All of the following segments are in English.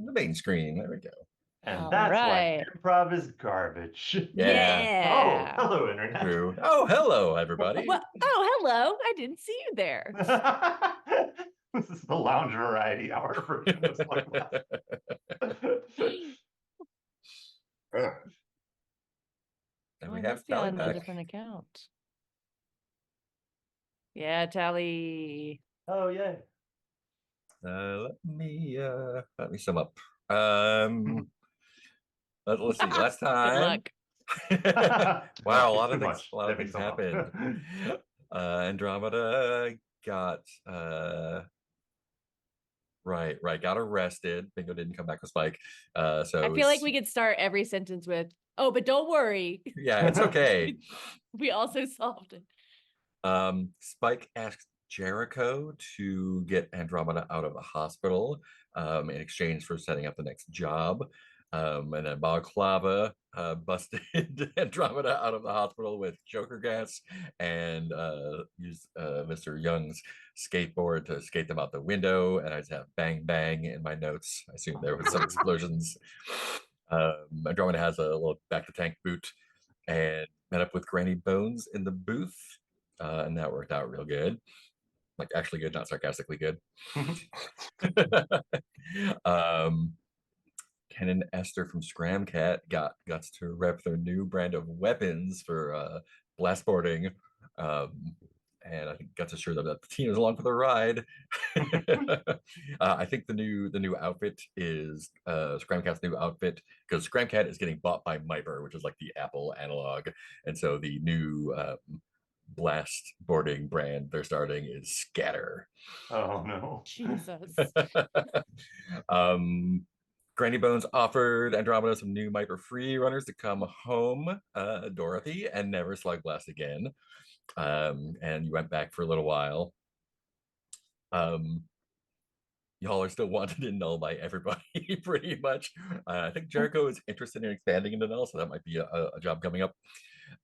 the main screen. There we go. And All that's right. why improv is garbage. Yeah. Oh, hello, Internet. True. Oh, hello, everybody. Well, oh, hello. I didn't see you there. This is the lounge variety hour version of Slugblaster. And Oh, we I have must be Tally on a back. different account. Yeah, Tally. Oh, yay. Let me sum up. Let's see. Last Good time. luck. Wow, a Okay, lot too of things. much. A lot of Let me things sum up. happened. Andromeda got got arrested. Bingo didn't come back with Spike. So I feel like we could start every sentence with, "Oh, but don't worry." Yeah, it's okay. We also solved it. Spike asked Jericho to get Andromeda out of the hospital in exchange for setting up the next job. And then Balaclava busted Andromeda out of the hospital with Joker gas and used Mr. Young's skateboard to skate them out the window. And I just have bang bang in my notes. I assume there was some explosions. Andromeda has a little back to tank boot and met up with Granny Bones in the booth. And that worked out real good. Like actually good, not sarcastically good. Ken and Esther from Scramcat got to rep their new brand of weapons for blastboarding. And I think got to assure them that the team is along for the ride. I think the new outfit is Scramcat's new outfit, because Scramcat is getting bought by Myper, which is like the Apple analog, and so the new blast boarding brand they're starting is Scatter. Oh no. Jesus. Granny Bones offered Andromeda some new Myper free runners to come home, Dorothy, and never Slugblast again. And you went back for a little while. Y'all are still wanted in Null by everybody, pretty much. I think Jericho is interested in expanding into Null, so that might be a job coming up.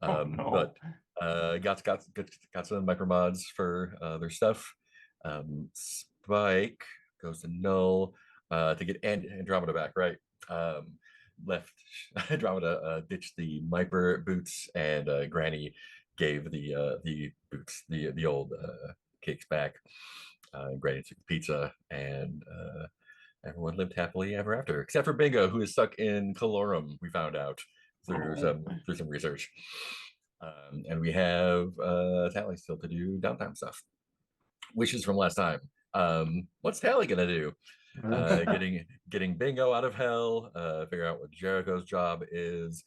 No. But got some micro mods for their stuff. Spike goes to Null to get Andromeda back, right? Left Andromeda ditched the Myper boots, and Granny gave the boots, the old cakes back. Granny took the pizza, and everyone lived happily ever after, except for Bingo, who is stuck in Calorum. We found out through some research. And we have Tally still to do downtime stuff. Wishes from last time. What's Tally gonna do? Getting Bingo out of hell, figure out what Jericho's job is,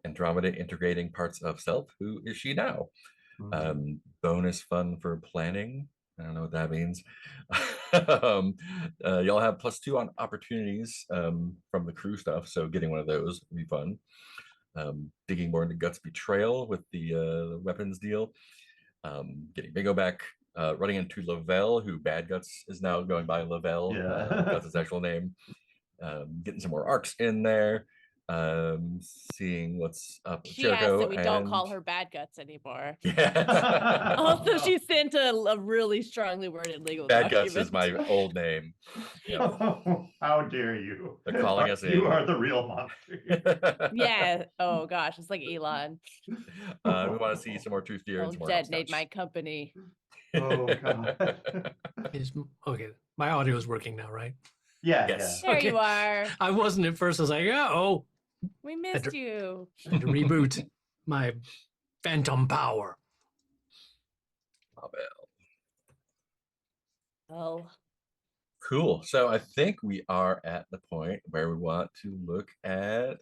Andromeda integrating parts of self. Who is she now? Bonus fun for planning. I don't know what that means. Y'all have +2 on opportunities from the crew stuff, so getting one of those would be fun. Digging more into Guts betrayal with the weapons deal. Getting Bingo back. Running into Lavelle, who Bad Guts is now going by Lavelle. Yeah. That's his actual name. Getting some more arcs in there. Seeing what's up with She asked Jericho, that we don't call her Bad Guts anymore. Yeah. Also, she sent a really strongly worded legal Bad document. Guts is my old name. Yep. How dare you? They're calling us in. You are the real monster. Yeah. Oh gosh, it's like Elon. We want to see some more Truth Deer and I'll some more detonate hopscotch. my company. Oh god. Okay, my audio is working now, right? Yeah. Yes. There Okay. you are. I wasn't at first. I was like, oh, We missed you. I had to reboot my phantom power. Oh. Cool. So I think we are at the point where we want to look at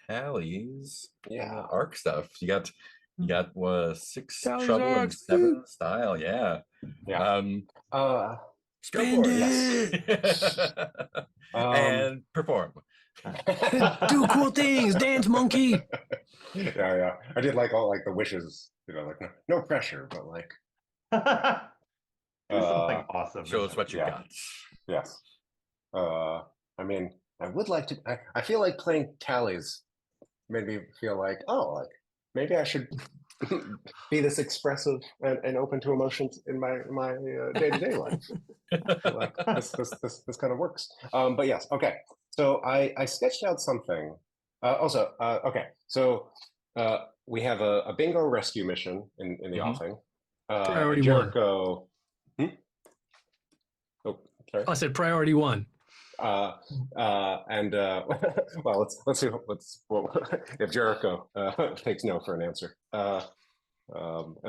Tally's arc stuff. You got 6 Tally's trouble and arcs. 7 style. Yeah. Spend it. And perform. Do cool things, dance monkey. Yeah. I did like all like the wishes, like no pressure, but like do something awesome. Show us what you got. Yes. I mean, I would like to. I feel like playing Tallies made me feel like, maybe I should be this expressive and open to emotions in my day-to-day life. I feel like this kind of works. But yes, okay. So I sketched out something. Okay. So we have a bingo rescue mission in the offing. Priority Jericho. Oh, sorry. I said priority 1. Well, let's see if Jericho takes no for an answer. And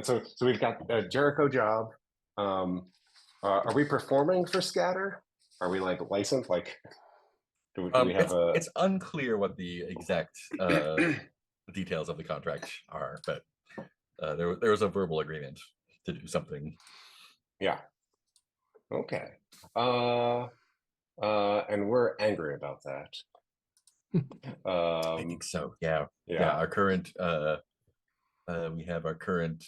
so we've got a Jericho job. Are we performing for Scatter? Are we like licensed? Like, do we have a? It's unclear what the exact details of the contract are, but there was a verbal agreement to do something. Yeah. Okay. And we're angry about that. I think so. Yeah. Our current we have our current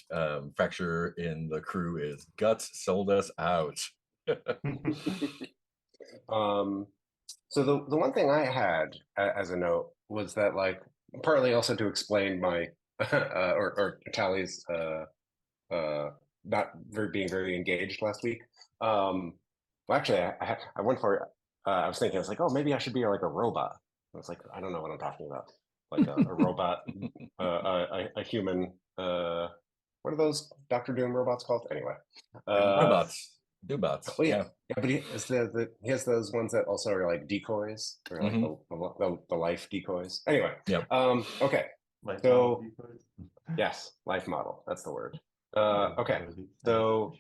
fracture in the crew is Guts sold us out. So the one thing I had as a note was that, like, partly also to explain my or Tally's not being very engaged last week. Well, actually, I went for I was thinking, I was like, oh, maybe I should be like a robot. I was like, I don't know what I'm talking about. Like a robot, a human. What are those Doctor Doom robots called? Anyway, Robots. Doobots. Oh yeah, but he has those ones that also are like decoys, or like the life decoys. Anyway, okay. Life So model decoys? yes, life model. That's the word. Okay, so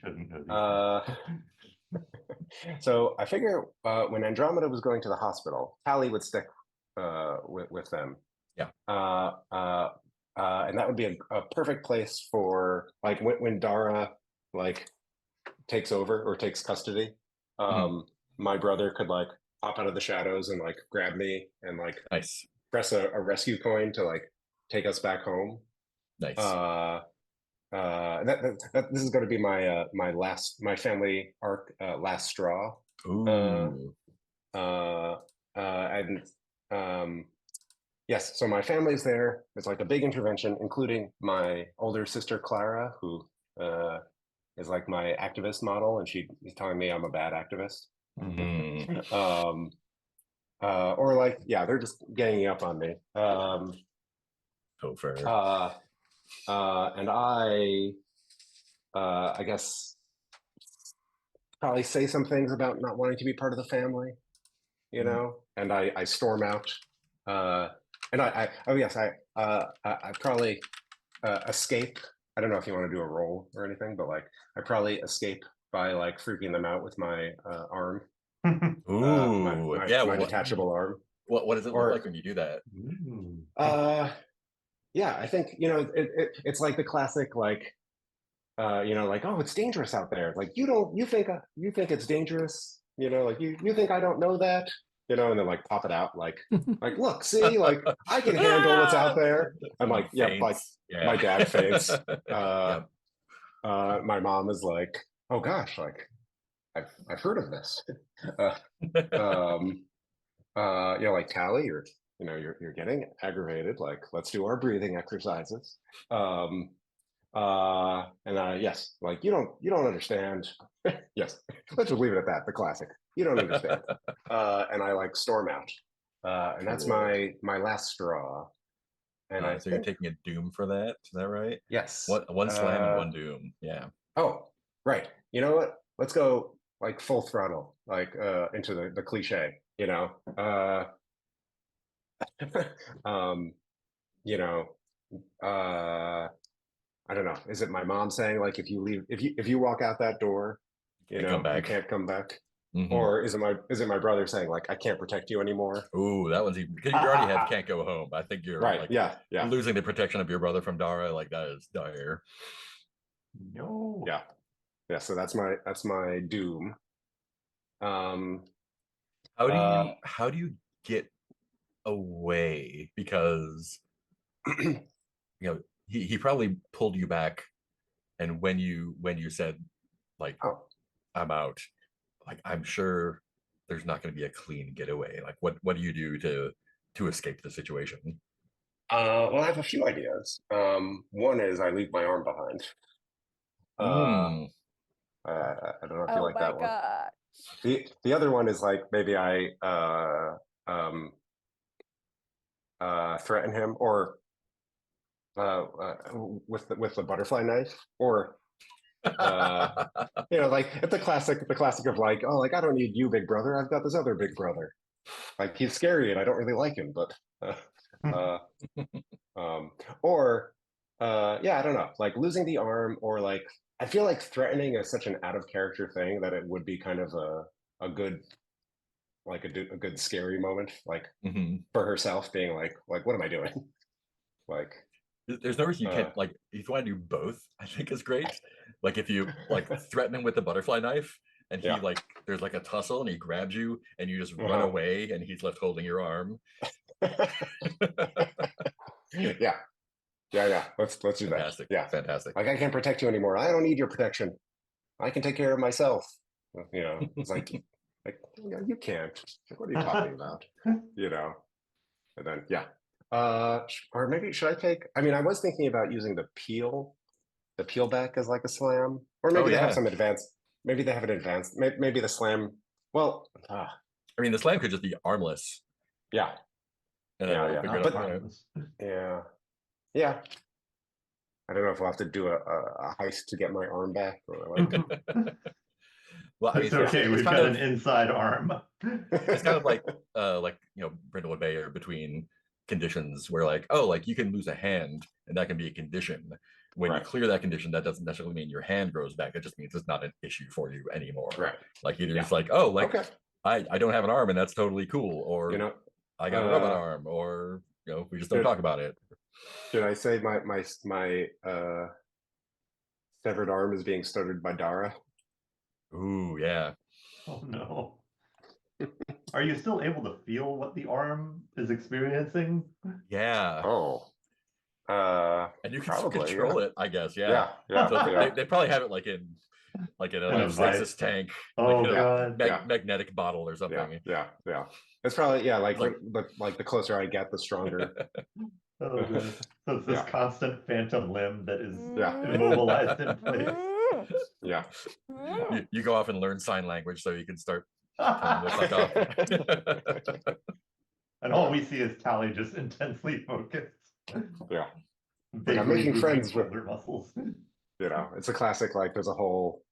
so I figure when Andromeda was going to the hospital, Tally would stick with them. Yeah. And that would be a perfect place for, like, when Dara like takes over or takes custody. My brother could like pop out of the shadows and like grab me and like nice press a rescue coin to like take us back home. Nice. This is going to be my my family arc last straw. Ooh. Yes, so my family's there. It's like a big intervention, including my older sister Clara, who is like my activist model, and she's telling me I'm a bad activist. Or like, yeah, they're just ganging up on me. So fair. And I guess probably say some things about not wanting to be part of the family, you know. And I storm out. And I probably escape. I don't know if you want to do a roll or anything, but like I probably escape by like freaking them out with my arm. Ooh, my detachable arm. What does it look like when you do that? Yeah, I think, you know, it's like the classic, like, you know, like, oh, it's dangerous out there. Like, you think it's dangerous, you know, like you think I don't know that, you know, and then like pop it out, like look, see, like I can handle what's out there. I'm like, yeah, like my dad faints. My mom is like, oh gosh, like I've heard of this. You know, like Tally, you're getting aggravated. Like, let's do our breathing exercises. Yes, like you don't understand. Yes, let's just leave it at that. The classic. You don't understand. And I like storm out. And that's my last straw. And so you're taking a doom for that? Is that right? Yes. One slam and one doom. Yeah. Oh, right. You know what? Let's go like full throttle, like into the cliche. You know. You know. I don't know. Is it my mom saying like if you walk out that door, you know, you can't come back? Or is it my brother saying like I can't protect you anymore? Ooh, that one's even, because you already have can't go home. I think you're right. Like, yeah. losing the protection of your brother from Dara, like that is dire. No. Yeah. So that's my doom. How do you get away? Because you know he probably pulled you back, and when you said like I'm out, like I'm sure there's not going to be a clean getaway. Like what do you do to escape the situation? Well, I have a few ideas. One is I leave my arm behind. Mm. I don't know if you Oh like my that one. god. The other one is like maybe I threaten him or with the butterfly knife, or like it's the classic of like, oh, like I don't need you, big brother. I've got this other big brother. Like he's scary and I don't really like him, but uh, um, or yeah, I don't know, like losing the arm, or like I feel like threatening is such an out of character thing that it would be kind of a good like a good scary moment, like Mhm. for herself being like what am I doing? Like There's no reason you can't, like, if you want to do both, I think is great. Like if you like threaten him with the butterfly knife and he Yeah. like there's like a tussle and he grabs you and you just run Uh-huh. away and he's left holding your arm. yeah. Let's do that. Fantastic. Yeah. Fantastic. Like I can't protect you anymore. I don't need your protection. I can take care of myself. It's like you can't. Like, what are you talking about? And then yeah. Or maybe should I take? I mean, I was thinking about using the peel back as like a slam, or maybe Oh, they have yeah. some advanced. Maybe they have an advanced. Maybe the slam. Well, I mean, the slam could just be armless. yeah, And then Yeah, we'll yeah. figure it But- out. yeah. I don't know if we'll have to do a heist to get my arm back, or like. Well, I mean, It's okay. it's We've kind got of, an inside arm. it's kind of like Brindle Bay between conditions where like, oh, like you can lose a hand and that can be a condition. When you Right. clear that condition, that doesn't necessarily mean your hand grows back. It just means it's not an issue for you anymore. Right. Like either Yeah. it's like, oh, like Okay. I don't have an arm and that's totally cool, or I got a robot arm, or we just don't Good. talk about it. Should I say my severed arm is being started by Dara? Ooh, yeah. Oh no. Are you still able to feel what the arm is experiencing? Yeah. Oh. And you can Probably, control it, I guess. Yeah. So Yeah. they probably have it like in a In a like vice. stasis tank, Oh like in a god. magnetic bottle or something. Yeah. It's probably like Like- the closer I get, the stronger. Oh god. So it's this Yeah. constant phantom limb that is Yeah. immobilized in place. Yeah. You go off and learn sign language so you can start telling them to fuck off. And all we see is Tally just intensely focused. Yeah. Vaguely I'm making moving friends with- shoulder muscles. It's a classic. Like there's a whole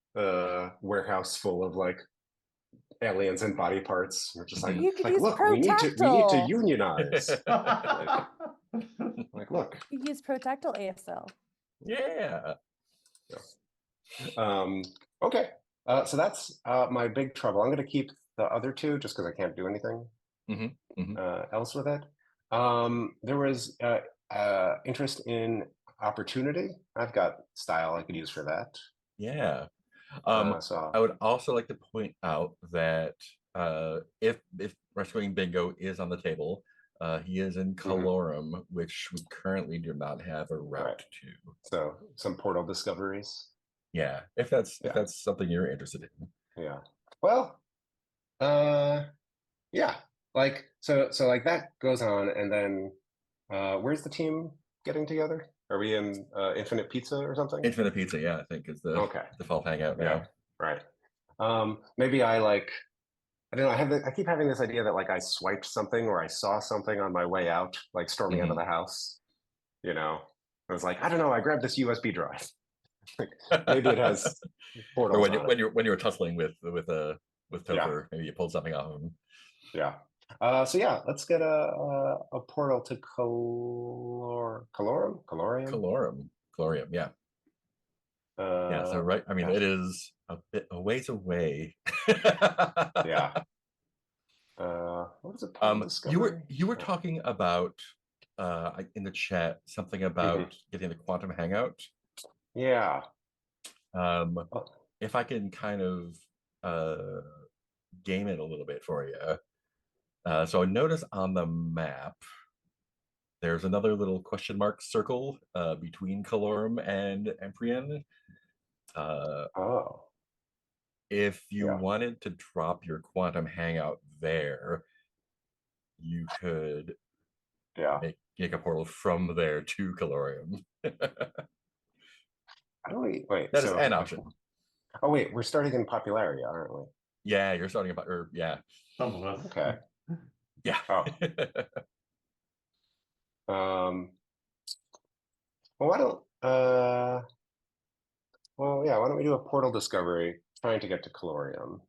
warehouse full of like aliens and body parts. We're just like, You could use look, we need to Protactile. unionize. Like, look. You use Protactile ASL. Yeah. Okay. So that's my big trouble. I'm going to keep the other two just because I can't do anything else with it. There was interest in opportunity. I've got style I could use for that. Yeah. So I would also like to point out that if Rescuing Bingo is on the table, he is in Colorum, which we currently do not have a route to. So some portal discoveries. Yeah, if that's something you're interested in. Yeah. Well, yeah. Like so like that goes on, and then where's the team getting together? Are we in Infinite Pizza or something? Infinite Pizza, yeah, I think is the default hangout now. Right. Maybe I like, I don't know, I keep having this idea that like I swiped something or I saw something on my way out, like storming out of the house. I was like, I don't know, I grabbed this USB drive. Maybe it has portals. Or when you were tussling with Topher, maybe you pulled something off of him. Yeah. So yeah, let's get a portal to Colorium. Yeah. Yeah. So right. I mean, it is a ways away. Yeah. What is it? You were talking about in the chat something about getting the quantum hangout. Yeah. If I can kind of game it a little bit for you. So I notice on the map there's another little question mark circle between Colorum and Emprian. If you wanted to drop your quantum hangout there, you could make a portal from there to Calorium. How do we wait? That is so, an option. Oh wait, we're starting in Popularia, aren't we? Yeah, you're starting about, or yeah, Some of us. Okay. yeah. Oh. Well, why don't well, yeah, why don't we do a portal discovery trying to get to Calorium?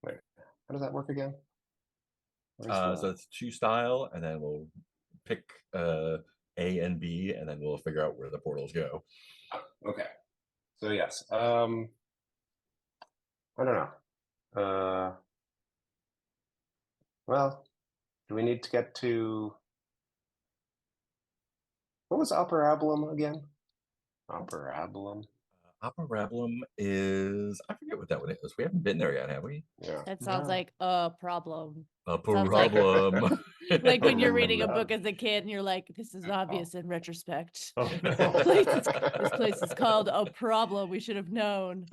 Wait, how does that work again? So it's 2 style, and then we'll pick A and B, and then we'll figure out where the portals go. Okay. So yes. I don't know. Well, do we need to get to what was Operabulum again? Operabulum. Operabulum is, I forget what that one is. We haven't been there yet, have we? Yeah. That sounds No. like a problem. A Sounds like- problem. Like when you're Oh, reading a yeah. book as a kid and you're like, this is obvious in retrospect. Oh, This no. place is called a problem. We should have known.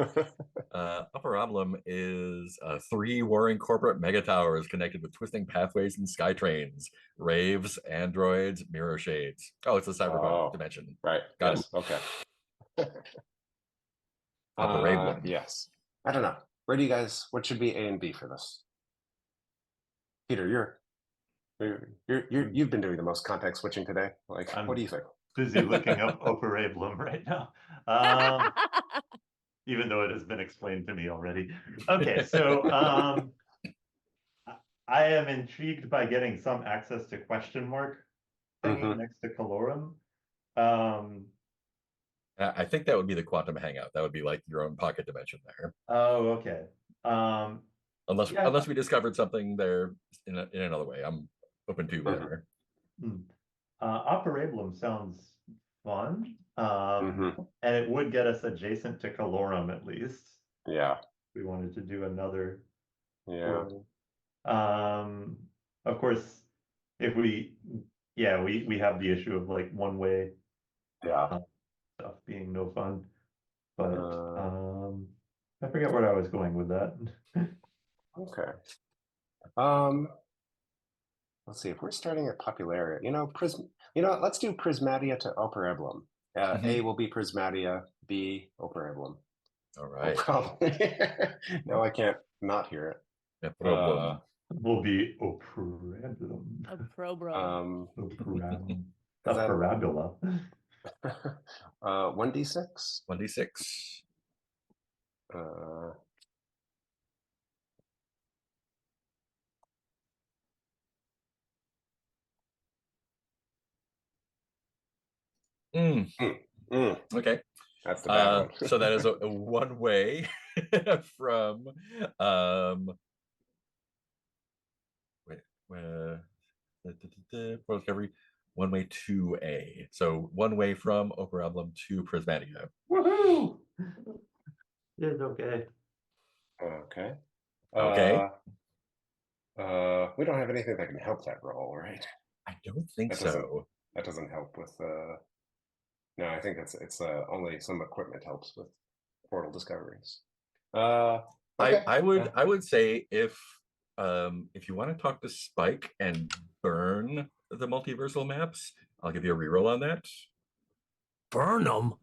Operabulum is 3 warring corporate mega towers connected with twisting pathways and sky trains, raves, androids, mirror shades. Oh, it's a cyberpunk Oh. dimension. Right. Got yes. Okay. Operabulum. Yes. I don't know. Where do you guys? What should be A and B for this? Peter, you've been doing the most context switching today. Like, I'm- what do you think? Busy looking up Operabulum right now. Even though it has been explained to me already. Okay, so I am intrigued by getting some access to question mark thingy next to Calorum. I think that would be the quantum hangout. That would be like your own pocket dimension there. Oh, okay. Unless Yeah. unless we discovered something there in another way. I'm open to whatever. Operabulum sounds fun. Mhm. And it would get us adjacent to Calorum at least. Yeah. We wanted to do another Yeah. portal. Of course, if we have the issue of like one way Yeah. stuff being no fun. But Uh. I forget where I was going with that. Okay. Let's see if we're starting at Popularia. Let's do Prismatia to Operabulum. A will be Prismatia, B Operabulum. All right. Probably. No, I can't not hear it. No problem. Will be Operabulum. A probro. Operabulum. Is that- Operabula. 1d6. 1d6. Okay. That's the bad one. So that is a one way from World Discovery, one way to A. So one way from Operabulum to Prismatia. Woohoo! It's okay. Okay. Okay. We don't have anything that can help that roll, right? I don't think That doesn't- so. That doesn't help with no, I think it's only some equipment helps with portal discoveries. Okay. I Yeah. would say if you want to talk to Spike and burn the multiversal maps, I'll give you a reroll on that. Burn them.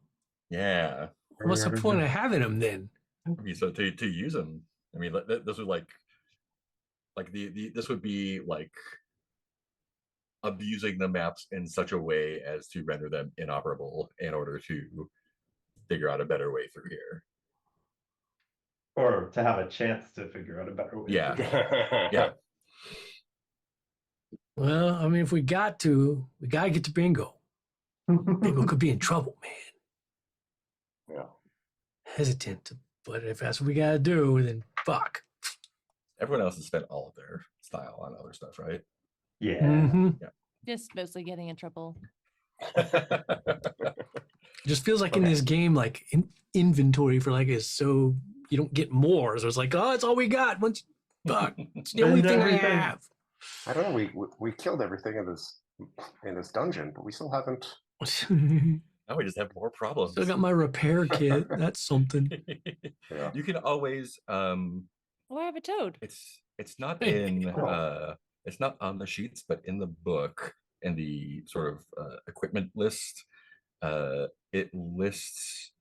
Yeah. What's the point of having them then? I mean, so to use them, I mean, this would like this would be like abusing the maps in such a way as to render them inoperable in order to figure out a better way through here. Or to have a chance to figure out a better way. Yeah. Yeah. Well, I mean, if we got to get to bingo. Bingo could be in trouble, man. Yeah. Hesitant, but if that's what we gotta do, then fuck. Everyone else has spent all of their style on other stuff, right? Yeah. Mhm. Just mostly getting in trouble. Just feels like in Okay. this game, like inventory for like is so you don't get more. So it's like, oh, it's all we got. Once fuck, it's the only Spend thing I everything. have. I don't know. We killed everything in this dungeon, but we still haven't. Now we just have more problems. Still got my repair kit. That's something. Yeah. You can always Or I have a toad. it's not Hey. in it's not on the sheets, but in the book, in the sort of equipment list, it lists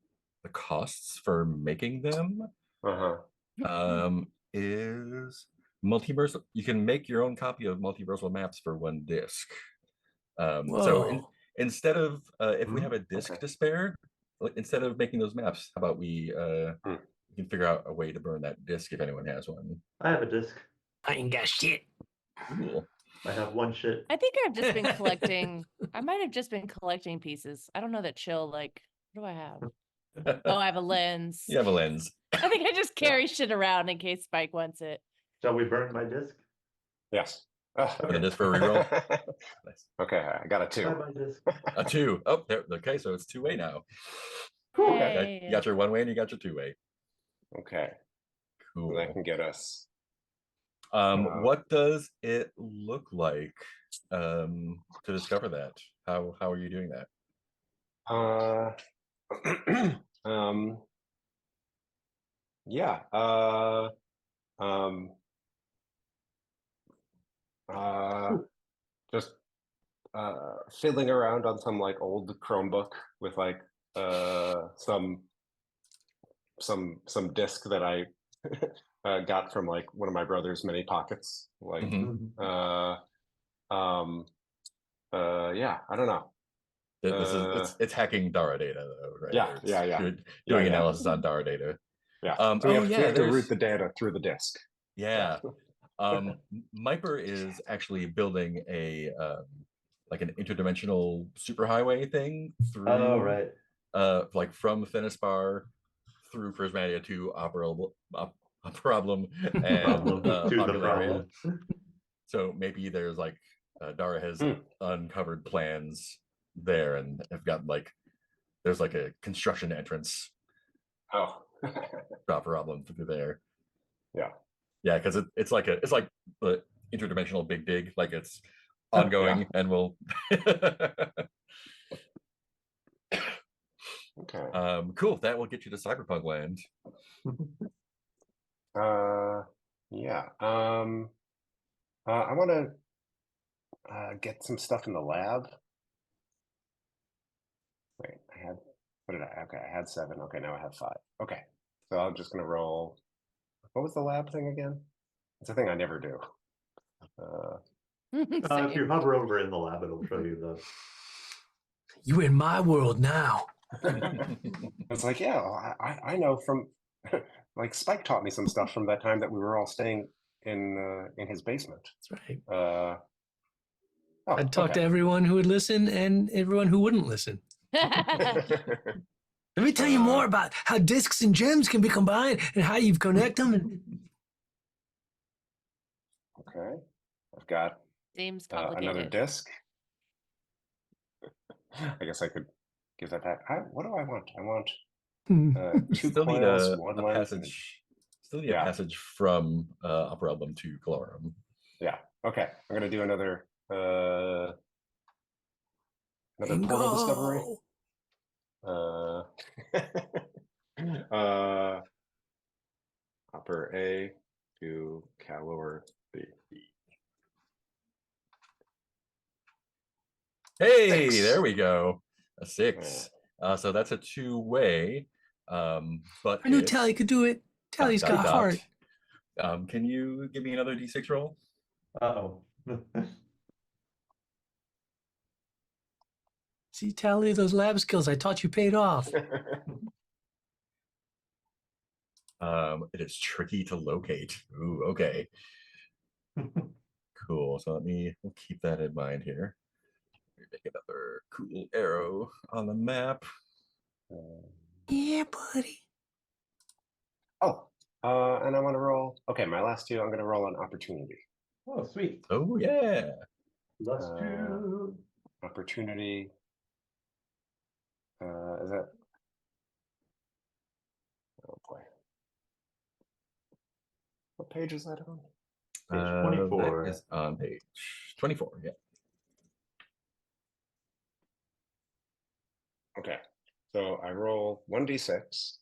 the costs for making them. Uh-huh. Is multiversal. You can make your own copy of multiversal maps for 1 disc. Whoa. Instead of if we have a disc Okay. to spare, instead of making those maps, how about we can figure out a way to burn that disc if anyone has one. I have a disc. I ain't got shit. Cool. I have one shit. I think I've just been collecting. I might have just been collecting pieces. I don't know that chill. Like, what do I have? Oh, I have a lens. You have a lens. I think I just carry shit around in case Spike wants it. Shall we burn my disc? Yes. And just for a reroll. Nice. Okay, I got a 2. I have my disc. A 2. Oh, there. Okay, so it's 2-way now. Yay. You got your 1-way and you got your 2-way. Okay, so Cool. that can get us. What does it look like to discover that? How are you doing that? Yeah. Just fiddling around on some like old Chromebook with like some disc that I got from like one of my brother's many pockets. Like, Mhm. yeah, I don't know. It's hacking Dara data though, right? Yeah, It's yeah. Doing Yeah. analysis on Dara data. Yeah. So So we have to there's- route the data through the disk. Yeah. Myper is actually building a like an interdimensional superhighway thing through Oh, right. like from Fenispar through Prismatia to Problem and Problem to the Popularia. problem. So maybe there's like Dara has uncovered plans there and have got like there's like a construction entrance Oh. problem through there. Yeah. Yeah, because it's like the interdimensional big dig, like it's ongoing and will Okay. cool. That will get you to cyberpunk land. Yeah. I want to get some stuff in the lab. Wait, I had 7. Okay, now I have 5. Okay, so I'm just gonna roll. What was the lab thing again? It's a thing I never do. If you Same. hover over in the lab, it'll show you the. You in my world now. It's like, yeah, I know from like Spike taught me some stuff from that time that we were all staying in his basement. That's right. Oh, I'd talk to okay. everyone who would listen and everyone who wouldn't listen. Let me tell you more about how discs and gems can be combined and how you connect them. Okay, I've got Seems another complicated. disc. I guess I could give that back. What do I want? I want 2 Still need coils, a 1 lens. passage. Still need Yeah. a passage from Upper Album to Colorum. Yeah. Okay. I'm gonna do another portal Bingo. discovery. Upper A to lower B. Hey, 6. there we go. A 6. So that's a 2-way. But I knew it's Tally could do it. Tally's dot, got dot, heart. dot. Can you give me another D6 roll? Uh-oh. See, Tally, those lab skills I taught you paid off. It is tricky to locate. Ooh, okay. Cool. So we'll keep that in mind here. Make another cool arrow on the map. Yeah, buddy. Oh, and I want to roll. Okay, my last 2. I'm gonna roll an opportunity. Oh, sweet. Oh yeah. Plus 2. Opportunity. Is that? Oh boy. What page is that on? Page 24. That is on page 24. Yeah. Okay, so I roll 1d6,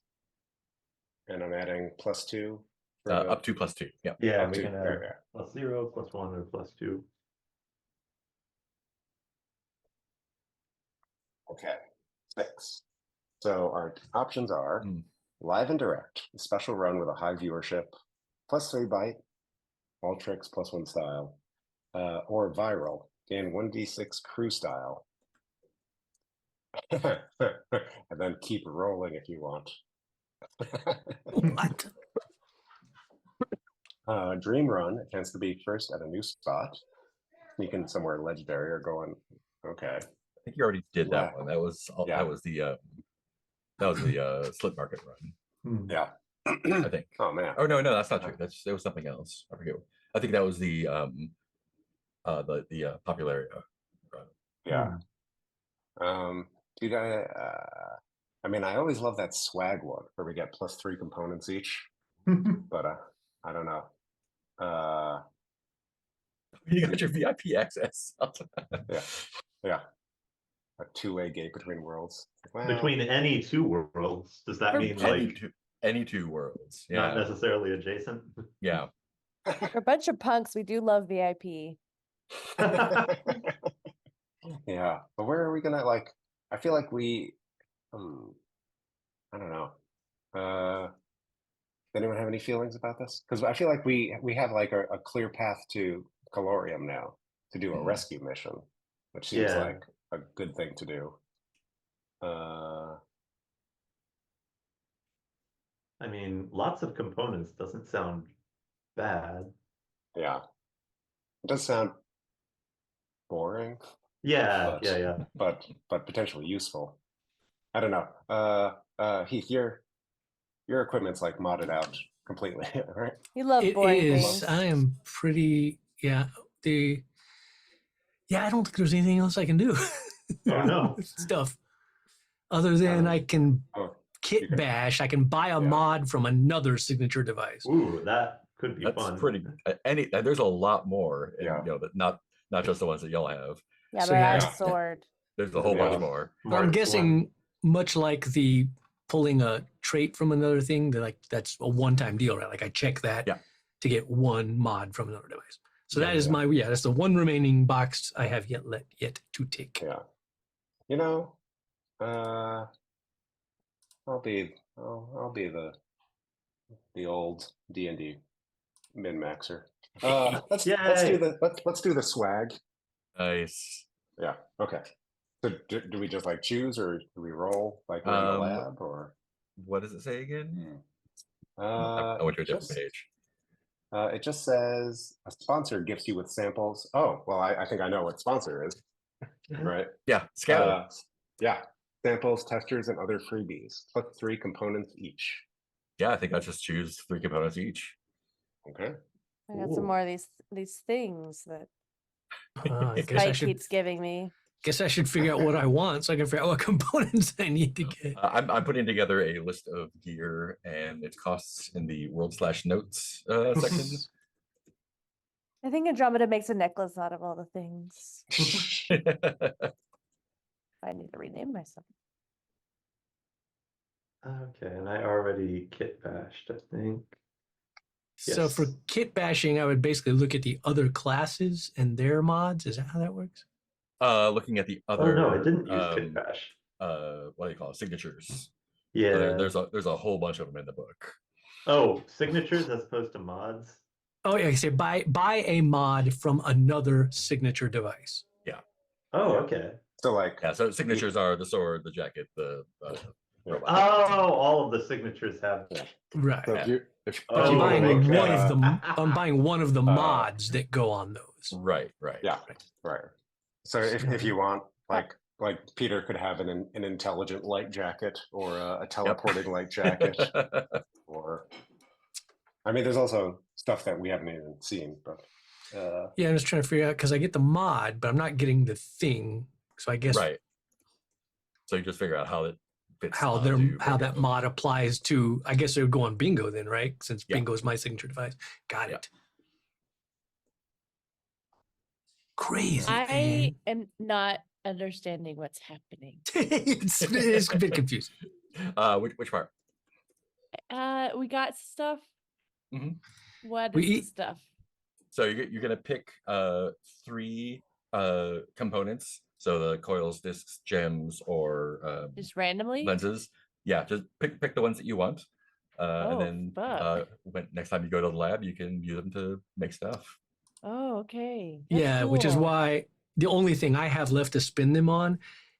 and I'm adding +2 For the- Up to +2. Yeah. Yeah, Up we to, can there, have yeah. +0, +1, or +2. Okay, 6. So our options are Hmm. live and direct, a special run with a high viewership, +3 bite, all tricks +1 style, or viral, gain 1d6 crew style. And then keep rolling if you want. What? Dream run, it tends to be first at a new spot, sneaking somewhere legendary or going, okay. I think you already did that Wow. one. That was Yeah. that was the Slip Market run, Hmm. Yeah. I think. Oh man. Oh no, that's not true. There was something else. I forget. I think that was the Popularia run. Yeah. Dude, I mean, I always love that swag one where we get +3 components each, but I don't know. You got your VIP access. Yeah. A two-way gate between worlds. Well, Between any two worlds, does that For mean any like two, any two worlds. not Yeah, necessarily adjacent? yeah. We're a bunch of punks. We do love VIP. yeah, but where are we gonna like? I feel like we, I don't know. Does anyone have any feelings about this? Because I feel like we have like a clear path to Calorium now to do a Hmm. rescue mission, which seems Yeah. like a good thing to do. I mean, lots of components doesn't sound bad. Yeah, it does sound boring, Yeah, but yeah. but potentially useful. I don't know. Heath, your equipment's like modded out completely, right? You love It boring is. things. I am pretty. Yeah. I don't think there's anything else I can do. Oh no. Stuff other than I can Oh, kit you can- bash. I can buy a Yeah. mod from another signature device. Ooh, that could be That's fun. pretty. There's a lot more, and Yeah. that not just the ones that y'all have. Yeah, So but I have yeah. a sword. There's a whole Yeah. bunch more. But I'm Smart guessing, one. much like the pulling a trait from another thing, that's a one-time deal, right? Like I check that Yeah. to get one mod from another device. So Yeah, that is yeah. that's the one remaining box I have yet to tick. Yeah. You know, I'll be the old D&D min maxer. Let's do Yay. let's do the swag. Nice. Yeah. Okay. So do we just like choose or do we roll like we're in the lab or? What does it say again? I Uh, went to a different just- page. It just says a sponsor gifts you with samples. Oh, well, I think I know what sponsor is, right? Yeah, Scout. Yeah, samples, testers, and other freebies. +3 components each. Yeah, I think I just choose 3 components each. Okay. I got some Ooh. more of these things that I guess I Spike should keeps giving me. figure out what I want so I can figure out what components I need to get. I'm putting together a list of gear and its costs in the world/notes section. I think Andromeda makes a necklace out of all the things. I need to rename myself. Okay, and I already kit bashed, I think. So for Yes. kit bashing, I would basically look at the other classes and their mods. Is that how that works? Looking at the other. Oh no, I didn't use kit bash. What do you call it? Signatures. Yeah. So there's a whole bunch of them in the book. Oh, signatures as opposed to mods. Oh yeah, I say buy a mod from another signature device. Oh, Yeah. okay. So like, Yeah, so signatures are the sword, the jacket, the Yeah. robot. Oh, all of the signatures have. Right. so Yeah. if you if But Oh, I'm buying okay. one of them. I'm buying one of the mods that go on those. Right. yeah, right. So if you want like Peter could have an intelligent light jacket or a teleporting light jacket, or I mean, there's also stuff that we haven't even seen, but Yeah, I'm just trying to figure out because I get the mod, but I'm not getting the thing. So I guess Right. So you just figure out how it fits. how onto that Bingo. mod applies to. I guess it would go on Bingo then, right? Since Yeah. Bingo is my signature device. Got Yeah. it. Crazy. I man. am not understanding what's happening. it's a bit confusing. Which part? We got stuff What We is the eat- stuff? So you're gonna pick 3 components. So the coils, discs, gems, or Just randomly? lenses. Yeah, just pick the ones that you want. Oh, And then fuck. when next time you go to the lab, you can use them to make stuff. Oh, okay. That's Yeah, which is cool. why the only thing I have left to spin them on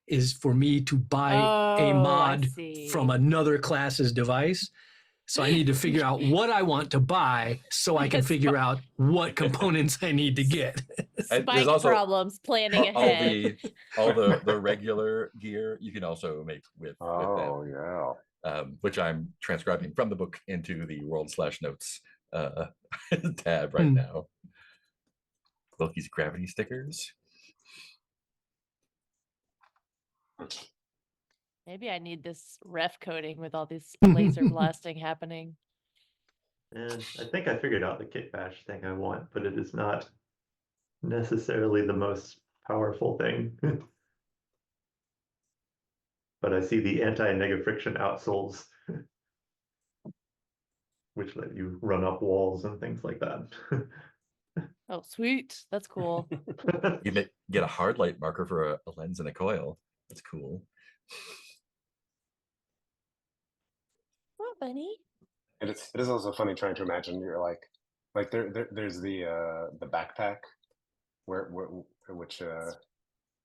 is for me to buy a Oh, I mod see. from another class's device. So I need to figure out what I want to buy so I can That's figure out what components I need to get. And Spike there's also problems, planning ahead. all the regular gear you can also make with Oh, them. yeah. Which I'm transcribing from the book into the world/notes tab right now. Loki's gravity stickers. Maybe I need this ref coding with all this laser blasting happening. And I think I figured out the kit bash thing I want, but it is not necessarily the most powerful thing. But I see the anti-negative friction outsoles, which let you run up walls and things like that. Oh, sweet. That's cool. You get a hard light marker for a lens and a coil. That's cool. What, bunny? And it is also funny trying to imagine you're like there's the backpack where which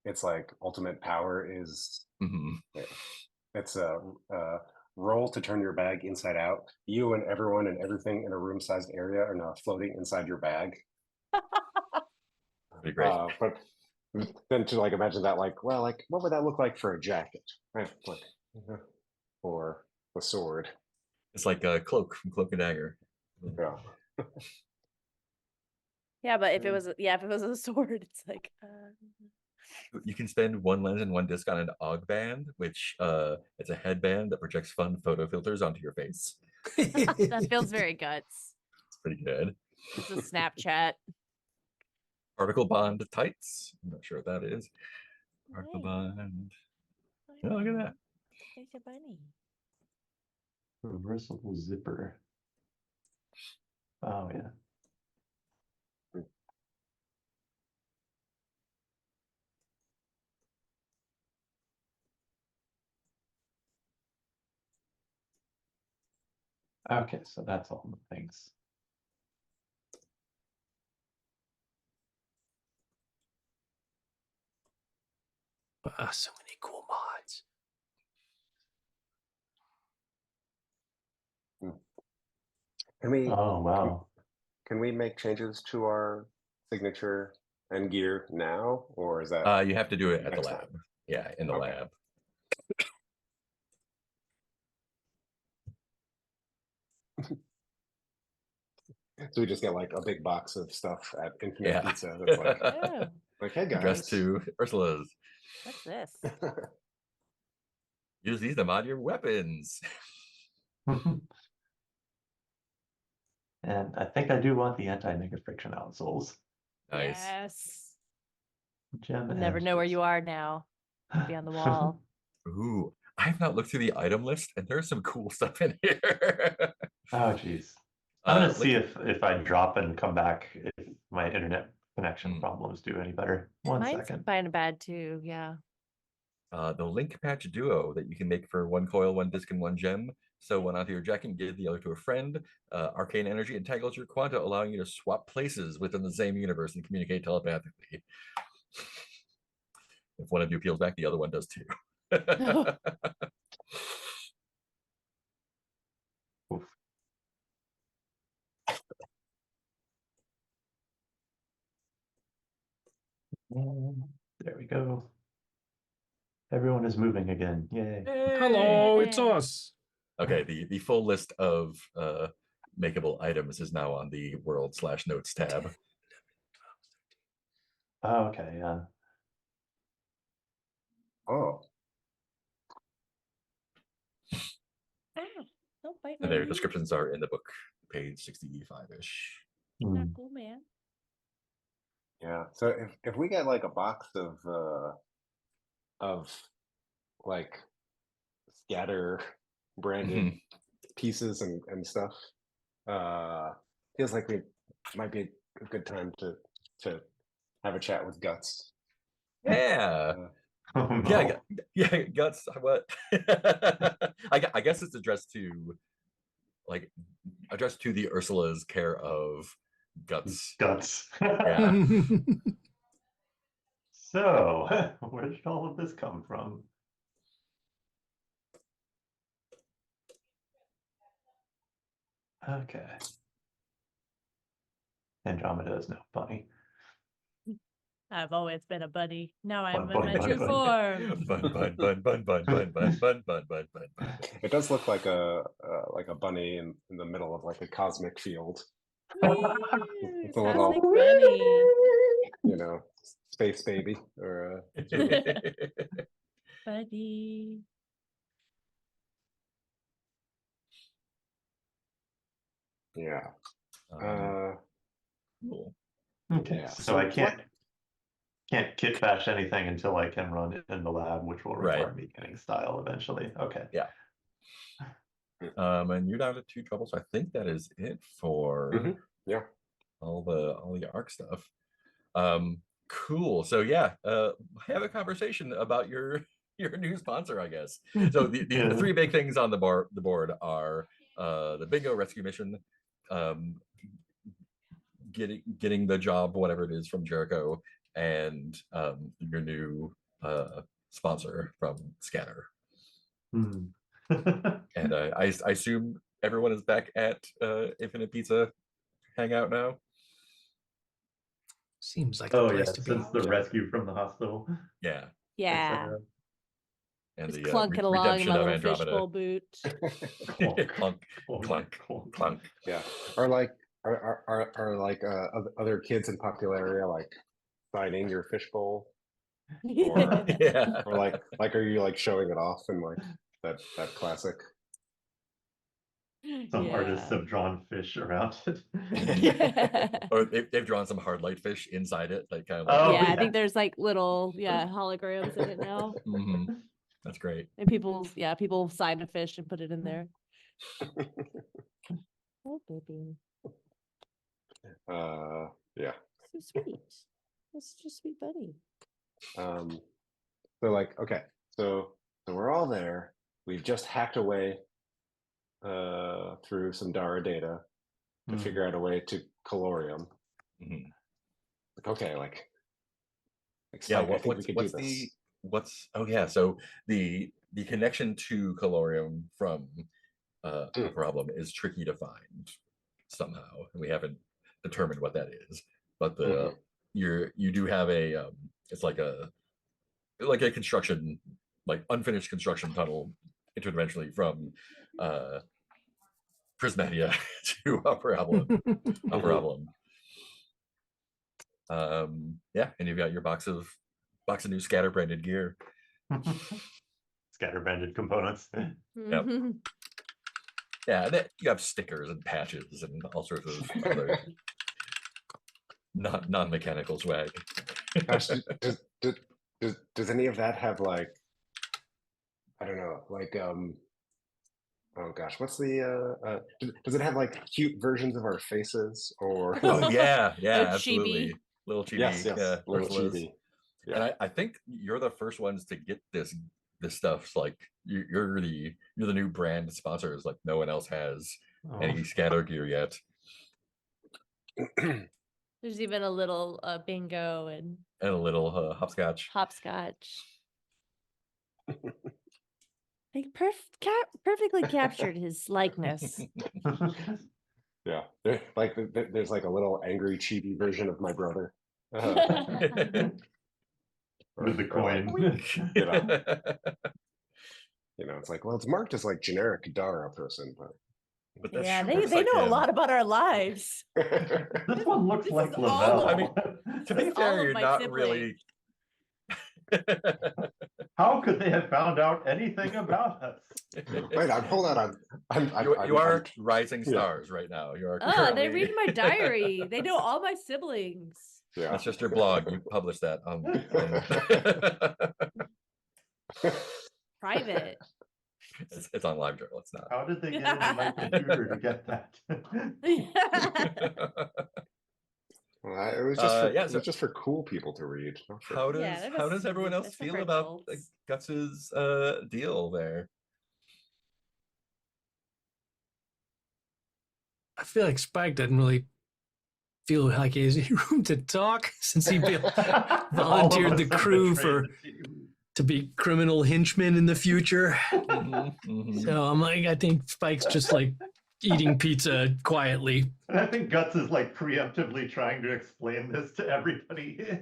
it's like ultimate power is it's a roll to turn your bag inside out. You and everyone and everything in a room-sized area are now floating inside your bag. That'd be great. But then to like imagine that, like, well, like what would that look like for a jacket, right? Like, or a sword. It's like a cloak from Cloak and Dagger. Yeah. Yeah, but if it was a sword, it's like You can spend 1 lens and 1 disc on an Og band, which it's a headband that projects fun photo filters onto your face. that feels very guts. It's pretty good. It's a Snapchat. Particle bond tights. I'm not sure what that is. Particle Nice. bond. Oh, look at that. There's a bunny. Reversible zipper. Oh yeah. Okay, so that's all the things. So many cool mods. Can we? Oh wow. Can we make changes to our signature and gear now, or is that? You have to do it at the Next lab. time. Yeah, in the Okay. lab. So we just get like a big box of stuff at Infinite Yeah. Pizza. That's like, Oh, like, hey guys. Addressed to Ursula's. what's this? Use these to mod your weapons. And I think I do want the anti-negative friction outsoles. Nice. Yes. Gem You'll never and know where disc. you are now. Be on the wall. Ooh, I have not looked through the item list, and there's some cool stuff in here. Oh geez. I'm gonna see link- if I drop and come back if my internet connection problems do any better. One Mine's second. kind of bad too. Yeah. the link patch duo that you can make for 1 coil, 1 disc, and 1 gem. So one onto your jacket and give the other to a friend. Arcane energy entangles your quanta, allowing you to swap places within the same universe and communicate telepathically. If one of you peels back, the other one does too. Oof. And there we go. Everyone is moving again. Yay. Hello, it's Yay. us. Okay, the full list of makeable items is now on the world/notes tab. Oh, okay, yeah. Oh, Ah, don't bite my And their knee. descriptions are in the book, page 65-ish. Not Hmm. cool, man. yeah. So if we get like a box of like scatter branded Mhm. pieces and stuff, feels like it might be a good time to have a chat with Guts. Yeah. Oh, no. Yeah, Guts. What? I guess it's addressed to the Ursula's care of Guts. Guts. Yeah. So, where did all of this come from? Okay. Andromeda is no bunny. I've always been a bunny. Now I'm Bun, in bun, my true bun, form. Bun bun bun bun bun bun bun bun bun bun bun bun. It does look like a bunny in the middle of like a cosmic field. Woo, It's a little- Cosmic bunny. You know, space baby or Bunny. yeah. Cool. Okay, Yeah, so so I can't kit bash anything until I can run it in the lab, which will require Right. me getting style eventually. Okay. Yeah. And you're down to 2 troubles. I think that is it for Yeah. all the arc stuff. Cool. So yeah, have a conversation about your new sponsor, I guess. So the 3 big things on the board are the bingo rescue mission, getting the job, whatever it is, from Jericho, and your new sponsor from Scanner. Hmm. And I assume everyone is back at Infinite Pizza Hangout now. Seems like a Oh yeah, place to be. since the rescue from the hospital. Yeah, Yeah. and Just the clunking along in redemption my of little Andromeda. fishbowl boot. Clunk, Clunk, clunk, clunk. Yeah. Or like are like other kids in popular area like signing your fishbowl? Or Yeah. or like are you like showing it off in like that classic? Some artists Yeah. have drawn fish around it. Or they've drawn some hard light fish inside it, like kind of Oh, like. Yeah, I yeah. think there's like little holograms in it now. Mhm. That's great. And people sign a fish and put it in there. Oh baby. Yeah. So sweet. That's just sweet buddy. So like, okay, so we're all there. We've just hacked away through some Dara data to Hmm. figure out a way to Colorium. Mhm. Like, okay, like Yeah. I think we could do this. So the connection to Colorium from a problem is tricky to find somehow, and we haven't determined what that is. But you do have a it's like a construction, like unfinished construction tunnel interdimensionally from Prismatia to Upper Avalon. Yeah, and you've got your box of new scatter branded gear. Scatterbranded components. Yep. Yeah, and then you have stickers and patches and all sorts of other non-mechanical swag. Gosh, does any of that have like, I don't know, like oh gosh, what's the does it have like cute versions of our faces or Oh yeah, chibi. absolutely. Little chibi, yes, yeah, little Ursulas. chibi. Yeah. And I think you're the first ones to get this stuff. Like you're the new brand sponsors. Like no one else has Oh. any scatter gear yet. There's even a little bingo and And a little hopscotch. hopscotch. Like perfectly captured his likeness. Yeah, there's like a little angry chibi version of my brother. With the coin. You know, it's like, well, it's marked as like generic Dara person, but But that Yeah, sure they looks know like a him. lot about our lives. This one looks This like is all Lavelle. of- I mean, to be This is all fair, of you're my not really. How could they have found out anything about us? wait, hold on, You are I'm- rising yeah. stars right now. You are. Oh, they currently- read my diary. They know all my siblings. yeah. That's just your blog. You publish that on. Private. It's on LiveJournal. It's not. How did they get into my computer to get that? Well, it was just for, yeah, it was just for cool people to read. Not for- How Yeah, does that how was- does everyone else that's for feel about adults. Guts's deal there? I feel like Spike doesn't really feel like he has any room to talk since he volunteered the crew to be criminal henchmen in the future. So I'm like, I think Spike's just like eating pizza quietly. And I think Guts is like preemptively trying to explain this to everybody.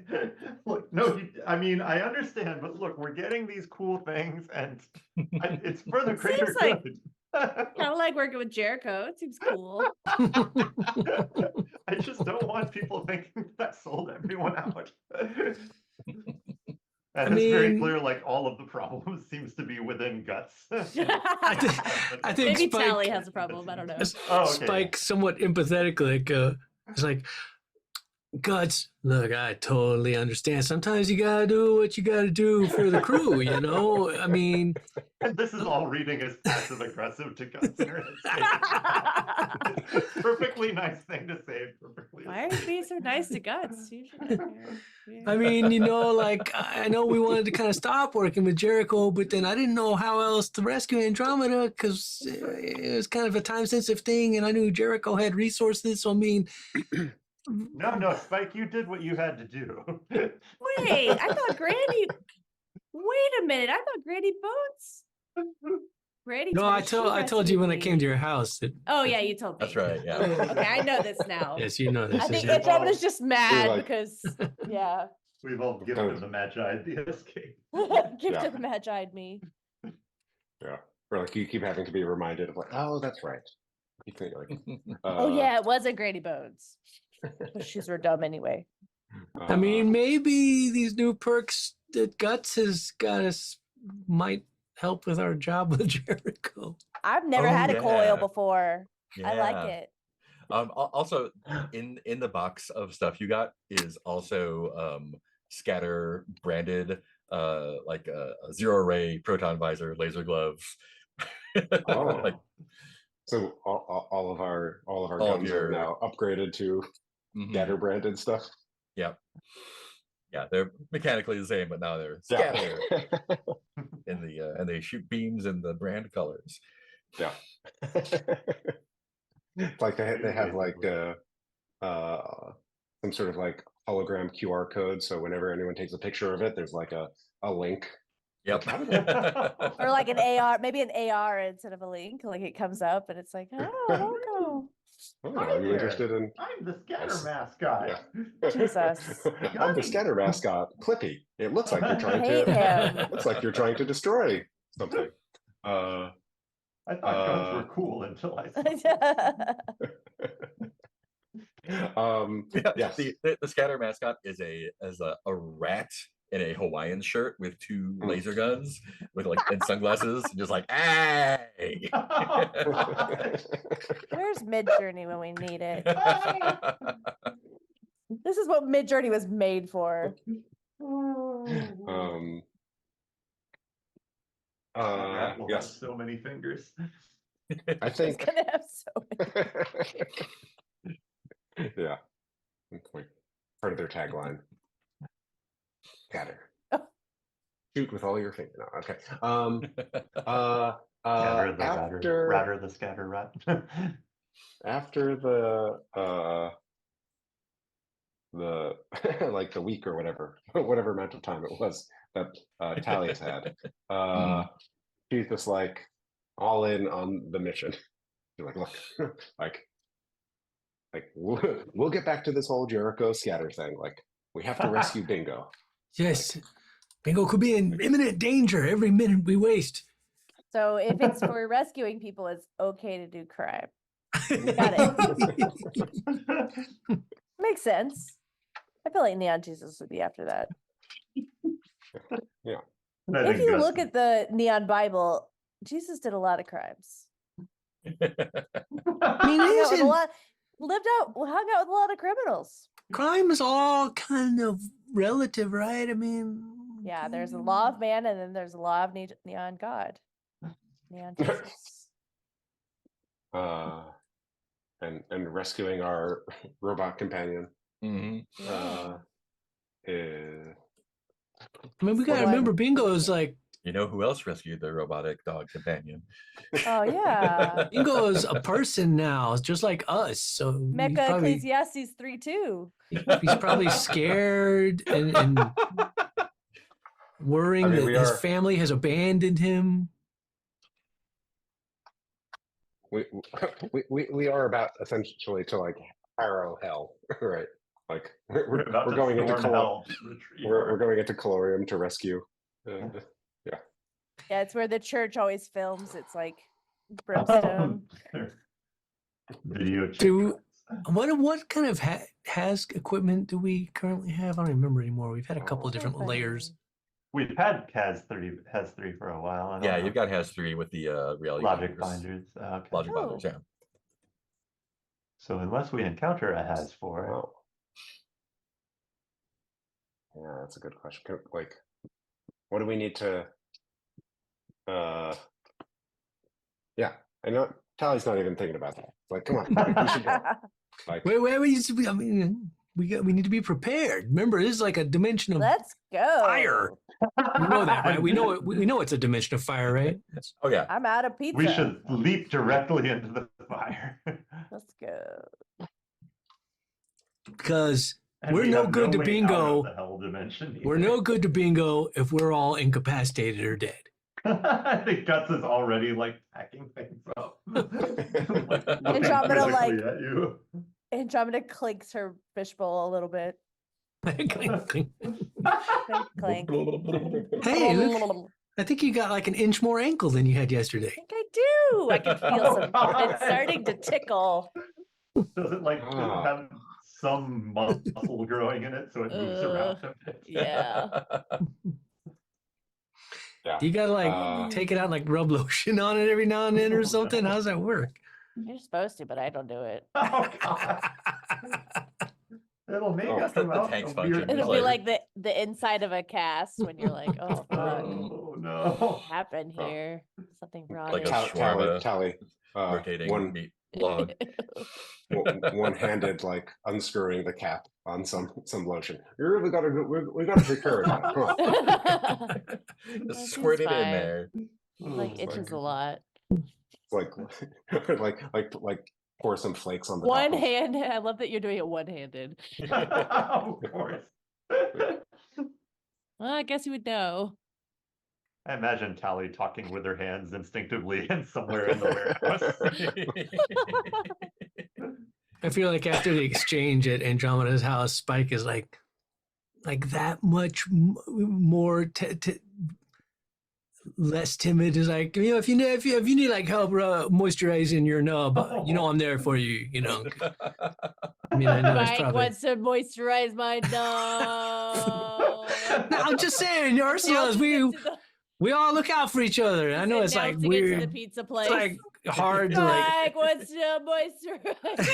Look, no, I mean, I understand, but look, we're getting these cool things and it's for the greater Seems like- good. Kind of like working with Jericho. It seems cool. I just don't want people thinking that I sold everyone out. And it's very mean- clear, like all of the problems seems to be within Guts. I think Maybe Spike, Tally has a problem. I don't know. Oh, okay. Spike somewhat empathetically, like, it's like, Guts, look, I totally understand. Sometimes you gotta do what you gotta do for the crew, you know? I mean, And this is all reading as passive aggressive to Guts. It's a perfectly nice thing to say. Perfectly. Why are you being so nice to Guts? You should- I mean, you know, like, I know we wanted to kind of stop working with Jericho, but then I didn't know how else to rescue Andromeda because it was kind of a time-sensitive thing, and I knew Jericho had resources, so I mean... No, Spike, you did what you had to do. Wait, I thought Granny. Wait a minute, I thought Granny Bones. Granny. No, I told you when I came to you. your house. That, Oh yeah, you told me. That's right. Yeah. Okay, I know this now. yes, you know this. I is think your- Andromeda's just mad like- because yeah, We've all given him the Magi the escape. gift Yeah. of the Magi me. Yeah. Or like you keep having to be reminded of like, oh, that's right. You think like, Oh yeah, it wasn't Granny Bones. But shoes were dumb anyway. I mean, maybe these new perks that Guts has got us might help with our job with Jericho. I've never Oh, had a coil yeah. before. I like Yeah. it. Also, in the box of stuff you got is also scatter branded like a zero ray proton visor, laser gloves. Oh. Like, so all of our All of guns your- are now upgraded to mhm. scatter branded stuff. Yep. Yeah, they're mechanically the same, but now they're Yeah. scatter in the and they shoot beams in the brand colors. Yeah. It's like they have like some sort of like hologram QR code. So whenever anyone takes a picture of it, there's like a link. Yep. How did Or like an AR, maybe an AR instead of a link. Like it comes up and it's like, oh, logo. Oh, Hi are you there. interested in? I'm the scatter Yes. mascot. Yeah. Jesus. I'm the scatter mascot, Clippy. It looks like you're trying hate to. him. Looks like you're trying to destroy something. I thought guns were cool until I saw Yeah, yes. the scatter mascot is a rat in a Hawaiian shirt with two laser guns with like and sunglasses, just like hey. Where's Midjourney when we need it? This is what Midjourney was made for. Rat will have Yes, so many fingers. I It's think. gonna have so many. Yeah, it's like part of their tagline. Scatter. Oh. Shoot with all your fingers. No, okay. Scatter the After ratter the scatter rat. after the like the week or whatever amount of time it was that Tally has had, she's just like all in on the mission. She's like, look, like we'll get back to this whole Jericho scatter thing. Like we have to rescue Bingo. Yes, Bingo could be in imminent danger every minute we waste. So if it's for rescuing people, it's okay to do crime. Got Makes sense. I feel like Neon Jesus would be after that. If you look at the Neon Bible, Jesus did a lot of crimes. I mean, Hung out with isn't hung out with a lot of criminals. crime is all kind of relative, right? I mean, Yeah, there's a law of man and then there's a law of neon God. Neon Jesus. And rescuing our robot companion. Mhm. Uh, I mean, we gotta One- remember Bingo is like You know who else rescued the robotic dog companion? Oh yeah. Bingo is a person now, just like us. So Mecca Ecclesiastes 3:2. he's probably scared and worrying I mean, that we his are- family has abandoned him. we are about essentially to like harrow hell, right? Like we're about to going into storm hell to retrieve we're our- going into Calorium to rescue. Yeah, it's where the church always films. It's like brimstone. Video Do- check. What kind of has equipment do we currently have? I don't remember anymore. We've had a couple of different layers. We've had has 3 for a while. I don't Yeah, know. you've got Has 3 with the reality logic binders. binders. Okay. Logic Oh. binders, yeah. So unless we encounter a has 4, Wow. Yeah, that's a good question. Like, what do we need to? Yeah, I know Tally's not even thinking about that. Like, come on, like, we should go. Like, Wait, I mean, we need to be prepared. Remember, this is like a dimension of Let's go. fire. We know that, right? We know it's a dimension of fire, right? Oh yeah. I'm out of pizza. we should leap directly into the fire. Let's go. Because And we're we no have good to way out of Bingo. the hell dimension we're either. no good to Bingo if we're all incapacitated or dead. I think Guts is already like packing things up. Like, looking Andromeda, like- quizzically at you. Andromeda clinks her fishbowl a little bit. Hey, Clink, clink. look, I think you got like an inch more ankle than you had yesterday. I think I do. I can feel some. God. It's starting to tickle. Does it like have some muscle growing in it so it moves around a bit? Yeah. yeah. You gotta like take it out and like rub lotion on it every now and then or something. How does that work? You're supposed to, but I don't do it. Oh God. It'll make Oh, it the come out tank's a function weird is It'll color. be like the inside of a cast when you're like, oh fuck, Oh no. what happened here? Something wrong. Like a Tally, shawarma rotating one meat log. one-handed like unscrewing the cap on some lotion. You really gotta we gotta take care of that. Come on. Just That squirt it seems in fine. there. like It's itches like- a lot. Like like pour some flakes on the One top of- hand. I love that you're doing it one-handed. Of course. Well, I guess you would know. I imagine Tally talking with her hands instinctively and somewhere in the warehouse. I feel like after the exchange at Andromeda's house, Spike is like that much more less timid. Is like, you know, if you need like help moisturizing your nub, you know, I'm there for you. You know, I mean, I know it's Mike probably. wants to moisturize my nose. No, I'm just saying, Ursula's we all look out for each other. I know it's like Announcing it to the weird. pizza place. It's like hard to like. Mike wants to moisturize.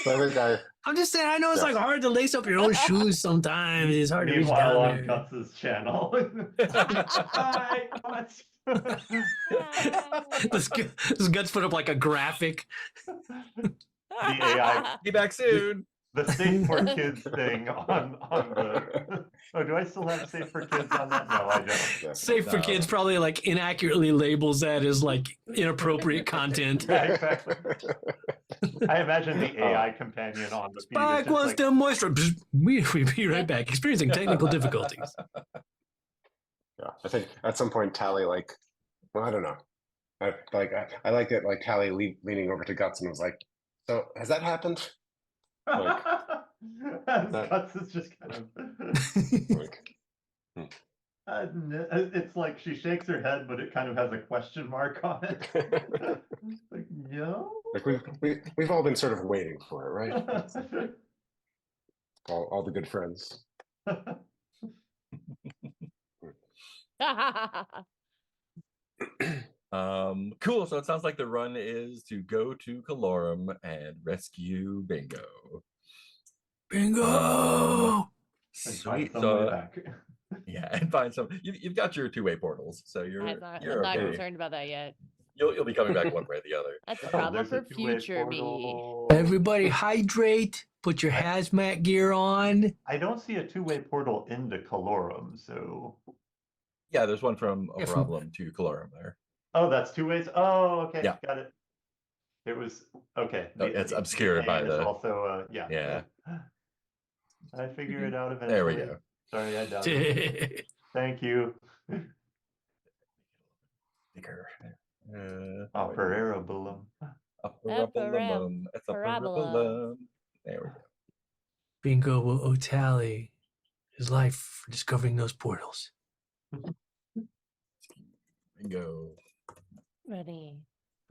So I think I'm just saying. I know it's like hard to lace up your own shoes sometimes. It's hard to reach Meanwhile, down on there. Guts's channel. Hi, Guts. This Guts put up like a graphic. The AI Be back soon. The Safe for Kids thing on the. Oh, do I still have Safe for Kids on that? No, I don't. yeah. Safe for No. Kids probably like inaccurately labels that as like inappropriate content. Yeah, exactly. I imagine the AI companion on the feed is Spike just wants like, to moisturize. We'll be right back. Experiencing technical difficulties. Yeah, I think at some point Tally like, well, I don't know. I like it like Tally leaning over to Guts and was like, "So has that happened?" Like- And Guts is just kind of. Like, It's like she shakes her head, but it kind of has a question mark on it. Like, no. like we've all been sort of waiting for it, right? All the good friends. Cool. So it sounds like the run is to go to Calorum and rescue Bingo. Bingo! And find Sweet. some way So back. yeah, and find some. You've got your two-way portals, so you're I'm not you're okay. concerned about that yet. You'll be coming back one way or the other. That's a Oh, problem there's a for two-way future me. portal. Everybody hydrate. Put your hazmat gear on. I don't see a two-way portal into Calorum, so. Yeah, there's one from Yeah, from- Problem to Colorum there. Oh, that's two ways? Oh, okay, Yeah. got it. It was, okay. Oh, it's obscured by name is the- Also, yeah. Yeah. I figure it out eventually. There we go. Sorry, I doubted. Thank you. Bigger. Operabulum. Operabulum. It's Parabola. operabulum. There we go. Bingo will Otali his life for discovering those portals. Bingo. Ready.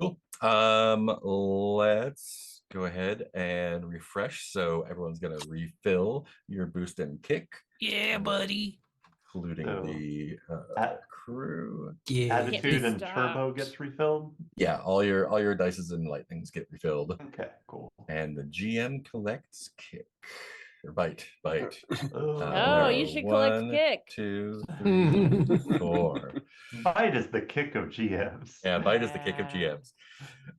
Cool. Let's go ahead and refresh. So everyone's gonna refill your boost and kick, Yeah, buddy. including So, the at- crew. Yeah. Attitude and stopped. turbo gets refilled. Yeah, all your dices and lightnings get refilled, Okay, cool. and the GM collects kick or bite. Oh, there you are should collect 1, kick. 2, 3, 4. Bite is the kick of GMs. Yeah, bite is the kick of Yeah.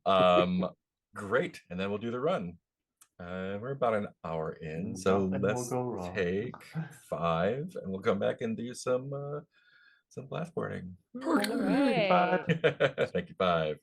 GMs. Great, and then we'll do the run. We're about an hour in, so Nothing will let's go wrong. take 5, and we'll come back and do some blast boarding. Perfect. All right. Thank you, 5.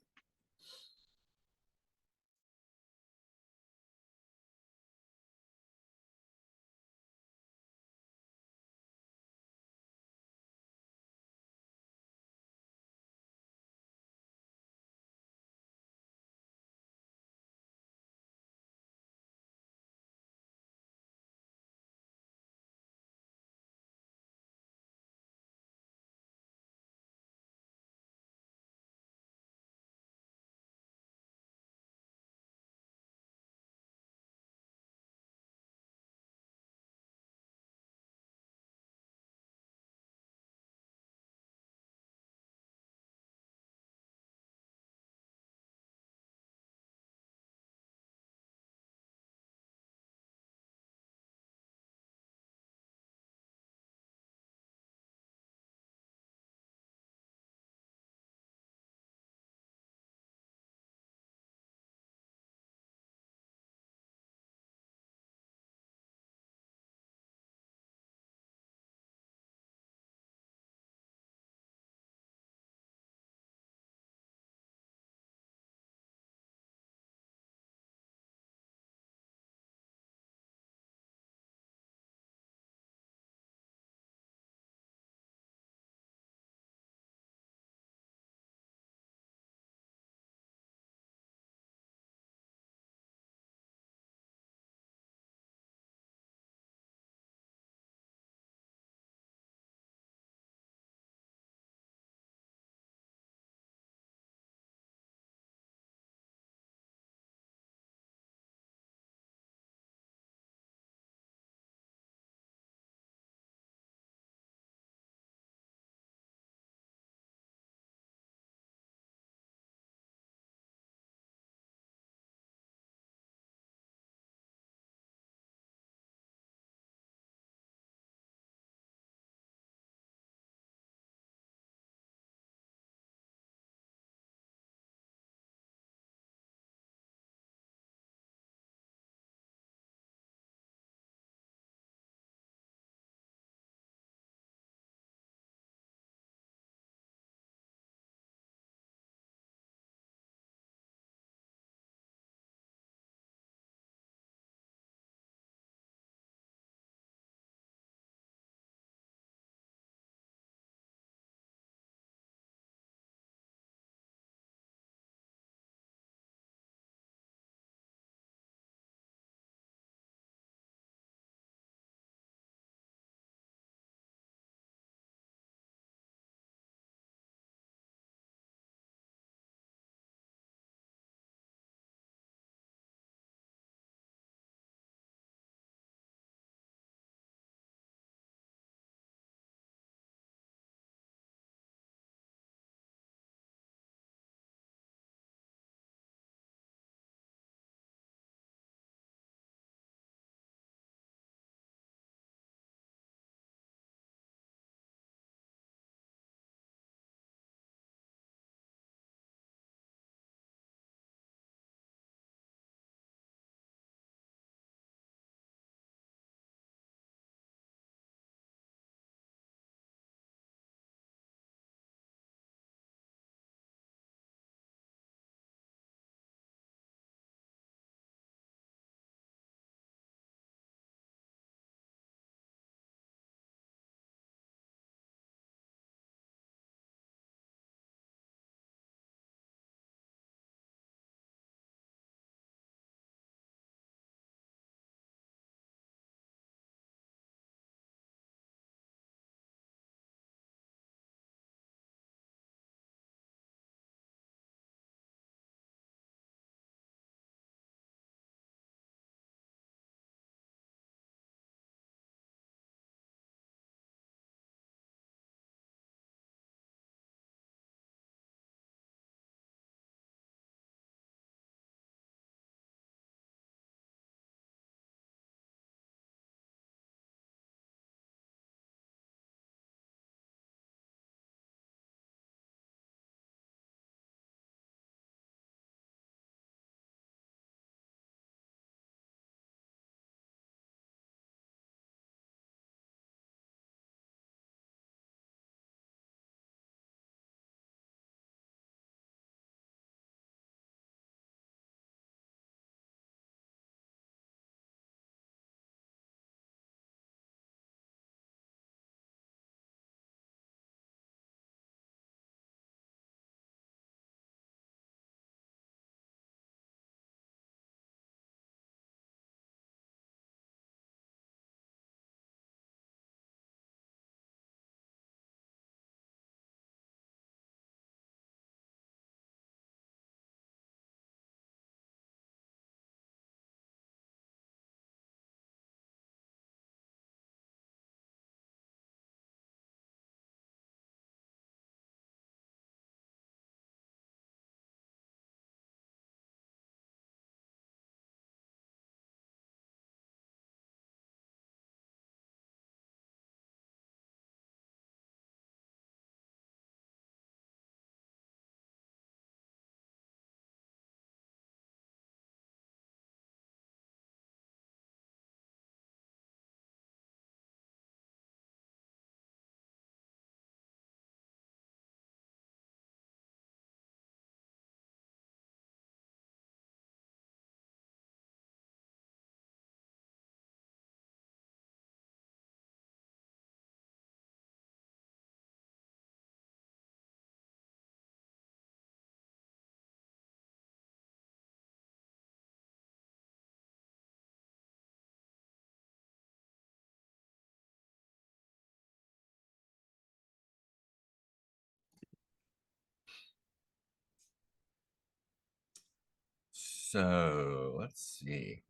So let's see.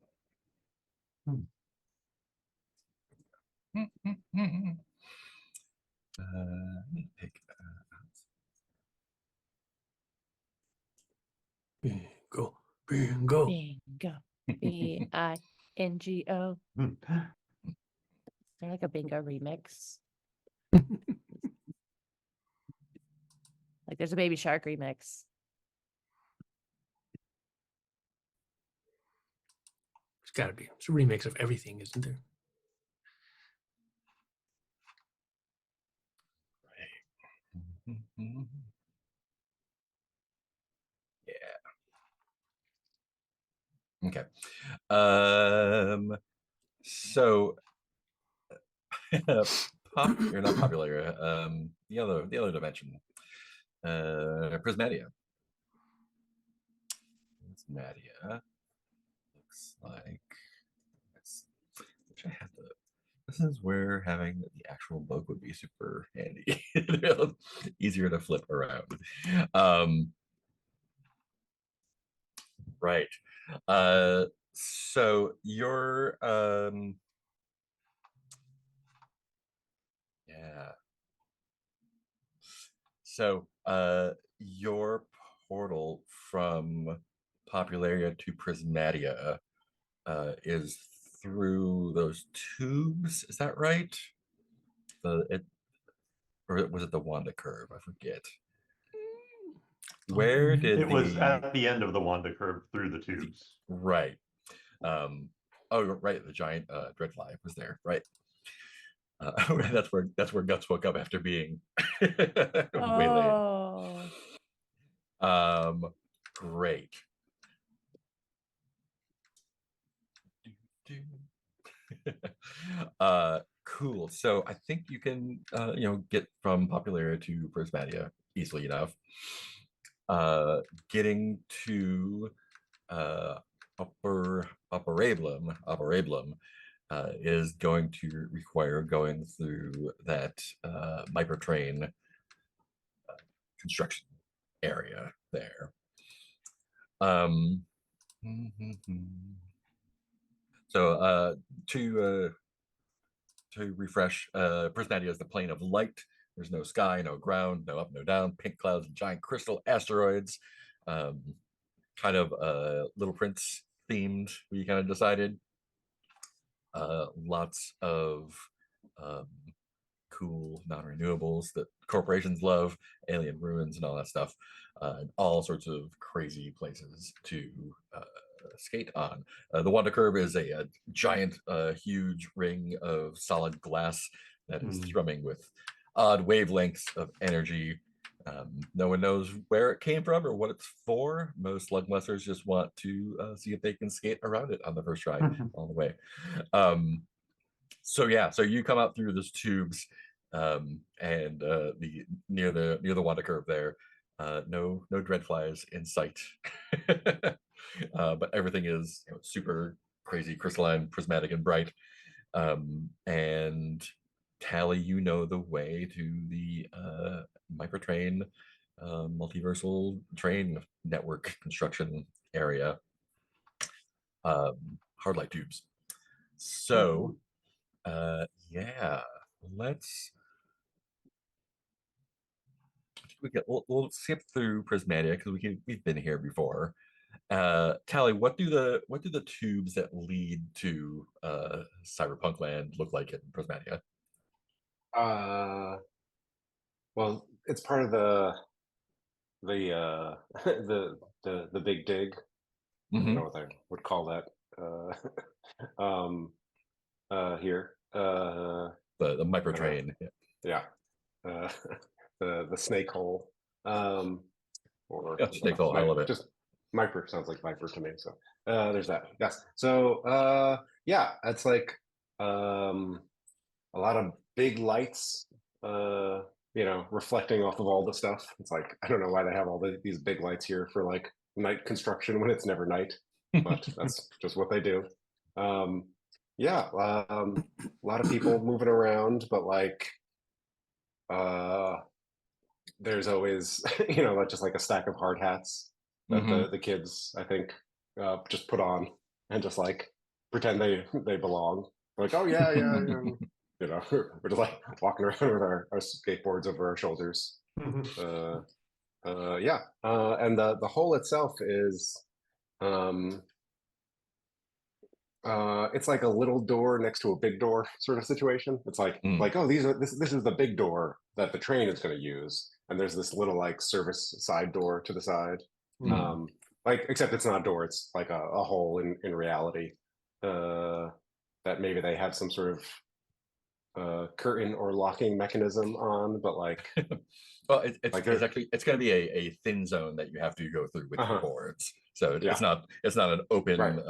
Let me pick. Bingo, bingo. Bingo. BINGO. Is there like a bingo remix? Like there's a Baby Shark remix. It's got to be. It's a remix of everything, isn't there? Yeah. Okay. So you're not popular. The other dimension. Prismatia. Prismatia looks like which I have to. This is where having the actual book would be super handy. Easier to flip around. Right. So your yeah. So your portal from Popularia to Prismatia is through those tubes. Is that right? Or was it the Wanda curve? I forget. Where did it was at the end of the Wanda curve through the tubes? Right. Oh, right. The giant dreadfly was there. Right. That's where Guts woke up after being waylaid. Great. Cool. So I think you can get from Popularia to Prismatia easily enough. Getting to Operablum is going to require going through that microtrain construction area there. So to refresh, Prismatia is the plane of light. There's no sky, no ground, no up, no down, pink clouds, giant crystal asteroids. Kind of Little Prince themed, we kind of decided. Lots of cool non-renewables that corporations love, alien ruins and all that stuff, and all sorts of crazy places to skate on. The Wanda Curve is a giant, huge ring of solid glass that is thrumming with odd wavelengths of energy. No one knows where it came from or what it's for. Most Slugbusters just want to see if they can skate around it on the first try all the way. So you come out through those tubes, and near the Wanda Curve there. No dreadflies in sight. But everything is super crazy, crystalline, prismatic, and bright. And Tally, the way to the microtrain multiversal train network construction area. Hard light tubes. So we'll skip through Prismatia because we've been here before. Tally, what do the tubes that lead to Cyberpunk Land look like in Prismatia? Well, it's part of the the big dig. I don't know what I would call that. Here. The microtrain. Yeah. The snake hole. Or snake hole. I love it. Just Viper sounds like Viper to me. So there's that. Yes. So it's like a lot of big lights. Reflecting off of all the stuff. It's like, I don't know why they have all these big lights here for like night construction when it's never night, but that's just what they do. A lot of people moving around, but like there's always just like a stack of hard hats that the kids, I think, just put on and just like pretend they belong. Like, oh yeah, yeah, yeah. You know, we're just like walking around with our skateboards over our shoulders. Yeah, and the hole itself is it's like a little door next to a big door sort of situation. It's like oh, this is the big door that the train is going to use, and there's this little like service side door to the side. Like, except it's not a door, it's like a hole in reality. That maybe they have some sort of curtain or locking mechanism on, but like well, it's like actually it's going to be a thin zone that you have to go through with your boards. So it's not an open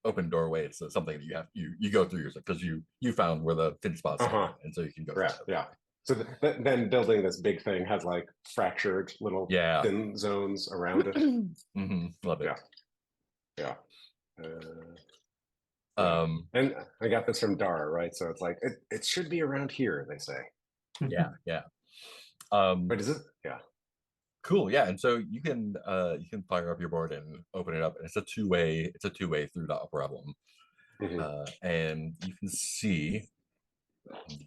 open doorway. It's something that you go through yourself because you found where the thin spots are, and so you can go through that. Yeah. So then building this big thing has like fractured little thin zones around it. Love it. Yeah. And I got this from Dara, right? So it's like it should be around here, they say. Yeah. But is it? Yeah. Cool. Yeah, and so you can fire up your board and open it up, and it's a two-way through the problem. And you can see back to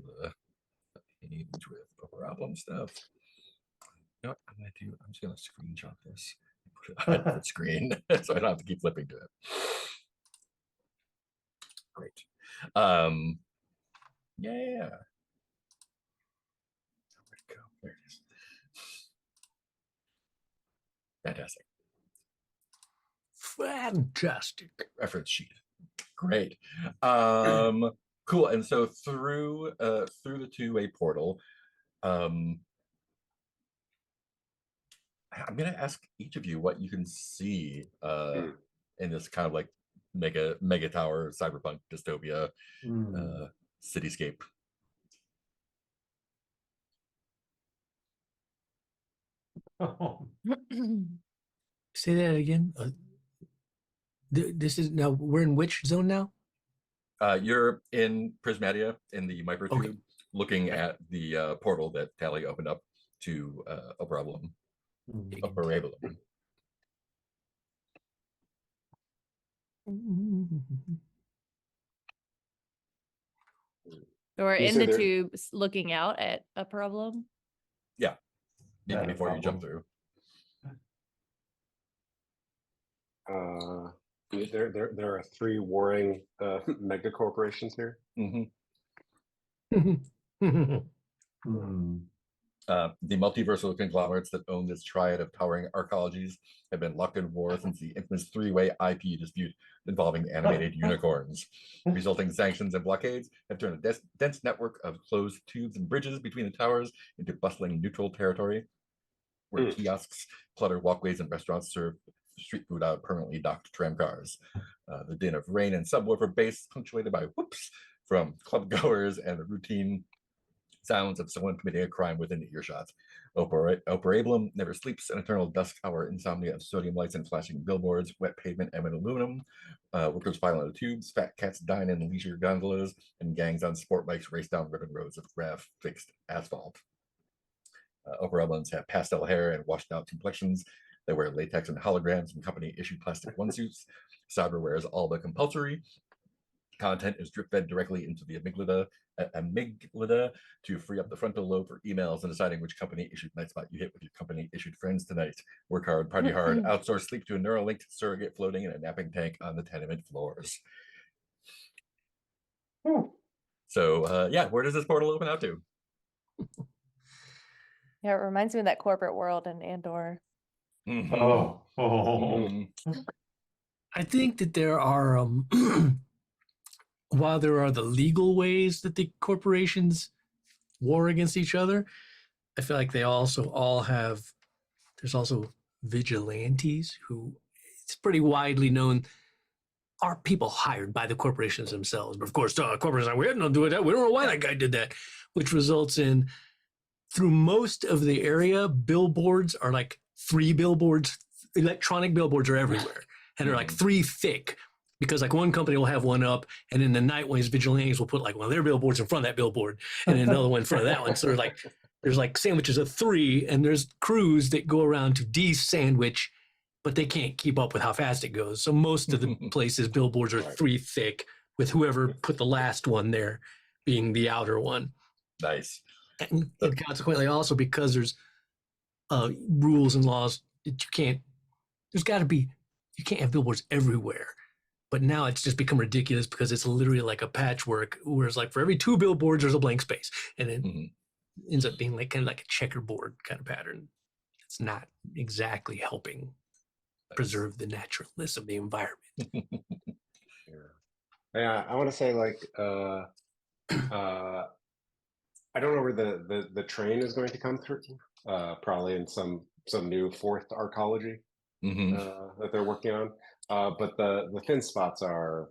the page with problem stuff. You know what I'm gonna do? I'm just gonna screenshot this and put it on the screen so I don't have to keep flipping to it. Great. Yeah. Where'd it go? There it is. Fantastic. Reference sheet. Great. Cool. And so through the two-way portal, I'm gonna ask each of you what you can see in this kind of like mega tower cyberpunk dystopia cityscape. Say that again. This is now, we're in which zone now? You're in Prismatia in the Myper tube, looking at the portal that Tally opened up to Operablum. Or in the tube looking out at a problem. Yeah. Even before you jump through. There are three warring mega corporations here. The multiversal conglomerates that own this triad of towering arcologies have been locked in war since the infamous three-way IP dispute involving animated unicorns. Resulting sanctions and blockades have turned a dense network of closed tubes and bridges between the towers into bustling neutral territory, where kiosks, cluttered walkways, and restaurants serve street food out of permanently docked tram cars. The din of rain and subwoofer bass punctuated by whoops from club goers and the routine sounds of someone committing a crime within earshot. Operablum never sleeps, an eternal dusk hour insomnia of sodium lights and flashing billboards, wet pavement and aluminum. Workers pile on the tubes, fat cats dine in leisure gondolas, and gangs on sport bikes race down ribbon roads of grav-fixed asphalt. Operablums have pastel hair and washed out complexions. They wear latex and holograms and company-issued plastic onesuits. Cyberware is all but compulsory. Content is drip-fed directly into the amygdala to free up the frontal lobe for emails and deciding which company-issued night spot you hit with your company-issued friends tonight. Work hard, party hard, outsource sleep to a neural-linked surrogate floating in a napping tank on the tenement floors. So, where does this portal open out to? Yeah, it reminds me of that corporate world in Andor. I think that there are, while there are the legal ways that the corporations war against each other, I feel like they also all have, there's also vigilantes who, it's pretty widely known, are people hired by the corporations themselves. But of course, corporations are like, we had no do with that. We don't know why that guy did that, which results in, through most of the area, billboards are like 3 billboards, electronic billboards are everywhere. And they're like 3 thick, because like one company will have one up, and in the night ways, vigilantes will put like one of their billboards in front of that billboard, and then another one in front of that one. So there's like sandwiches of 3, and there's crews that go around to de-sandwich but they can't keep up with how fast it goes. So most of the places billboards are 3 thick, with whoever put the last one there being the outer one. Nice. And consequently, also because there's rules and laws that you can't have billboards everywhere. But now it's just become ridiculous because it's literally like a patchwork, whereas like for every 2 billboards, there's a blank space. And it ends up being like kind of like a checkerboard kind of pattern. It's not exactly helping preserve the naturalness of the environment. Yeah, I want to say like I don't know where the train is going to come through. Probably in some new 4th arcology that they're working on. But the thin spots are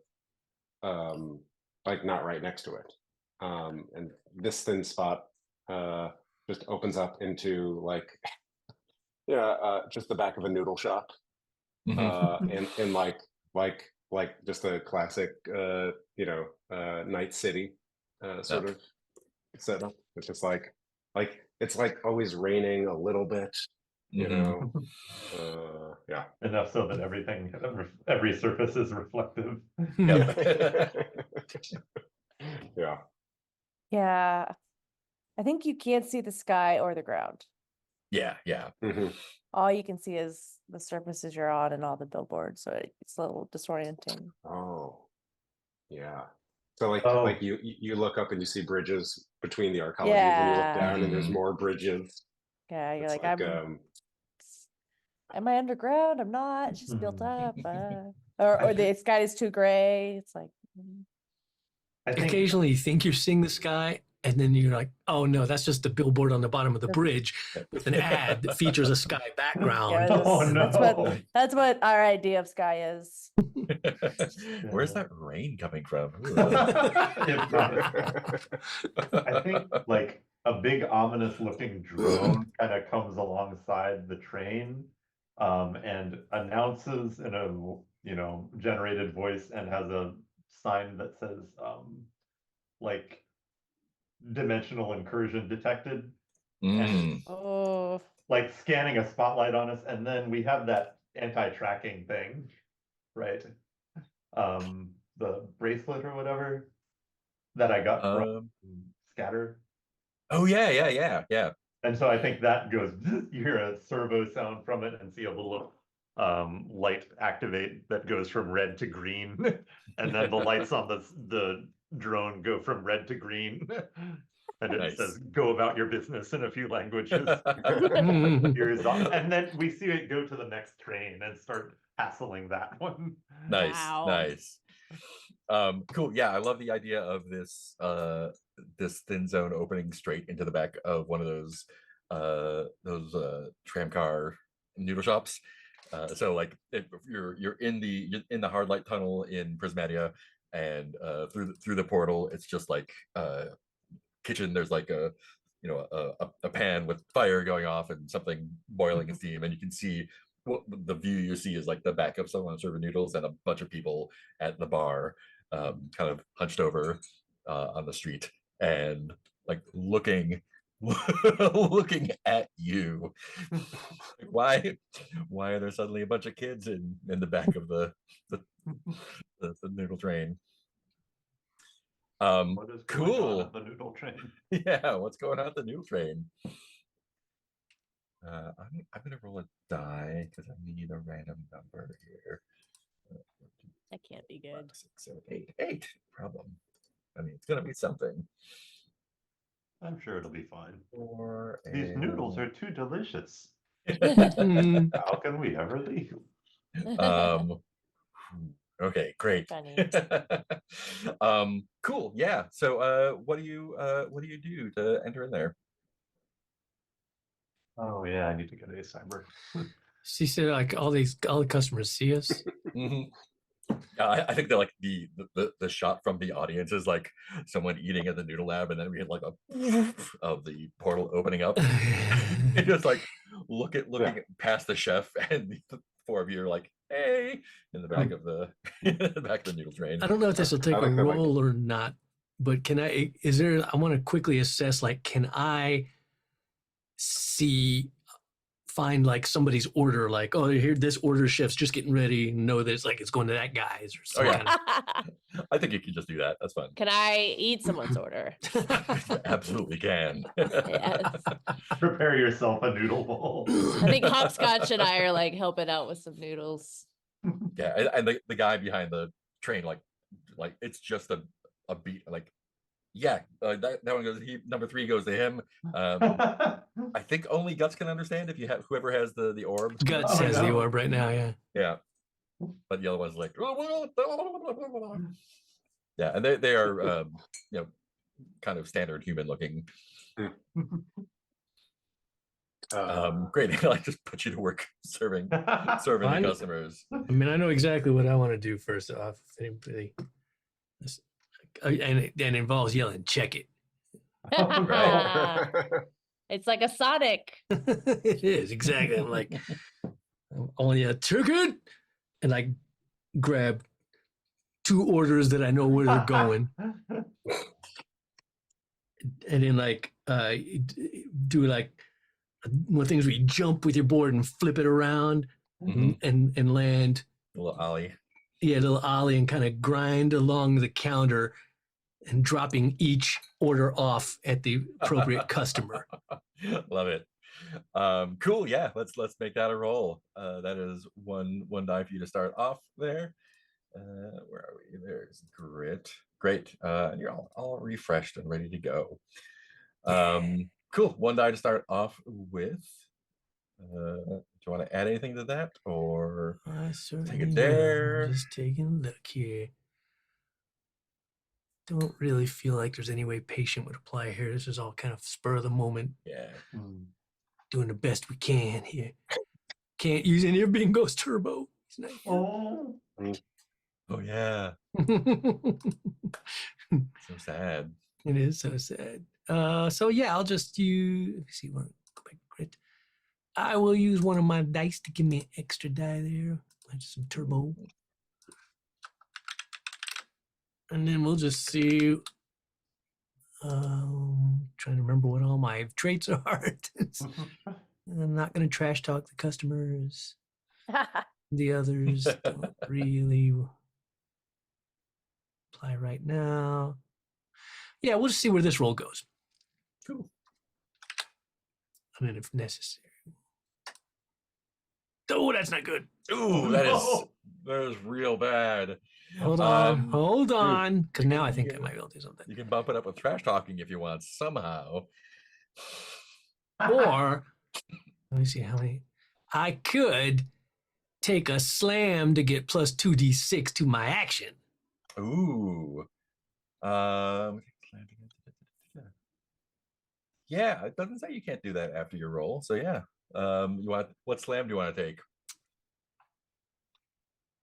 like not right next to it. And this thin spot just opens up into like just the back of a noodle shop. In like just a classic Night City sort of setup. It's just like it's like always raining a little bit, you know. Yeah. Enough so that every surface is reflective. Yeah. Yeah. I think you can't see the sky or the ground. Yeah. All you can see is the surfaces you're on and all the billboards. So it's a little disorienting. Oh, yeah. So like you look up and you see bridges between the arcologies, and you look down and there's more bridges. Yeah, you're It's like am I underground? I'm not. It's just built up. Or the sky is too gray. It's like I think occasionally you think you're seeing the sky, and then you're like, oh no, that's just the billboard on the bottom of the bridge with an ad that features a sky background. Yeah, Oh, no. that's what our idea of sky is. Where's that rain coming from? I think like a big ominous looking drone kind of comes alongside the train and announces in a generated voice and has a sign that says like dimensional incursion detected. And Oh, like scanning a spotlight on us, and then we have that anti-tracking thing, right? The bracelet or whatever that I got from Scatter. Oh yeah. And so I think that goes, you hear a servo sound from it and see a little light activate that goes from red to green. And then the lights on the drone go from red to green. And it says, go about your business in a few languages. And then we see it go to the next train and start hassling that one. Nice. Cool. Yeah, I love the idea of this this thin zone opening straight into the back of one of those tram car noodle shops. So like if you're in the hard light tunnel in Prismatia, and through the portal, it's just like kitchen. There's like a pan with fire going off and something boiling in steam, and you can see the view you see is like the back of someone serving noodles and a bunch of people at the bar, kind of hunched over on the street and like looking at you. Why are there suddenly a bunch of kids in the back of the noodle train? What is going cool. on at the noodle train? Yeah, what's going on at the noodle train? I'm gonna roll a die because I need a random number here. that can't be good. 5, 6, 7, 8. 8 problem. I mean, it's gonna be something. I'm sure it'll be fine. Or These noodles are too delicious. Mm. How can we ever leave? Okay, great. Funny. Cool. Yeah. So what do you do to enter in there? Oh yeah, I need to get a cyber. She said like all the customers see us. I think that like the shot from the audience is like someone eating at the noodle lab, and then we had like a of the portal opening up. And just like looking past the chef, and the 4 of you are like, hey, in the back of the noodle train. I don't know if this will take a like that, roll or not, but I want to quickly assess, like, can I see find like somebody's order, like, oh, here, this order chef's just getting ready, and know that it's like it's going to that guy's or something. yeah. I think you can just do that. That's fun. Can I eat someone's order? Absolutely can. Yes. Prepare yourself a noodle bowl. I think Hopscotch and I are like helping out with some noodles. Yeah, and the guy behind the train, like it's just a beat, like, yeah, that one goes. Number 3 goes to him. I think only Guts can understand if you have whoever has the orb. Guts has the orb right now, yeah. Yeah, but the other one's like, yeah, and they are kind of standard human looking. Great. I just put you to work serving the customers. I mean, I know exactly what I want to do first off. And it involves yelling, check it. Right. It's like a Sonic. It is, exactly. I'm like, only a ticket. And I grab 2 orders that I know where they're going. And then like do like one of the things where you jump with your board and flip it around and land. A little ollie. Yeah, a little ollie, and kind of grind along the counter and dropping each order off at the appropriate customer. Love it. Cool. Yeah, let's make that a roll. That is one die for you to start off there. Where are we? There's grit. Great. And you're all refreshed and ready to go. Cool. 1 die to start off with. Do you want to add anything to that, or take a dare? Just taking a look here. Don't really feel like there's any way patient would apply here. This is all kind of spur of the moment. Yeah. Doing the best we can here. Can't use any of Bingo's turbo. He's not here. Oh yeah. So sad. It is so sad. So yeah, I'll just use. Let me see. Go back to grit. I will use one of my dice to give me an extra die there. Just some turbo. And then we'll just see. Trying to remember what all my traits are. I'm not going to trash talk the customers. The others don't really apply right now. Yeah, we'll just see where this roll goes. Cool. And then if necessary. Oh, that's not good. Ooh, that is real bad. Hold on. Because now I think I might be able to do something. You can bump it up with trash talking if you want somehow. Or, let me see how many. I could take a slam to get plus 2d6 to my action. Ooh. Yeah, it doesn't say you can't do that after your roll. So yeah. What slam do you want to take?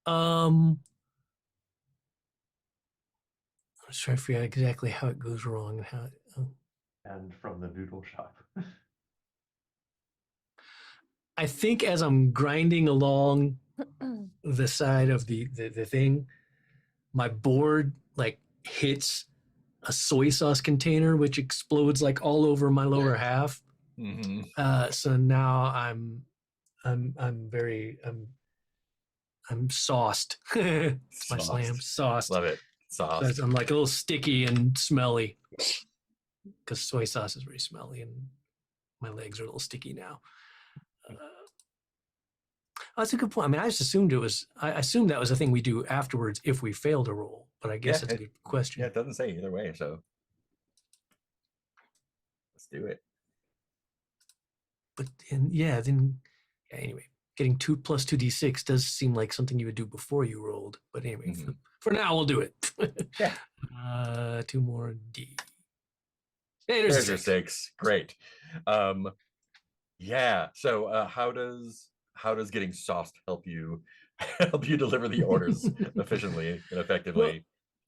I'm just trying to figure out exactly how it goes wrong and how it. And from the noodle shop. I think as I'm grinding along the side of the thing, my board like hits a soy sauce container, which explodes like all over my lower half. So now I'm sauced. It's my slam, sauced. Love it. Sauce. So I'm like a little sticky and smelly because soy sauce is very smelly and my legs are a little sticky now. That's a good point. I mean, I assumed that was a thing we do afterwards if we failed a roll, but I guess that's a good question. Yeah, it doesn't say either way, so let's do it. But anyway, getting 2 plus 2d6 does seem like something you would do before you rolled. But anyway, for now, we'll do it. Yeah. 2 more D. Hey, there's a 6. Great. Yeah. So how does getting sauced help you deliver the orders efficiently and effectively? Well,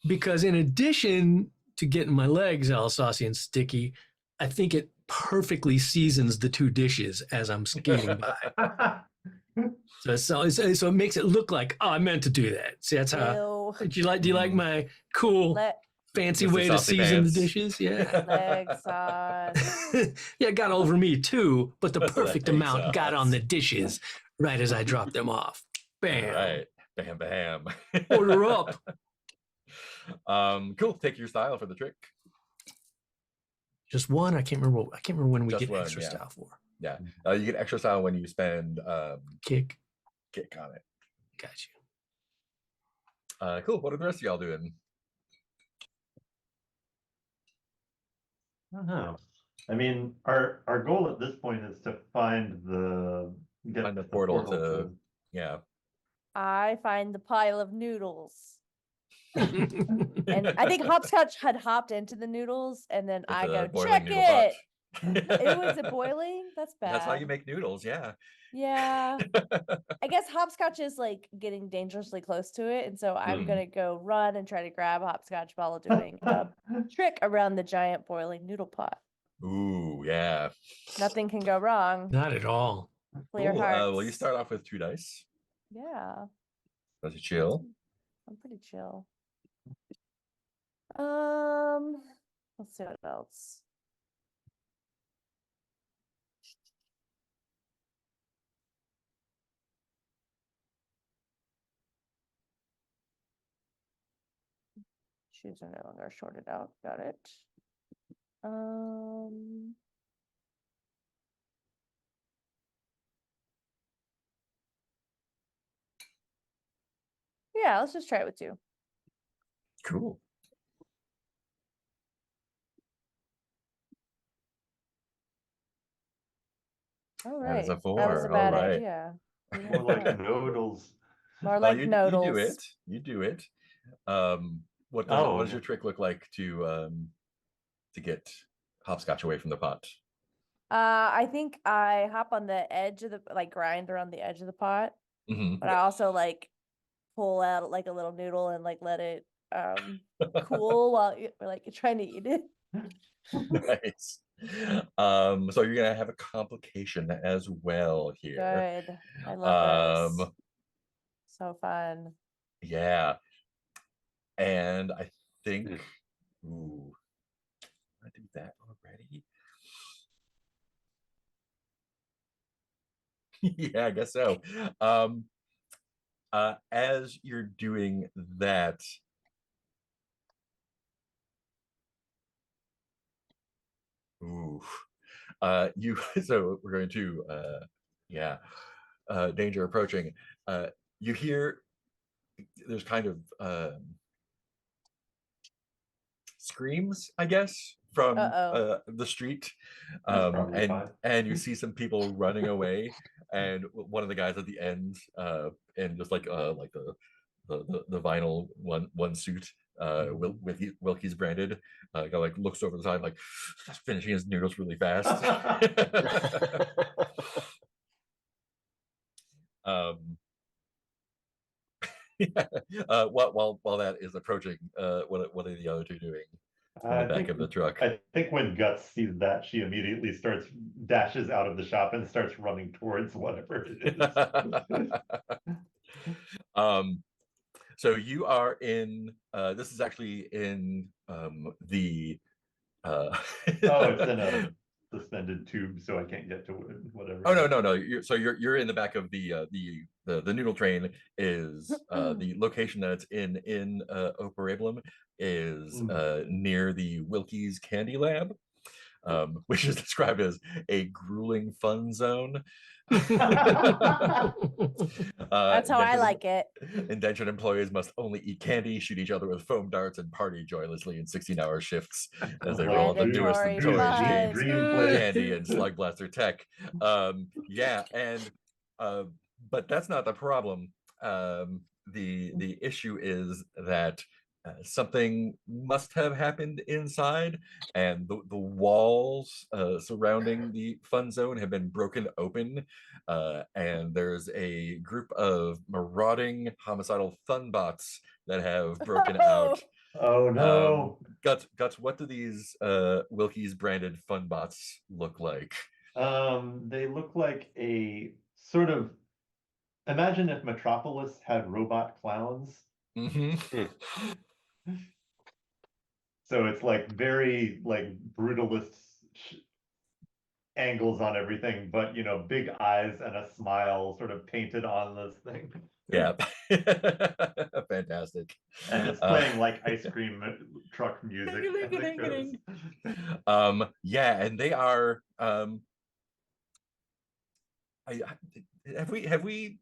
because in addition to getting my legs all saucy and sticky, I think it perfectly seasons the 2 dishes as I'm skating by. So it makes it look like, oh, I meant to do that. See, that's how. Ew. Do you like my cool fancy Mr. way to Saucy season Pants. the dishes. Yeah. Leg sauce. Yeah, it got over me too, but the perfect Leg amount got on sauce. the dishes right as I dropped them off. Bam. All right. Bam, bam. Order up. Cool. Take your style for the trick. Just one. I can't remember when we Just get one, extra yeah. style for. Yeah. You get extra style when you spend Kick. kick on it. Got you. Cool. What are the rest of y'all doing? I don't know. I mean, our goal at this point is to find the portal to yeah. I find the pile of noodles. And And I think Hopscotch had hopped into the noodles, and then With I the go, boiling check noodle pot. it. It was it boiling? That's bad. That's how you make noodles, yeah. Yeah. I guess Hopscotch is like getting dangerously close to it. And so I'm Hmm. going to go run and try to grab Hopscotch while doing a trick around the giant boiling noodle pot. Ooh, yeah. Nothing can go wrong. Not at all. Clear Cool. hearts. Well, you start off with 2 dice. Yeah. That's a chill. I'm pretty chill. Let's see what else. Shoes are no longer shorted out. Got it. Yeah, let's just try it with 2. Cool. All That right. is a That was a 4. bad All right. idea. More like noodles. More like you noodles. do it. You do it. What does your trick look like to get Hopscotch away from the pot? I think I hop on the edge of the grind around the edge of the pot, Mm-hmm. but I also pull out like a little noodle and let it cool while we're trying to eat it. Nice. So you're gonna have a complication as well here. Good. I love those. Um, So fun. yeah. And I think ooh, I do that already. Yeah, I guess so. As you're doing that, ooh, you so we're going to yeah, danger approaching. You hear there's kind of screams, I guess, from the street, and you see some people running away, and one of the guys at the end, in just like the vinyl one suit, with Wilkie's branded, looks over the side finishing his noodles really fast. Yeah. While that is approaching, what are the other 2 doing in the back of the truck? I think when Guts sees that, she immediately dashes out of the shop and starts running towards whatever it is. So you are in. This is actually in the. Oh, it's in a suspended tube, so I can't get to whatever. Oh no! You're in the back of the noodle train. Is the location that it's in Operablum is near the Wilkie's Candy Lab, which is described as a grueling fun zone. That's how I like it. Indentured employees must only eat candy, shoot each other with foam darts, and party joylessly in 16-hour shifts as they roll the newest and toys, candy, and Slugblaster tech. Yeah, and but that's not the problem. The issue is that something must have happened inside, and the walls surrounding the fun zone have been broken open, and there's a group of marauding homicidal fun bots that have broken out. Oh no. Guts, what do these Wilkie's branded fun bots look like? They look like a sort of, imagine if Metropolis had robot clowns. Mm-hmm. So it's like very like brutalist angles on everything, but big eyes and a smile sort of painted on this thing. Yeah. Fantastic. And it's playing like ice cream truck music. as it goes. Yeah, and they are have we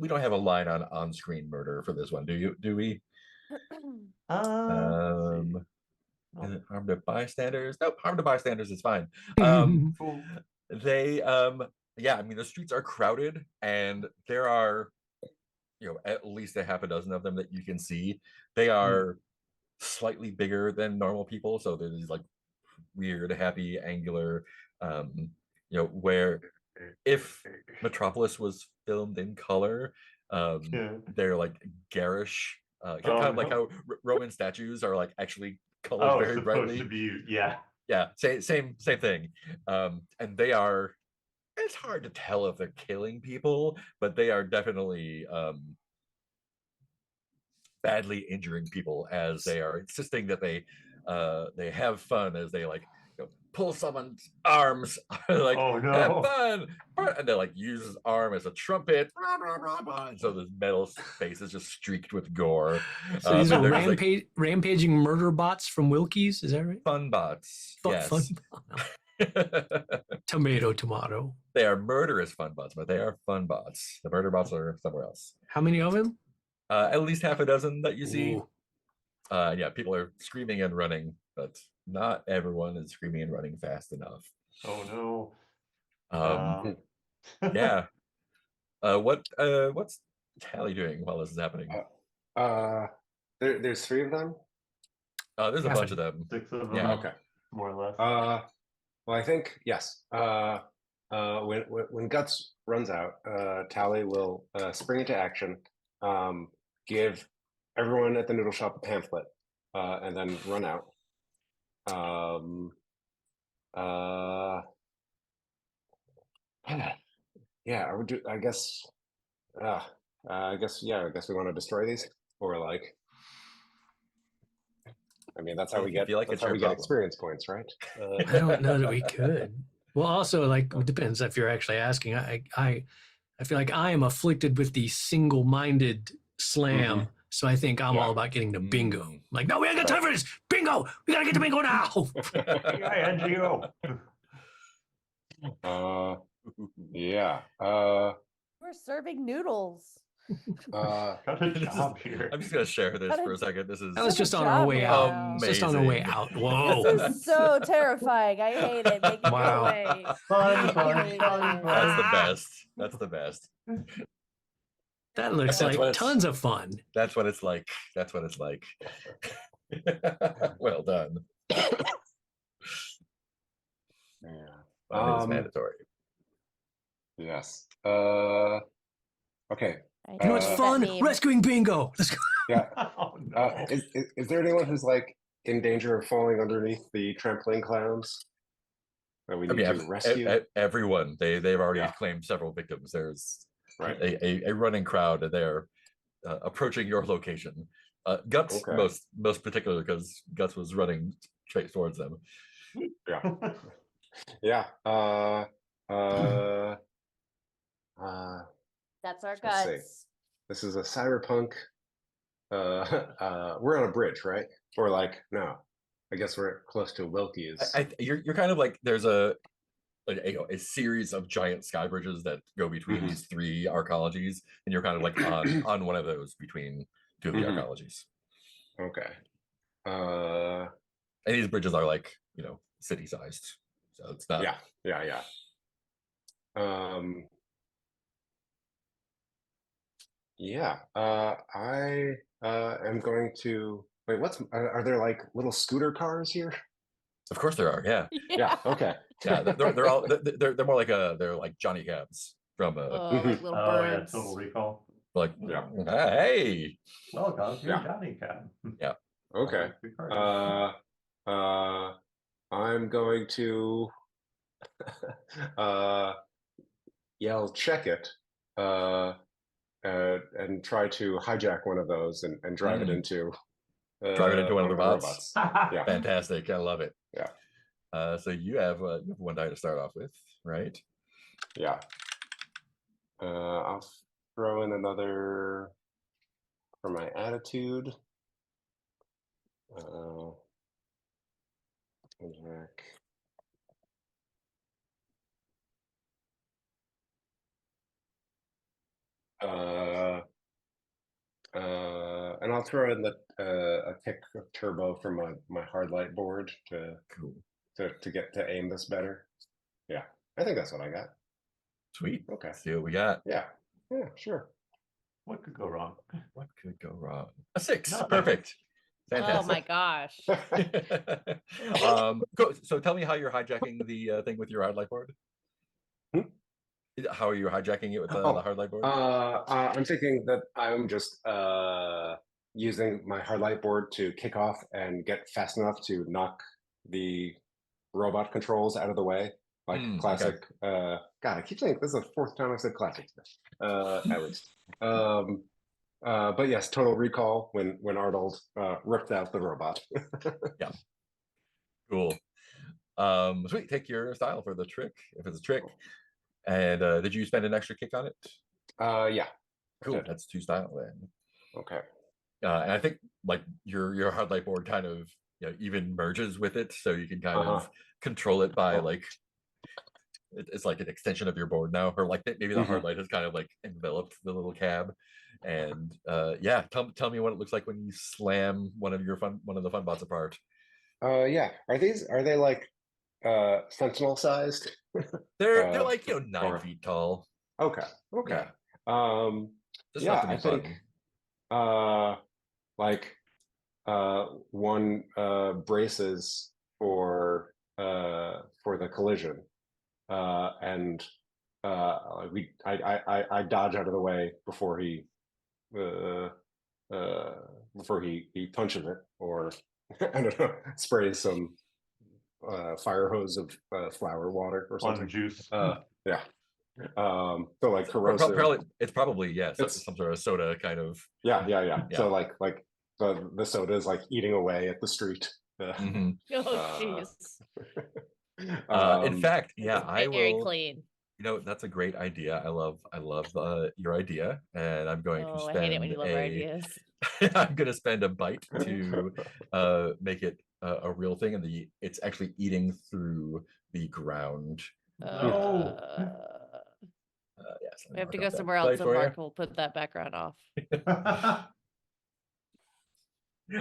don't have a line on screen murder for this one, do we? Let's see. Is it harm to bystanders? Nope, harm to bystanders is fine. Cool. They yeah, I mean the streets are crowded and there are at least a half a dozen of them that you can see. They are slightly bigger than normal people, so they're these like weird, happy, angular, where if Metropolis was filmed in color, they're like garish, kind of like how Roman statues are like actually colored very brightly. To be, yeah. Yeah, same thing. And they are. It's hard to tell if they're killing people, but they are definitely badly injuring people as they are insisting that they have fun as they like pull someone's arms like Oh no. have fun, and they like use his arm as a trumpet, and so the metal face is just streaked with gore. So these are like, rampaging murder bots from Wilkie's, is that right? Fun bots. Yes. Fun. Tomato. They are murderous fun bots, but they are fun bots. The murder bots are somewhere else. How many of them? At least half a dozen that you see. Ooh. Yeah, people are screaming and running, but not everyone is screaming and running fast enough. Oh no. Yeah. What's Tally doing while this is happening? There's 3 of them. There's a bunch of them. 6 of them. Yeah. Okay. More or less. Well, I think yes. When Guts runs out, Tally will spring into action, give everyone at the noodle shop a pamphlet, and then run out. Yeah, I guess we want to destroy these, or like. I mean, that's how we get. That's how we get experience points, right? I don't know that we could. Well, also, like, it depends if you're actually asking. I feel like I am afflicted with the single-minded slam, so I think I'm all about getting to bingo. Like, no, we ain't got time for this. Bingo, we gotta get to bingo now. Yeah. We're serving noodles. Got a job here. I'm just gonna share this for a second. That was just on our way out. Just on our way out. Whoa. This is so terrifying. I hate it. Make it go away. Fun. That's the best. That looks like tons of fun. That's what it's like. Well done. It's mandatory. Yes. Okay. You know what's fun? Rescuing bingo. Let's go. Yeah. Is there anyone who's like in danger of falling underneath the trampoline clowns that we need to rescue? Everyone. They've already claimed several victims. There's a running crowd, and they're approaching your location. Guts most particularly because Guts was running straight towards them. Yeah. That's our Guts. This is a cyberpunk. We're on a bridge, right? Or like, no, I guess we're close to Wilkie's. You're kind of like there's a series of giant sky bridges that go between these 3 arcologies, and you're kind of like on one of those between 2 of the arcologies. Okay. And these bridges are like city sized, so it's not. Yeah. I am going to wait. Are there like little scooter cars here? Of course there are. Yeah. Okay. Yeah, they're all they're more like they're like Johnny Cabs from like little birds. Total Recall. Like hey, welcome to Johnny Cab. Yeah. Okay. I'm going to yell check it and try to hijack one of those and drive it into Drive it into one of the robots. Yeah. Fantastic. I love it. Yeah. So you have one die to start off with, right? Yeah. I'll throw in another for my attitude. Jack. And I'll throw in a kick of turbo from my hard light board to get to aim this better. Yeah, I think that's what I got. Sweet. Okay. See what we got. Yeah. Yeah. Sure. What could go wrong? What could go wrong? A 6. Nothing. Perfect. Oh my Fantastic. gosh. So tell me how you're hijacking the thing with your hard light board. How are you hijacking it with the hard light board? I'm thinking that I'm just using my hard light board to kick off and get fast enough to knock the robot controls out of the way, like classic. God, I keep saying this is the 4th time I said classic. At least. But yes, Total Recall when Arnold ripped out the robot. Yeah. Cool. Sweet. Take your style for the trick, if it's a trick. And did you spend an extra kick on it? Yeah. Cool. That's 2 style then. Okay. And I think like your hard light board kind of even merges with it, so you can kind of control it by like it's like an extension of your board now, or like maybe the hard light has kind of like enveloped the little cab. And yeah, tell me what it looks like when you slam one of the fun bots apart. Yeah. Are they like Sentinel sized? They're like 9 feet tall. Okay. Yeah. Just Yeah, enough to be I fun. think like one braces for the collision, and I dodge out of the way before he punches it, or I don't know, sprays some fire hose of flower water or something. Fun juice. Yeah. So like corrosive. It's probably some sort of soda kind of. Yeah. So like the soda is like eating away at the street. Oh jeez. In fact, yeah, I Very will. clean. That's a great idea. I love your idea, and I'm going to spend I hate it when you love our ideas. I'm going to spend a bite to make it a real thing, and it's actually eating through the ground. Yes, we have to go somewhere else, so Mark will put that background off.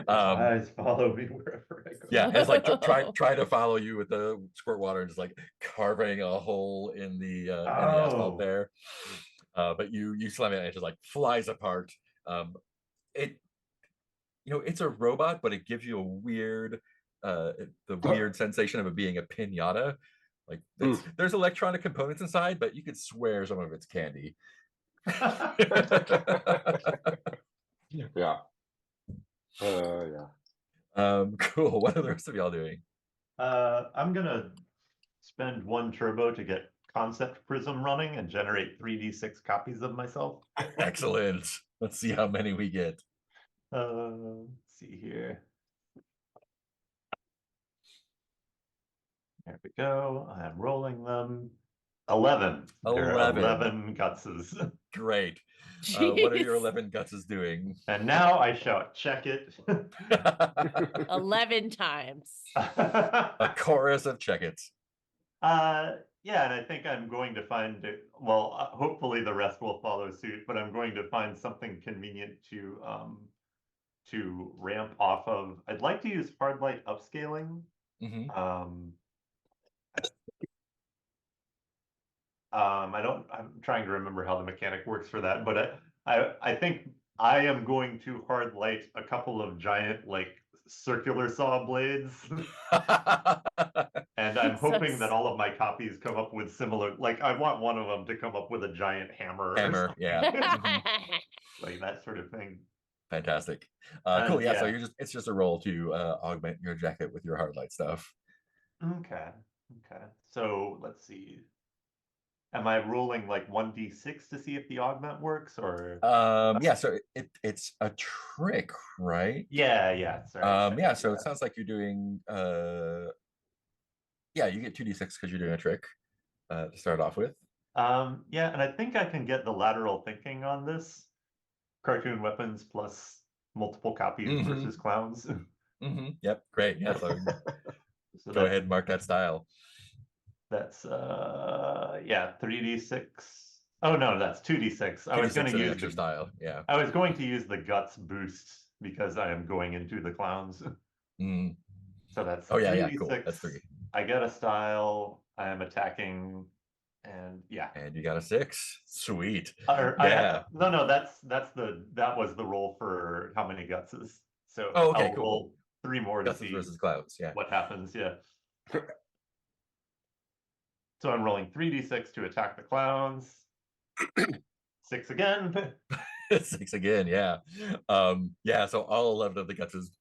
Eyes follow me wherever I go. Yeah, it's like try to follow you with the squirt water and just like carving a hole in the asphalt there. But you slam it and it just like flies apart. It's a robot, but it gives you a weird sensation of it being a pinata. Like there's electronic components inside, but you could swear some of it's candy. Yeah. Cool. What are the rest of y'all doing? I'm gonna spend 1 turbo to get concept prism running and generate 3d6 copies of myself. Excellent. Let's see how many we get. Let's see here. There we go. I'm rolling them. 11. 11 gutses. Great. What are your 11 gutses doing? And now I shout, check it. 11 times. A chorus of check it. Yeah, and I think I'm going to find it. Well, hopefully the rest will follow suit, but I'm going to find something convenient to ramp off of. I'd like to use hard light upscaling. I'm trying to remember how the mechanic works for that, but I think I am going to hard light a couple of giant like circular saw blades. And I'm hoping that all of my copies come up with similar, like I want one of them to come up with a giant hammer. Yeah. Like that sort of thing. Fantastic. Cool. Yeah. So it's just a roll to augment your jacket with your hard light stuff. Okay. So let's see. Am I rolling like 1d6 to see if the augment works, or? Yeah, so it's a trick, right? Yeah. Sorry. Yeah, so it sounds like you're doing yeah, you get 2d6 because you're doing a trick to start off with. Yeah, and I think I can get the lateral thinking on this. Cartoon weapons plus multiple copies versus clowns. Yep, great. Yeah, so So go ahead and mark that style. That's 3d6. Oh no, that's 2d6. I was going 2d6 to an use extra style. Yeah. I was going to use the guts boost because I am going into the clowns. Mm. So that's Oh yeah, 3d6. yeah, cool. That's 3. I get a style. I am attacking, and yeah. And you got a 6. Sweet. No, that was the roll for how many gutses. So Oh, okay, I'll cool. roll 3 more to Gutses see versus clouds. Yeah. what happens. Yeah. So I'm rolling 3d6 to attack the clowns. 6 again. 6 again. Yeah. Yeah. So all 11 of the gutses,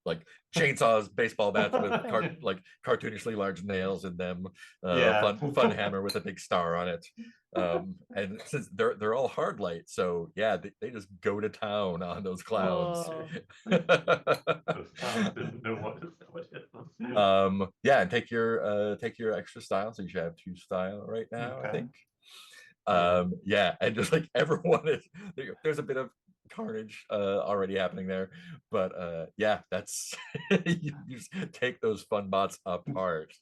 like chainsaws, baseball bats with cartoonishly large nails in them. Fun hammer with a big star on it. And since they're all hard light, so yeah, they just go to town on those clowns. Those clowns didn't know what hit them. Yeah, and take your extra style. So you should have 2 style right now, I Okay. think. Yeah, and just like everyone is there's a bit of carnage already happening there, but yeah, that's you just take those fun bots apart,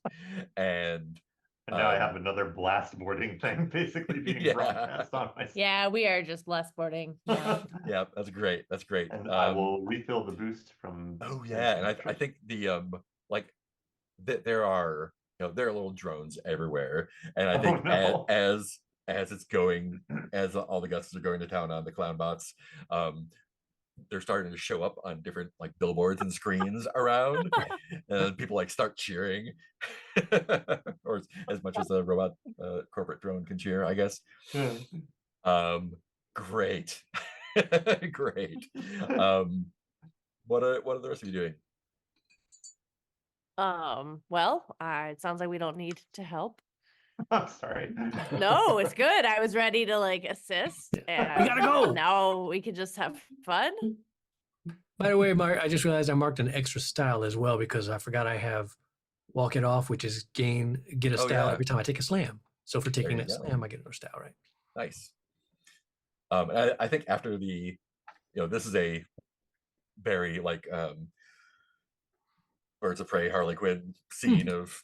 and now I have another blast boarding thing basically being broadcast on my screen. Yeah, we are just blast boarding. Yeah, that's great. And I will refill the boost from. Oh yeah, and I think the like there are there are little drones everywhere, and I think as it's going, as all the gutses are going to town on the clown bots, they're starting to show up on different like billboards and screens around, and people like start cheering, or as much as a robot corporate drone can cheer, I guess. Great. Great. What are the rest of you doing? Well, it sounds like we don't need to help. I'm sorry. No, it's good. I was ready to like assist, and We gotta go. now we can just have fun. By the way, Mark, I just realized I marked an extra style as well because I forgot I have walk it off, which is get a style every time I take a slam. So for taking that slam, I get another style, right? Nice. I think after the, this is a very like Birds of Prey, Harley Quinn scene of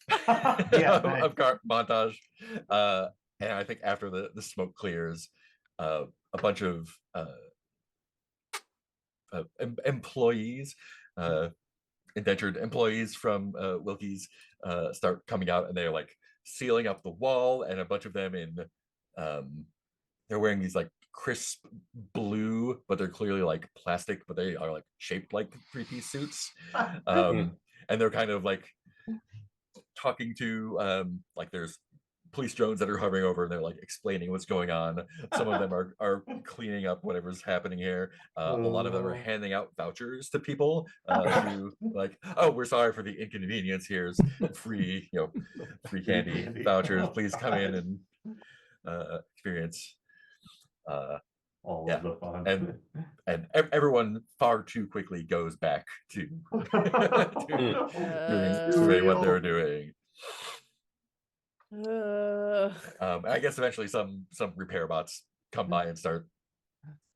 montage, and I think after the smoke clears, a bunch of employees, indentured employees from Wilkie's start coming out, and they're like sealing up the wall, and a bunch of them in they're wearing these like crisp blue, but they're clearly like plastic, but they are like shaped like 3-piece suits. And they're kind of like talking to like there's police drones that are hovering over, and they're like explaining what's going on. Some of them are cleaning up whatever's happening here. A lot of them are handing out vouchers to people who like, oh, we're sorry for the inconvenience. Here's free candy vouchers. Please come in and experience all of the fun. And everyone far too quickly goes back to doing what they were doing. I guess eventually some repair bots come by and start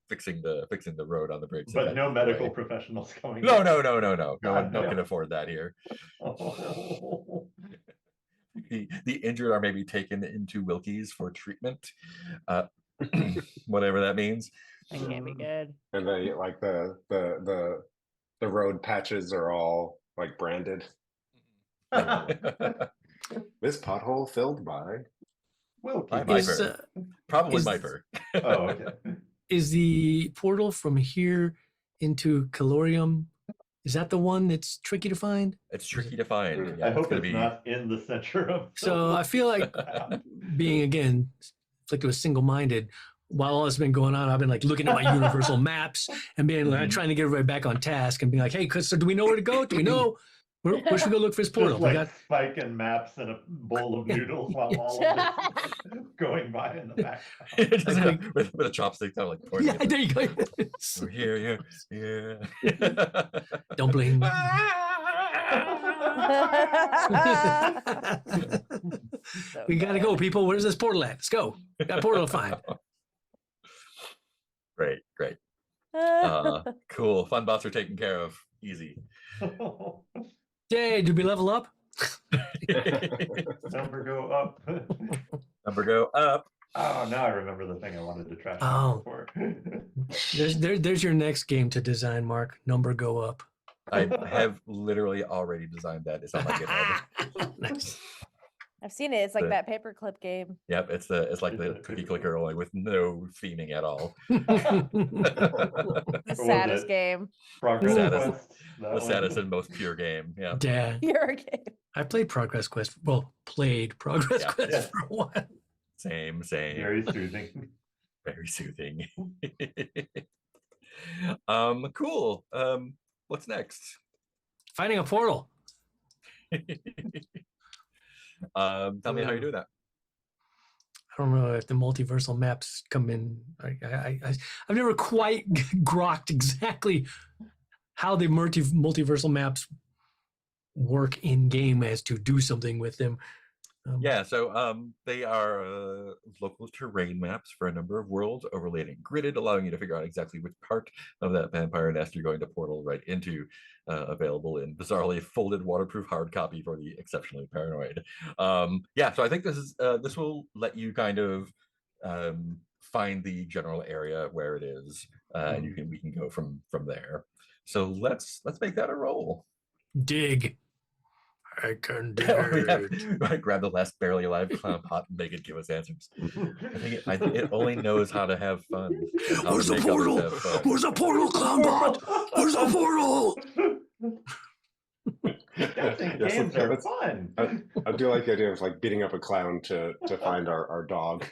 fixing the road on the bridge. But no medical professionals coming. No. No one can afford that here. The injured are maybe taken into Wilkie's for treatment. Whatever that means. That can't be good. And they like the road patches are all like branded. This pothole filled by Viper. Probably Viper. Oh, okay. Is the portal from here into Calorium? Is that the one that's tricky to find? It's tricky to find. I hope it's not in the center of. So I feel like being again afflicted with single-minded. While all this has been going on, I've been like looking at my universal maps and being like trying to get everybody back on task and being like, "Hey, so do we know where to go? Do we know where should we go look for this portal?" Just like Spike and maps and a bowl of noodles while all of this going by in the back. Just like- with a chopstick, kind of like pointing Yeah, at there you go. Oh, here. Dumpling. So We gotta bad. go, people. Where's this portal at? Let's go. Got a portal to find. Great. Cool. Fun bots are taken care of. Easy. Yay, did we level up? Number go up. Number go up. Oh, now I remember the thing I wanted to trash Oh. before. There's your next game to design, Mark. Number go up. I have literally already designed that. It's on my GitHub. Nice. I've seen it. It's like The- that paperclip game. Yep, it's like the cookie clicker only with no theming at all. The was saddest it? game. Progress Saddest- Quest, that The one. saddest and most pure game. Yeah. Yeah, Your game. I played Progress Quest. Well, played Progress Yeah. Quest Yeah. for a while. Same. Very soothing. Very soothing. Cool. What's next? Finding a portal. Tell me how you're doing that. I don't know if the multiversal maps come in. I've never quite grokked exactly how the multiversal maps work in game as to do something with them. Yeah, so they are local terrain maps for a number of worlds overlaid and gridded, allowing you to figure out exactly which part of that vampire nest you're going to portal right into. Available in bizarrely folded waterproof hard copy for the exceptionally paranoid. Yeah, so I think this will let you kind of find the general area where it is, and we can go from there. So let's make that a roll. Dig. I can dig. Right, grab the last barely alive clown pot and make it give us answers. I think it only knows how to have fun. and how to Where's the make others portal? have fun. Where's the portal, Clownbot? Where's the portal? Guessing Yes, games are that's- fun. I do like the idea of like beating up a clown to find our dog.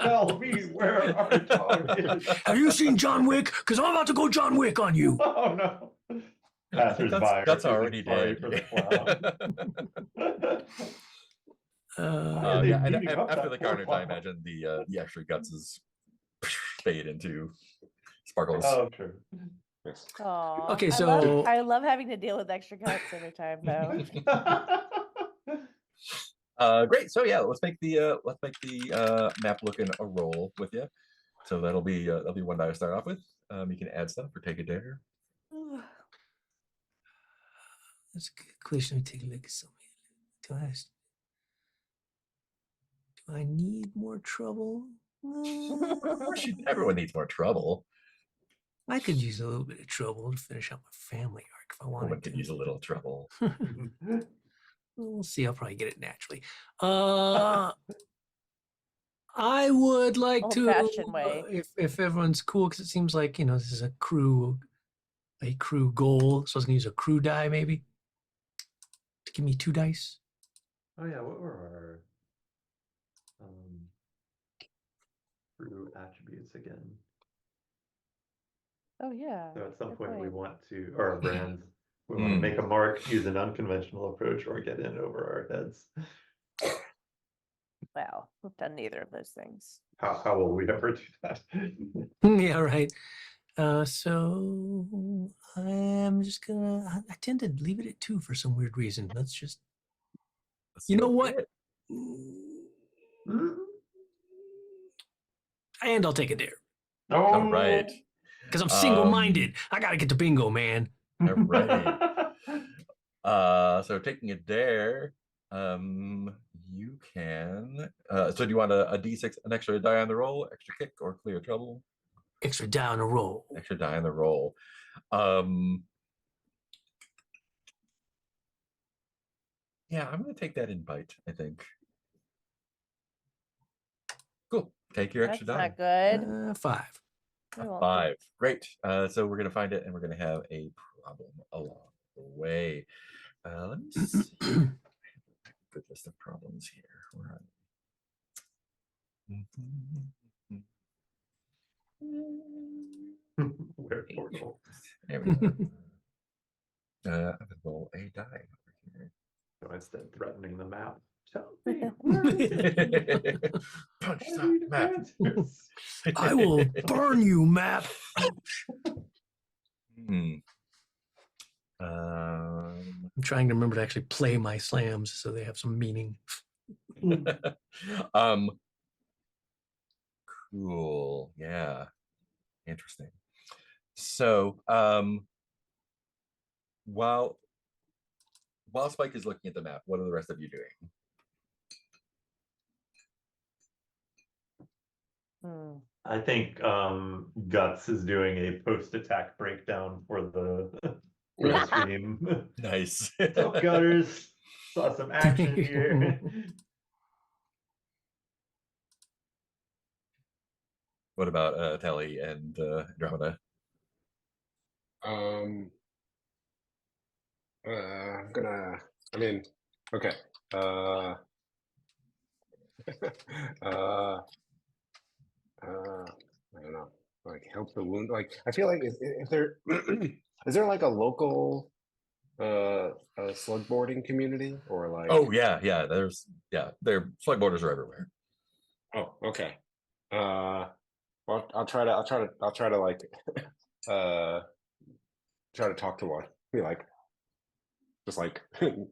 Tell me where our dog is. Have you seen John Wick? Because I'm about to go John Wick on you. Oh no. Passersby are That's feeling already sorry dead. for the clown. Uh, They Yeah, and beating up after that the poor carnage, I clown. imagine the extra guts is fade into sparkles. Oh, sure. Yes. Aw, Okay, I love having to deal with extra cuts every time though. Great. So yeah, let's make the map look in a roll with you. So that'll be one die to start off with. You can add stuff or take a dare. That's a good question. Let me take a look at something. Do I need more trouble? Of course, everyone needs more trouble. I could use a little bit of trouble to finish out my family arc if I Woman wanted could to. use a little trouble. We'll see. I'll probably get it naturally. I would like to, Old-fashioned way. if everyone's cool, because it seems like this is a crew goal. So I was gonna use a crew die maybe to give me 2 dice. Oh yeah, what were our crew attributes again? Oh yeah. So at some good point we point. want to, or our brands, we want to make a mark, use an unconventional approach, or get in over our heads. Well, we've done neither of those things. How will we ever do that? Yeah, right. So I am just gonna. I tend to leave it at 2 for some weird reason. Let's just. Let's You see know we what? get. And I'll take a dare All right. because I'm single-minded. I gotta get to bingo, man. All right. So taking a dare, you can. So do you want a D6, an extra die on the roll, extra kick, or clear trouble? Extra down a roll. Extra die on the roll. Yeah, I'm gonna take that invite, I think. Cool. Take your That's extra die. not good. 5. We won't do- 5. Great. So we're gonna find it, and we're gonna have a problem along the way. Let me see. Good list of problems here. Where are they? Where portal? There we go. I'm gonna roll a die over here. So instead threatening the map, Tell me where is it? Punch I that need map. answers. I will burn you, map. Hmm. I'm trying to remember to actually play my slams so they have some meaning. um. Cool. Yeah. Interesting. So, while Spike is looking at the map, what are the rest of you doing? I think Guts is doing a post-attack breakdown for the stream. Nice. What's up, Gutters? Saw some action here. What about Telly and Andromeda? I'm gonna. I mean, okay. I don't know. Like help the wound. Like I feel like if there is there like a local slug boarding community or like. Oh yeah. Their slug borders are everywhere. Oh, okay. Well, I'll try to like try to talk to one. Be like, just like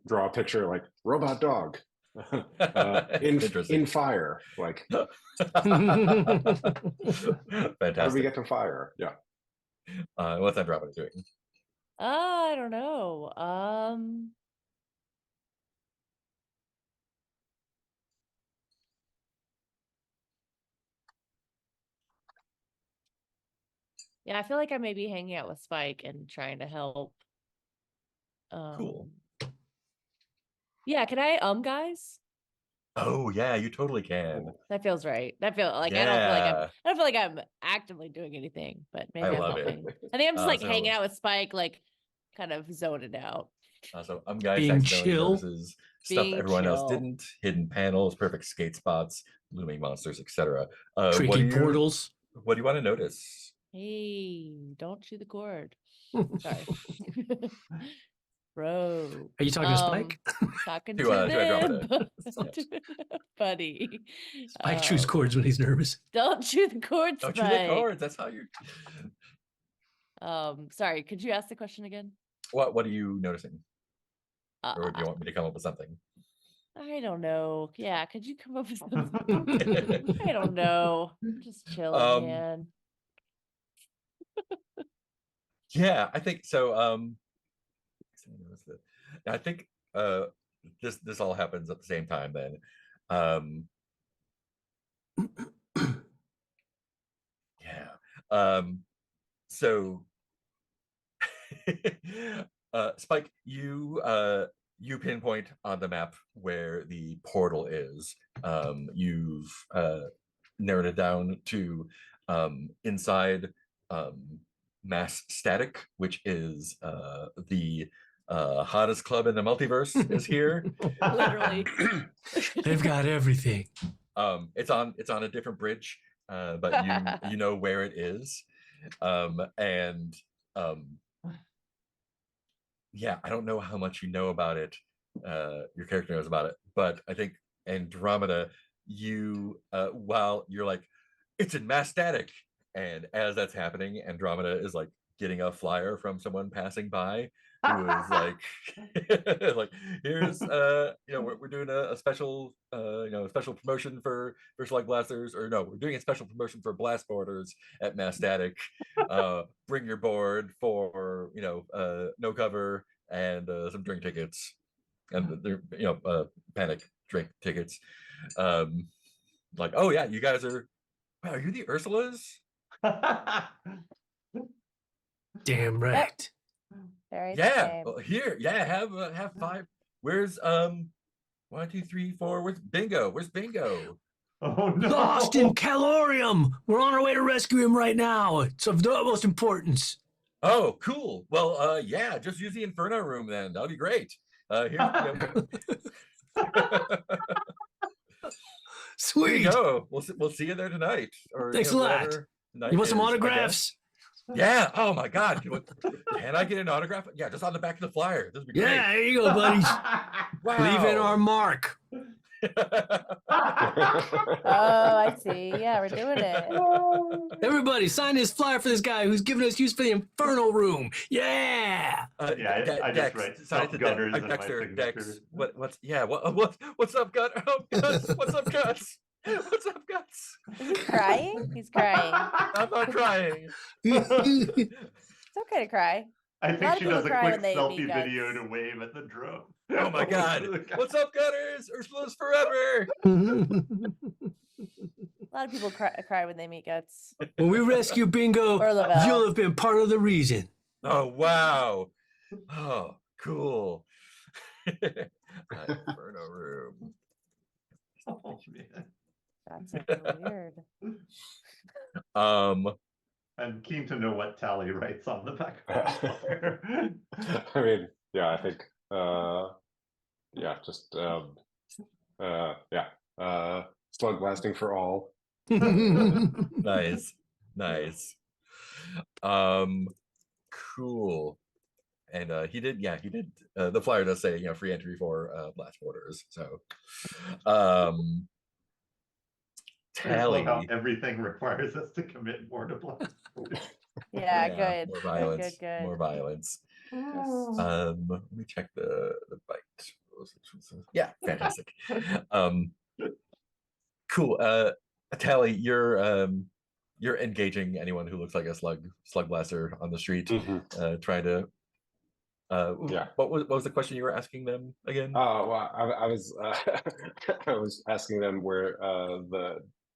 draw a picture like robot dog in fire. Like how do we Fantastic. get to fire? Yeah. What's Andromeda doing? I don't know. Yeah, I feel like I may be hanging out with Spike and trying to help. Cool. Yeah, can I guys? Oh yeah, you totally can. That feels right. That feels like Yeah. I don't feel like I'm actively doing anything, but maybe I'm love it. helping. I think I'm just like So- hanging out with Spike, like kind of zoning out. So guys Being accidentally chill. notices stuff Being everyone else chill. didn't. Hidden panels, perfect skate spots, looming monsters, etc. What do Tricky you portals. What do you want to notice? Hey, don't chew the cord. Sorry. Bro. Are you talking to Spike? Talking To, to Andromeda. them. Buddy. Spike chews cords when he's nervous. Don't chew the cord, Don't Spike. chew the cords. That's how you. Sorry, could you ask the question again? What are you noticing? Or do you want me to come up with something? I don't know. Yeah, could you come up with something? I don't know. I'm just chilling, man. Yeah, I think so. I think this all happens at the same time then. Yeah. So Spike, you pinpoint on the map where the portal is. You've narrowed it down to inside Mass Static, which is the hottest club in the multiverse is here. Literally. They've got everything. It's on a different bridge, but you know where it is. Yeah, I don't know how much you know about it. Your character knows about it, but I think Andromeda, you while you're like, it's in Mass Static, and as that's happening, Andromeda is like getting a flyer from someone passing by who is like, like, here's we're doing a special special promotion for Slugblasters, or no, we're doing a special promotion for blast boarders at Mass Static. Bring your board for no cover and some drink tickets, and they're panic drink tickets. Like, oh yeah, you guys are. Wow, are you the Ursulas? Damn right. Very Yeah. Well, here, yeah, have 5. Where's 1, 2, 3, 4? Where's Bingo? Where's Bingo? Oh no! Lost in Calorium. We're on our way to rescue him right now. It's of the utmost importance. Oh, cool. Well, yeah, just use the Inferno room then. That'll be great. Here Sweet. you go. We'll see you there tonight. Or Thanks a lot. whatever night You want some is, I autographs? guess. Yeah. Oh my God. Can I get an autograph? Yeah, just on the back of the flyer. This would be great. Yeah, there you go, buddies. Wow. Leaving our mark. Oh, I see. Yeah, we're doing it. Everybody, sign this flyer for this guy who's giving us use for the Infernal Room. Yeah. Yeah, I just Dex, write sign it to gunners in my Dexter. Dex, signature. what's up, Gus? Oh, Gus, what's up, Gus? What's up, Gus? Is he crying? He's crying. I'm not crying. It's okay to cry. I lot think of she people does a cry quick when they selfie meet video Guts. to wave at the drone. Oh my God! What's up, Gunners? Earthblows forever. A lot of people cry when they meet Guts. When we rescue Bingo, Or Lavelle. you'll have been part of the reason. Oh wow! Oh, cool. Inferno room. Oh man. That's so weird. I'm keen to know what Tally writes on the back of the flyer. I mean, yeah, I think, yeah, just, slug blasting for all. Nice. Cool. And he did the flyer does say, free entry for blast borders. So I just love how Tally. everything requires us to commit more to blast. Yeah, good. More violence. Good. More violence. Oh. Let me check the bite. Yeah, fantastic. Cool. Tally, you're engaging anyone who looks like a slug blaster on the street, trying to Yeah. What was the question you were asking them again? Oh, well, I was I was asking them where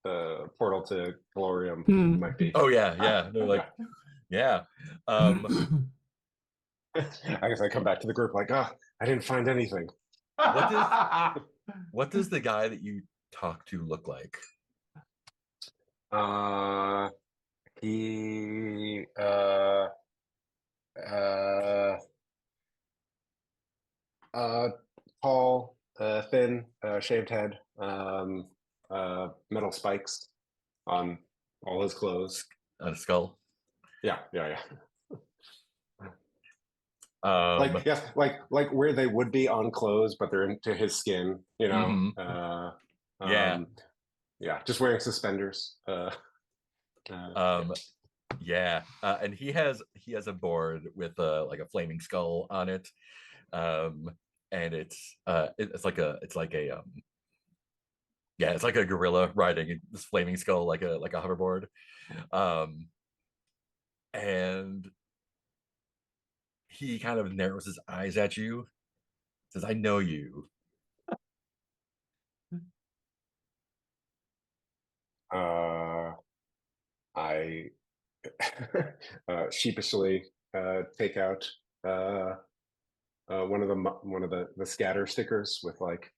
the portal to Calorium might be. Oh yeah. They're like, yeah. I guess I come back to the group like, I didn't find anything. What does the guy that you talk to look like? He tall, thin, shaved head, metal spikes on all his clothes. On a skull. Yeah. Um, like where they would be on clothes, but they're into his skin, Yeah. Just wearing suspenders. Yeah, and he has a board with like a flaming skull on it, and it's like a it's like a gorilla riding this flaming skull like a hoverboard, and he kind of narrows his eyes at you, says, "I know you." I sheepishly take out one of the scatter stickers with like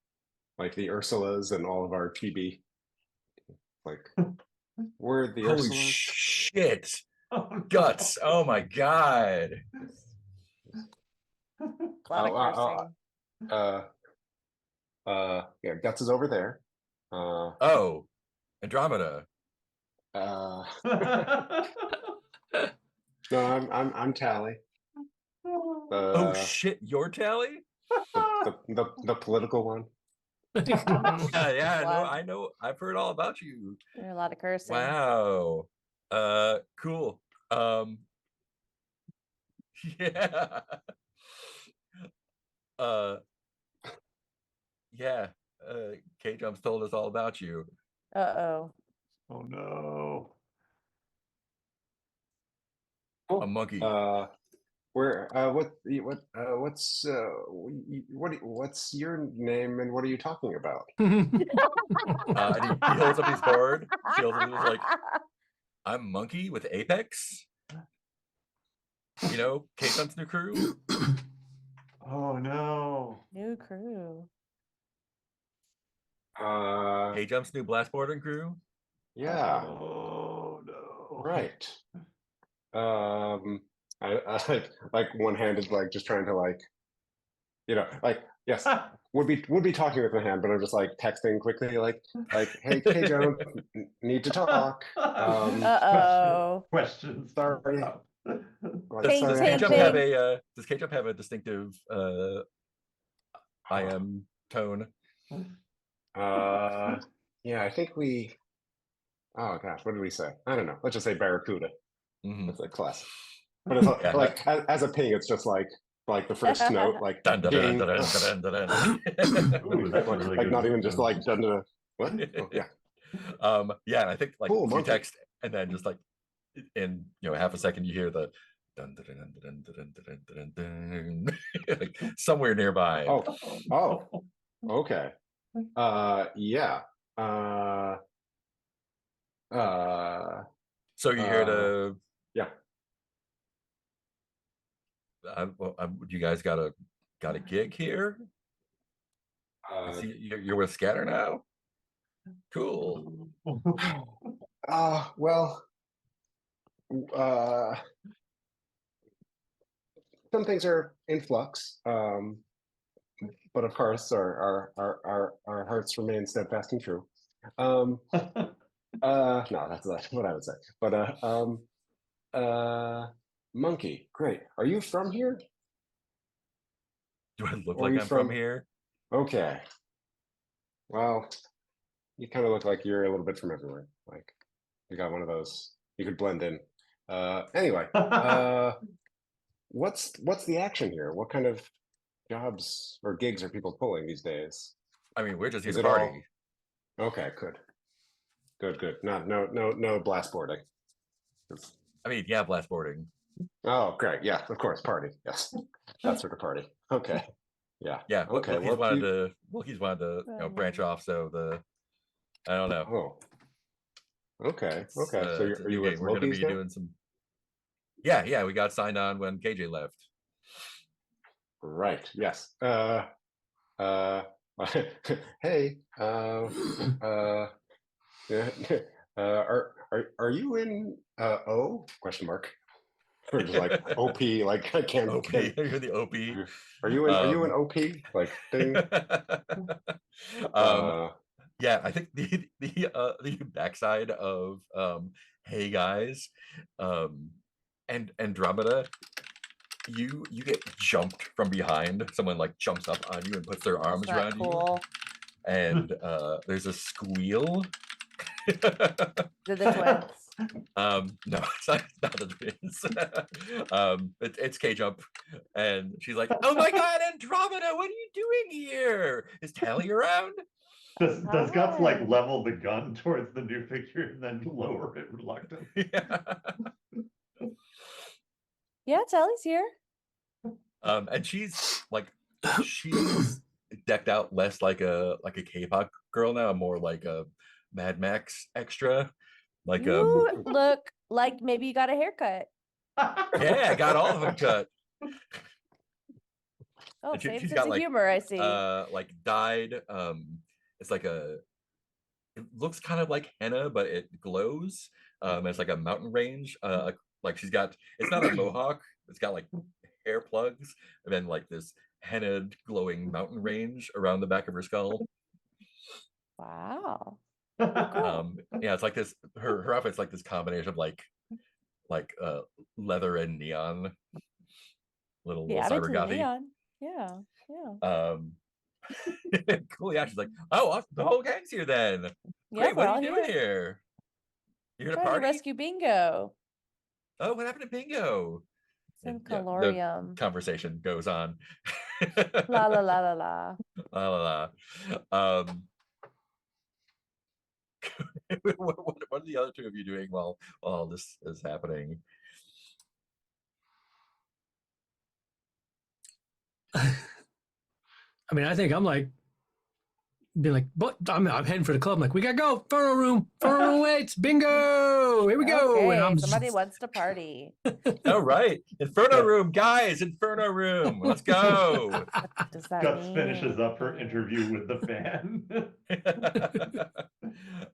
the Ursulas and all of our TB. Like, we're the Holy Ursulas. shit! Guts! Oh my god! A lot of cursing. Yeah, Guts is over there. Oh, Andromeda. No, I'm Tally. Oh shit, you're Tally? The political one. Yeah, no, I know. I've heard all about you. There's a lot of cursing. Wow. Cool. Yeah. Yeah. K-Jump's told us all about you. Uh-oh. Oh no. A monkey. What's your name and what are you talking about? And he holds up his board. He holds up, he's like, I'm Monkey with Apex. K-Jump's new crew. Oh no. New crew. K-Jump's new blast boarding crew. Yeah. Oh no. Right. I like one-handed, like just trying to yes, would be talking with my hand, but I'm just like texting quickly, like hey Joan, need to talk. Uh-oh. Questions. Sorry. Does K-Jump have a distinctive I am tone? Yeah, I think we. Oh gosh, what did we say? I don't know. Let's just say Barracuda. Mhm. That's a classic. But it's Yeah. like as a ping, it's just like the first note, like Dun, dun, dun, ding. dun, dun, dun, dun, Ooh, that's a like, really like good not even one. just like dun, dun, dun. What? Oh, yeah. Yeah, and I think like Cool, you monkey. text and then just like in half a second you hear the dun dun dun dun dun dun dun dun, dun, like somewhere nearby. Oh, okay. Yeah. Uh, So you hear the yeah. you guys got a gig here? I see you're with Scatter now. Cool. Well, uh, some things are in flux. But of course, our hearts remain steadfast and true. No, that's not what I would say. But monkey, great. Are you from here? Do I look Or are like you I'm from here? Okay. Well, you kind of look like you're a little bit from everywhere. Like you got one of those. You could blend in. Anyway, what's the action here? What kind of jobs or gigs are people pulling these days? I mean, we're just here Is to it all- party. Okay, good. No blast boarding. I mean, yeah, blast boarding. Oh, great. Yeah, of course, party. Yes, that sort of party. Okay. Yeah. Yeah. Okay. Wilkie's wanted to branch off. So I don't know. Oh. Okay. It's, Okay. So it's a are new you game. with We're going to Loki's be now? doing some. Yeah. We got signed on when KJ left. Right. Yes. Hey. Yeah, are you in O question mark? Or just like OP, like I can't. OP. You're the OP. Are you in OP? Like ding. Yeah, I think the backside of Hey Guys, and Andromeda, you get jumped from behind. Someone like jumps up on you and puts their arms That's not around you, cool. and there's a squeal. They're the twins. No, it's not the twins. It's K Jump, and she's like, "Oh my God, Andromeda, what are you doing here? Is Tally around?" Does Guts like Hi. level the gun towards the new figure and then lower it reluctantly? Yeah. Yeah, Tally's here. And she's decked out less like a K-pop girl now, more like a Mad Max extra. Like You look like maybe you got a haircut. yeah, I got all of them cut. Oh, And same she's sense got of like humor, I see. like dyed. It's like it looks kind of like henna, but it glows. It's like a mountain range. Like she's got. It's not a mohawk. It's got like hair plugs, and then like this henna glowing mountain range around the back of her skull. Wow. Yeah, it's like this. Her outfit's like this combination of like leather and neon. Little Yeah, I'm cyber into the gothy. neon. Yeah. Cool. Yeah, she's like, oh, the whole gang's here then. Yeah, Great. we're What all are you doing here. here? You're gonna Trying to party? rescue Bingo. Oh, what happened to Bingo? Some Yeah, the colorium. conversation goes on. La la la la la. La la la. What are the other two of you doing while all this is happening? I mean, I think I'm like, being like, but I'm heading for the club. I'm like, we gotta go. Inferno room waits. Bingo. Here we go. Okay, And I'm somebody wants to party. All right, Inferno room, guys. Inferno room. Let's go. What does that Guts mean? finishes up her interview with the fan.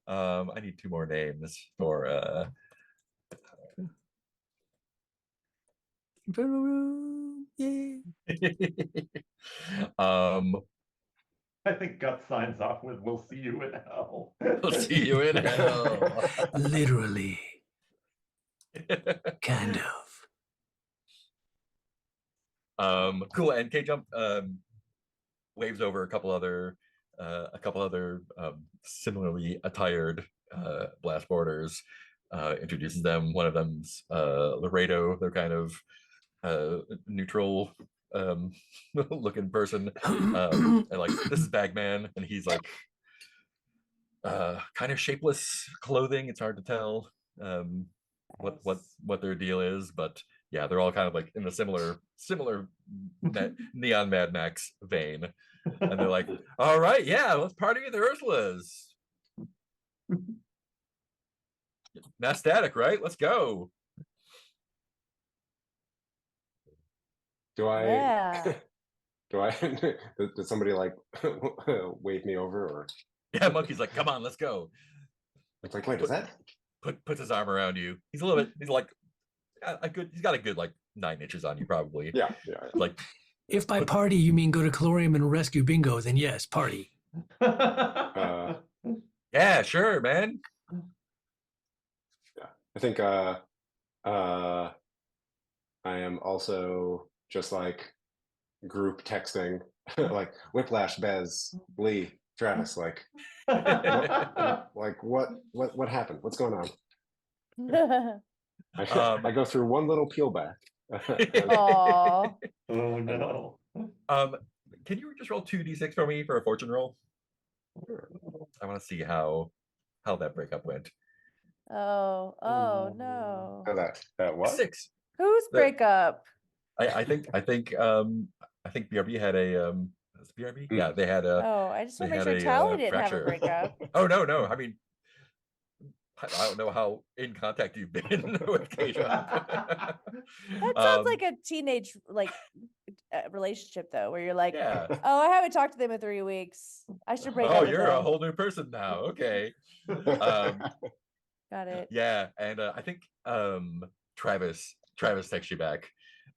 I need 2 more names for Inferno room. Yeah. I think Guts signs off with "We'll see you in hell." We'll see you in hell. Literally. Kind of. Cool. And K Jump waves over a couple other a couple other similarly attired blast boarders, introduces them. One of them's Laredo. They're kind of neutral looking person, and like, this is Bagman, and he's like kind of shapeless clothing. It's hard to tell what their deal is, but yeah, they're all kind of like in the similar neon Mad Max vein, and they're like, all right, yeah, let's party with the Ursulas. Not static, right? Let's go. Do I? Yeah. Do I? Did somebody like wave me over, or Yeah, Monkey's like, come on, let's go. it's like, wait, is that? Puts his arm around you. He's a little bit. He's like he's got a good like 9 inches on you, probably. Yeah. Like, If by party you mean go to Calorium and rescue Bingo, then yes, party. yeah, sure, man. Yeah, I think I am also just like group texting, like Whiplash, Bez, Lee, Travis, like what happened? What's going on? I go through one little peel back. Aw. Oh no. Can you just roll 2d6 for me for a fortune roll? I want to see how that breakup went. Oh no. That what? 6. Whose breakup? I think BRB had a BRB? Yeah, they had a. Oh, I just want to they make had sure a, Tally didn't have a fracture. breakup. Oh no! I mean, I don't know how in contact you've been with Keisha. That sounds like a teenage relationship though, where you're like, yeah. oh, I haven't talked to them in 3 weeks. I should break up Oh, with you're them. a whole new person now. Okay. Got it. Yeah, and I think Travis texts you back,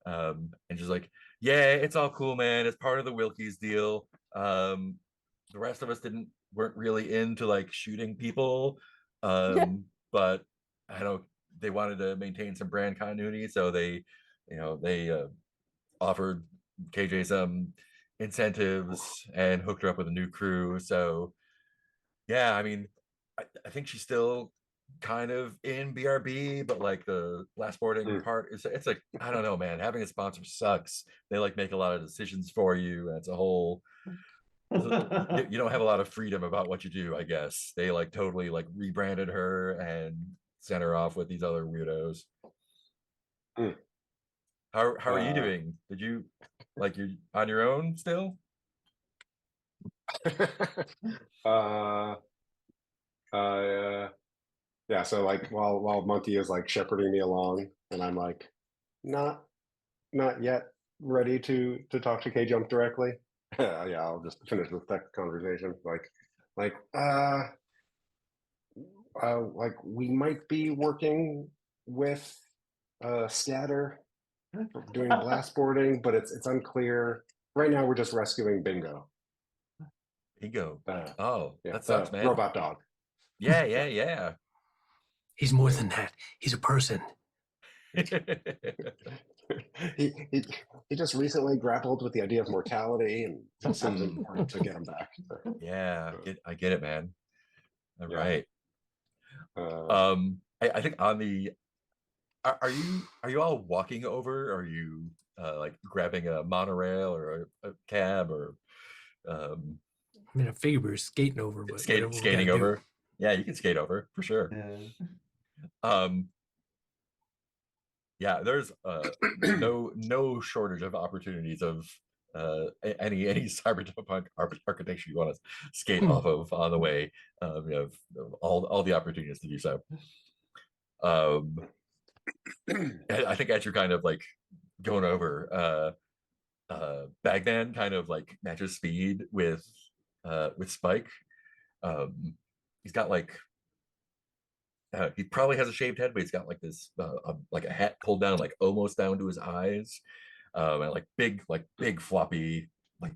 and just like, yeah, it's all cool, man. It's part of the Wilkies deal. The rest of us weren't really into like shooting people, but I don't. They wanted to maintain some brand continuity, so they offered KJ some incentives and hooked her up with a new crew. So yeah, I mean, I think she's still kind of in BRB, but like the last boarding part it's like, I don't know, man, having a sponsor sucks. They like make a lot of decisions for you, and it's a whole you don't have a lot of freedom about what you do, I guess. They like totally like rebranded her and sent her off with these other weirdos. How are you doing? Did you like, you're on your own still? Yeah, so like while Monkey is like shepherding me along, and I'm like not yet ready to talk to K Jump directly. Yeah, I'll just finish this conversation. Like we might be working with Scatter doing blast boarding, but it's unclear. Right now we're just rescuing Bingo. Bingo. Yeah, That sucks, man. Robot dog. Yeah. He's more than that. He's a person. he just recently grappled with the idea of mortality, and it seems important to get him back. Yeah, I get it, man. All Yeah. right. I think on the are you all walking over? Are you like grabbing a monorail or a cab, or I mean, I figure we were skating over, but skating over? Yeah, you can skate over for sure. Yeah, there's no shortage of opportunities of any cyberpunk architecture you want to skate off of on the way. You have all the opportunities to do so. I think as you're kind of like going over, Bagman kind of like matches speed with Spike. He's got like he probably has a shaved head, but he's got like this like a hat pulled down like almost down to his eyes, and like big floppy like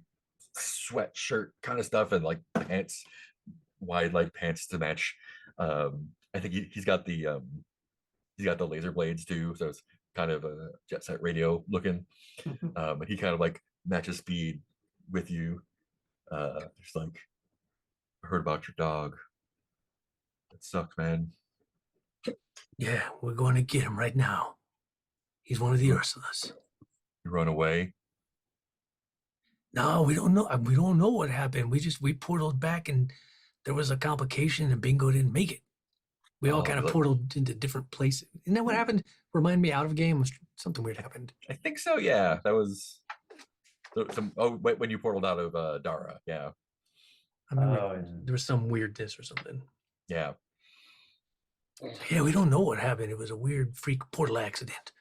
sweatshirt kind of stuff, and like pants, wide leg pants to match. I think he's got the laser blades too, so it's kind of a jet set radio looking. And he kind of like matches speed with you, just like heard about your dog. It sucks, man. Yeah, we're going to get him right now. He's one of the Ursulas. You run away. No, we don't know. We don't know what happened. We portaled back, and there was a complication, and Bingo didn't make it. We all Oh, kind of look. portaled into different places. Isn't that what happened? Remind me, out of game, something weird happened. I think so. Yeah, that was some. Oh, wait, when you portaled out of Dara. Yeah, I remember Oh, yeah. there was some weirdness or something. yeah. Yeah, we don't know what happened. It was a weird freak portal accident.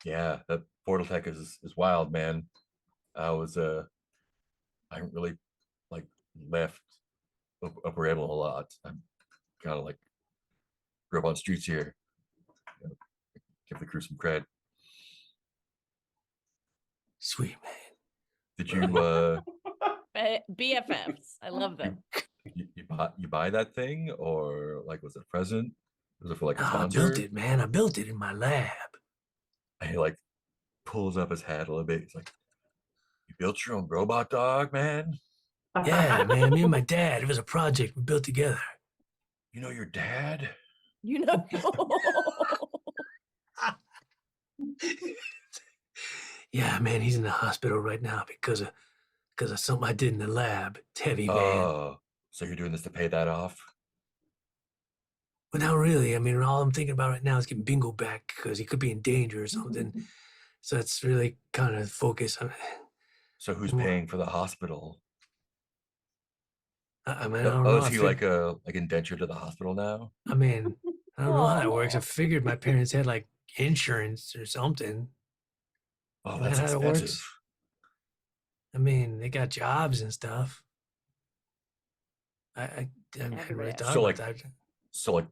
Yeah, that portal tech is wild, man. I haven't really like left Upper Able a lot. I'm kind of like grew up on streets here. You know, give the crew some cred. Sweet man. Did you BFFs. I love them. you buy that thing, or like was it a present? Was it for like a I sponsor? built it, man. I built it in my lab. And he like pulls up his hat a little bit. He's like, "You built your own robot dog, man? Yeah, man. Me and my dad. It was a project we built together. You know your dad?" You know. Yeah, man. He's in the hospital right now because of something I did in the lab. It's heavy, man. Oh, so you're doing this to pay that off? But not really. I mean, all I'm thinking about right now is getting Bingo back because he could be in danger or something. So it's really kind of focus on. So who's Well- paying for the hospital? I mean, I don't know. Is he like indentured to the hospital now? I mean, I don't know how that works. I Aw. figured my parents had like insurance or something. Oh, Is that's that how it works? expensive. I mean, they got jobs and stuff. I hadn't Everybody really has. thought So, about like- that. So like,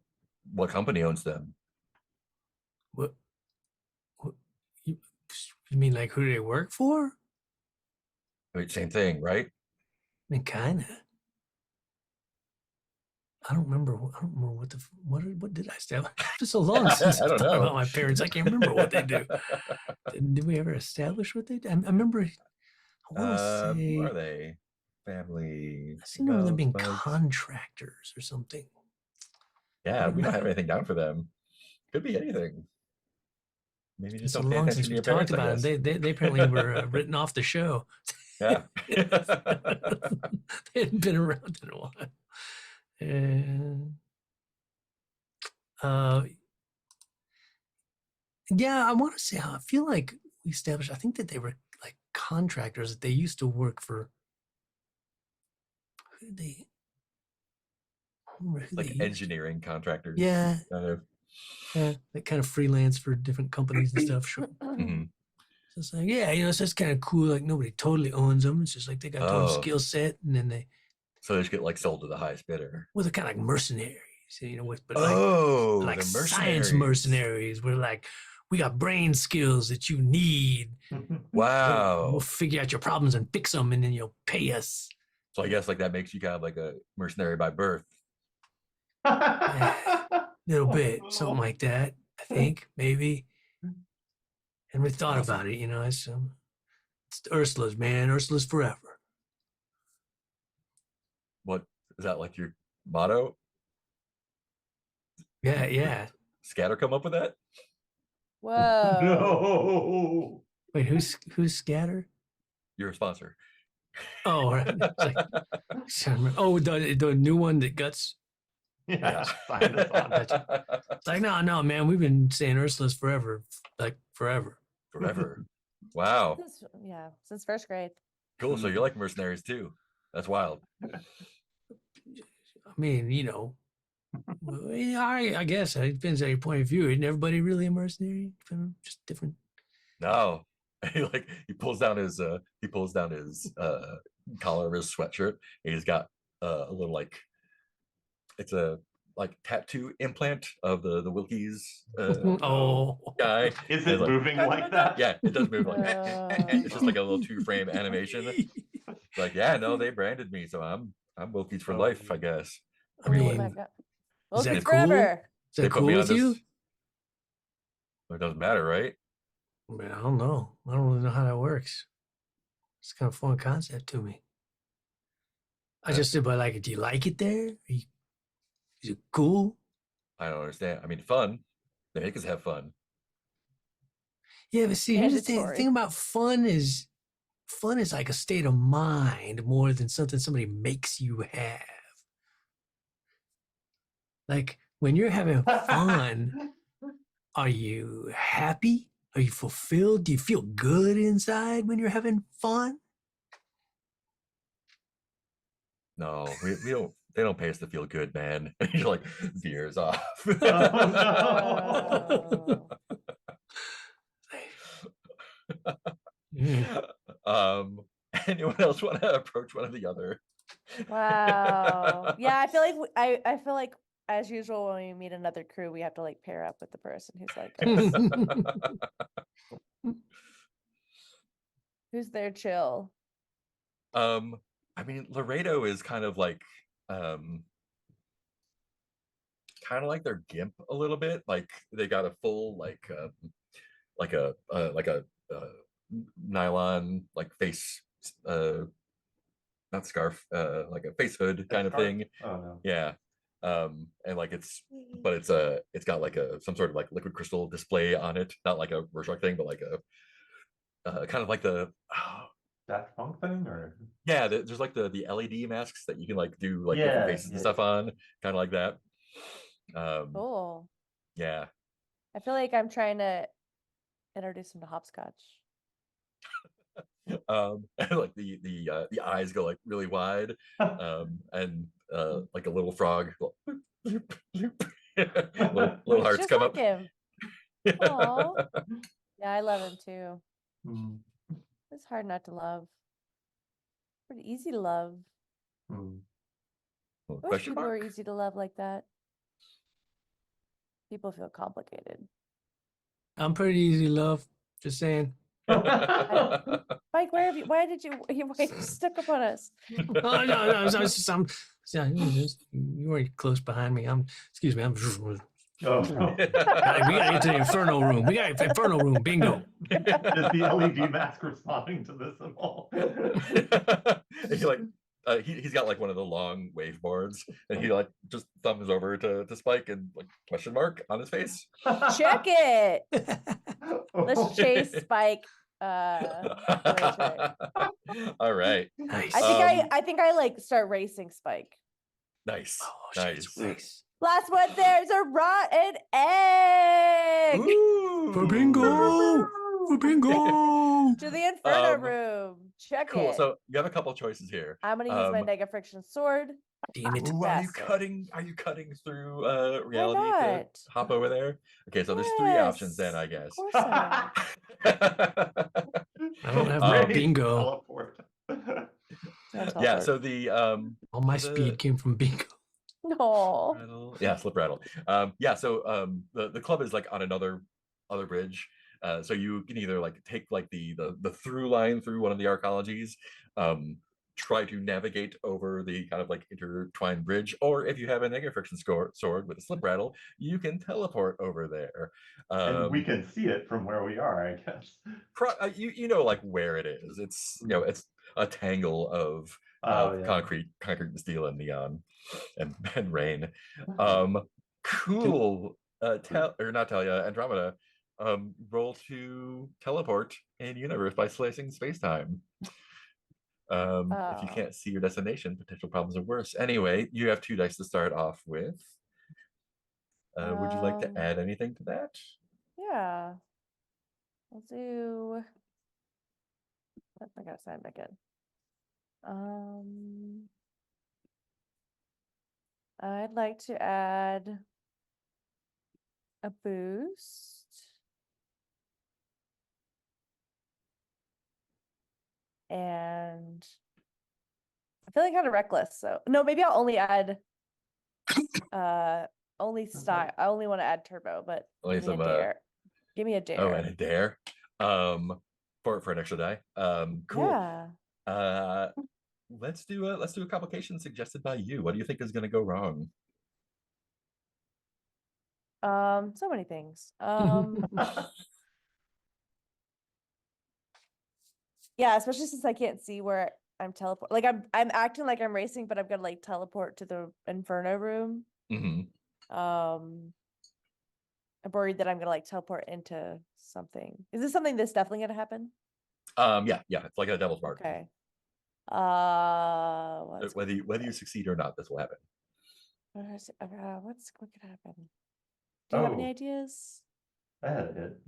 what company owns them? What you mean, like who do they work for? I mean, same thing, right? I mean, kind of. I don't remember. I don't remember what did I establish? It's been so long since I I don't thought know. about my parents. I can't remember what they do. Did we ever establish what they do? I remember. I want to Who say are they? Family. I seem to remember them being bugs? contractors or something. Yeah, we don't have remember. anything down for them. Could be anything. Maybe It's just so don't pay long attention since to we your talked parents, I about them. guess. They apparently were written off the show. Yeah. They hadn't been around in a while. And yeah, I want to say I feel like we established. I think that they were like contractors. That they used to work for. Who did they? I don't remember who Like they used. engineering contractors. Yeah, Kind of. yeah, they kind of freelance for different companies and stuff. Sure. Mhm. So it's like, yeah, it's just kind of cool. Like nobody totally owns them. It's just like they got their own Oh. skill set, and then So they just get like sold to the highest bidder. they're kind of like mercenaries, with but Oh, like the science mercenaries. We're like, we got brain skills that you need. Wow. We'll figure out your problems and fix them, and then you'll pay us. So I guess like that makes you kind of like a mercenary by birth. Little bit, something like that. I think maybe. And we thought Awesome. about it. It's the Ursula's, man. Ursula's forever. What is that like your motto? Yeah, yeah. Scatter come up with that? Whoa. No. Wait, who's Scatter? You're a sponsor. Oh, right. It's like, oh, the new one that Guts. Yeah, sign us on. It's like, no, man. We've been saying Ursula's forever, like forever. Forever. Wow. Yeah, since first grade. Cool. So you're like mercenaries too. That's wild. I mean, well, yeah, I guess it depends on your point of view. Isn't everybody really a mercenary? Just different. No. He pulls down his collar of his sweatshirt. And he's got a little like it's a like tattoo implant of the Wilkies Oh, guy. Is And it like, moving like that? Yeah, it does move like it's just like a little Oh. 2-frame animation. Like, yeah, no, they branded me, so I'm Wilkies for life, I guess. I mean, Oh my God. Well, is that it's cool? forever. Is They that put cool me on with you? this. It doesn't matter, right? I mean, I don't know. I don't really know how that works. It's kind of a fun concept to me. I just said, but like, do you like it there? Is it cool? I don't understand. I mean, fun. They make us have fun. Yeah, but see, here's the thing. The Mandatory. thing about fun is like a state of mind more than something somebody makes you have. Like when you're having fun, are you happy? Are you fulfilled? Do you feel good inside when you're having fun? No, we don't. They don't pay us to feel good, man. You're like veers off. Oh. Mm. Anyone else want to approach one or the other? Wow. Yeah, I feel like I feel like as usual when we meet another crew, we have to like pair up with the person who's like who's there chill. I mean, Laredo is kind of like their gimp a little bit. Like they got a full like a nylon like face not scarf like a face hood kind of Scarf? thing. Oh no. Yeah. And like it's got like some sort of like liquid crystal display on it, not like a Rorschach thing, but like a kind of like the That funk thing or yeah, there's like the LED masks that you can like do like Yeah, different faces yeah. and stuff on, kind of like that. Cool. Yeah. I feel like I'm trying to introduce him to hopscotch. And like the eyes go like really wide, and like a little frog, little hearts Just come like up. him. Aw. Yeah, I love him too. Mm, It's hard not to love. Pretty easy to love. mm. I wish Question people were mark? easy to love like that. People feel complicated. I'm pretty easy to love. Just saying. Mike, why did you stuck up on us? Oh, no, you weren't close behind me. Excuse me. Oh, We gotta get to the inferno room. We got inferno room. Bingo. Is the LED mask responding to this at all? And he like he's got like one of the long wave boards, and he like just thumbs over to Spike and like question mark on his face. Check it. Let's Oh. chase Spike. All right. Nice. I think I like start racing Spike. Nice. Oh, Nice. shit, nice. Last one, there's a rotten egg. Ooh. For bingo. For bingo. To the Inferno Um, room. Check Cool. it. So you have a couple choices here. I'm gonna use my Nega Friction sword. Damn it. Ooh, Bastard. are you cutting through reality to not? hop over there? Okay, so there's three options then, Yes, I guess. Of course I I don't have my bingo. Teleport. Yeah, so the All my the- speed came from bingo. No. rattle. Yeah, slip rattle. Yeah, so the club is like on other bridge. So you can either like take like the through line through one of the arcologies, try to navigate over the kind of like intertwined bridge, or if you have a negative friction sword with a slip rattle, you can teleport over there. And we can see it from where we are, I guess. You know like where it is. It's it's a tangle of Oh, yeah. concrete and steel and neon and rain. Cool. Not Talia, Andromeda. Roll to teleport in universe by slicing space-time. If you Oh. can't see your destination, potential problems are worse. Anyway, you have 2 dice to start off with. Would you like to add anything to that? Yeah. I'll do. I gotta sign back in. I'd like to add a boost. And I feel like kind of reckless. So no, maybe I'll only add only style. I only want to add turbo, but Only give me a some, dare. Give me a dare. Oh, and a dare. For an extra die. Cool. Yeah. Let's do a complication suggested by you. What do you think is going to go wrong? So many things. Yeah, especially since I can't see where I'm teleport. Like I'm acting like I'm racing, but I'm gonna like teleport to the Inferno room. Hmm. I'm worried that I'm gonna like teleport into something. Is this something that's definitely gonna happen? Yeah, it's like a devil's mark. Okay. What's Whether you succeed or not, this will happen. what could happen? Do you have any Oh. ideas? I had a hit.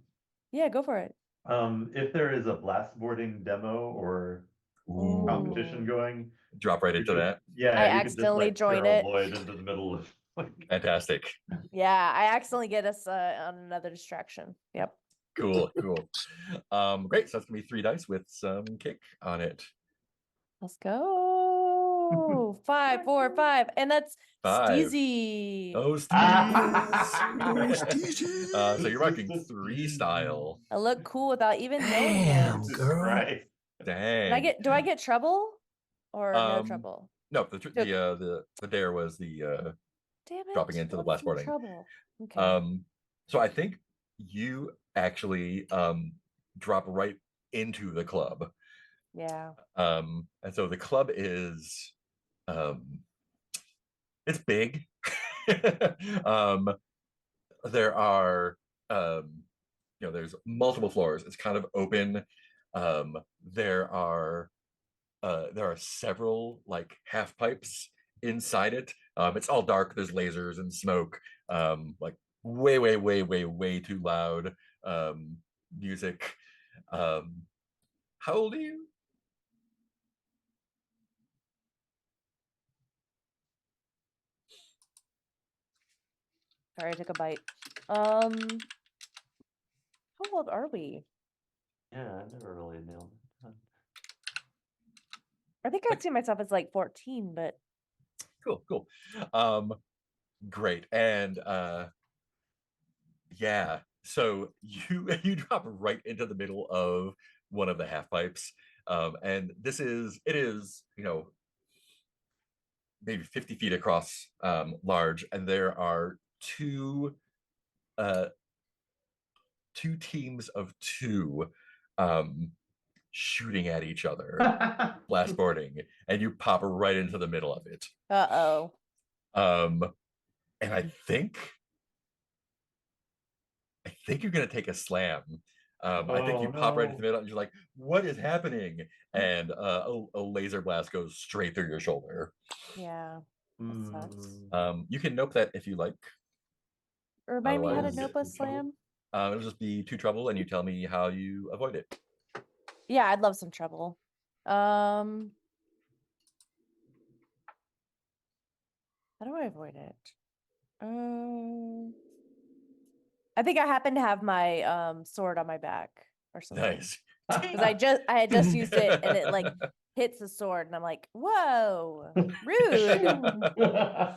Yeah, go for it. If there is a blast boarding demo or Ooh. competition going, Drop right you into could- that. Yeah, I you could just accidentally like join throw a it. void into the middle of like. Fantastic. Yeah, I accidentally get us on another distraction. Yep. Cool. Great. So that's gonna be 3 dice with some kick on it. Let's go. 5, 4, 5. And that's 5. Steezy. Oh, Steve. Oh, So you're rocking 3 style. I look cool without even knowing Damn, it. Jesus girl. Christ. Dang. Do I get trouble? Or no Um, trouble? No, the dare was the Damn it. dropping into the what's blast boarding. trouble? Okay. So I think you actually drop right into the club. Yeah. And so the club is it's big. There are there's multiple floors. It's kind of open. There are several like half pipes inside it. It's all dark. There's lasers and smoke. Like way too loud music. How old are you? Sorry, I took a bite. How old are we? Yeah, I never really nailed it. I think I'd see myself as like 14, but Cool. Great. And yeah, so you drop right into the middle of one of the half pipes. And it is, maybe 50 feet across, large, and there are two teams of 2 shooting at each other, blast boarding, and you pop right into the middle of it. uh-oh. And I think you're gonna take a slam. I think you pop right into the middle and you're like, what is happening? And a laser blast goes straight through your shoulder. Yeah. That sucks. You can nope that if you like. Remind me how to Otherwise- nope a slam? It'll just be 2 trouble, and you tell me how you avoid it. Yeah, I'd love some trouble. How do I avoid it? I think I happen to have my sword on my back or something. Nice. Because I had just used it and it like hits the sword and I'm like, whoa, rude. Yeah,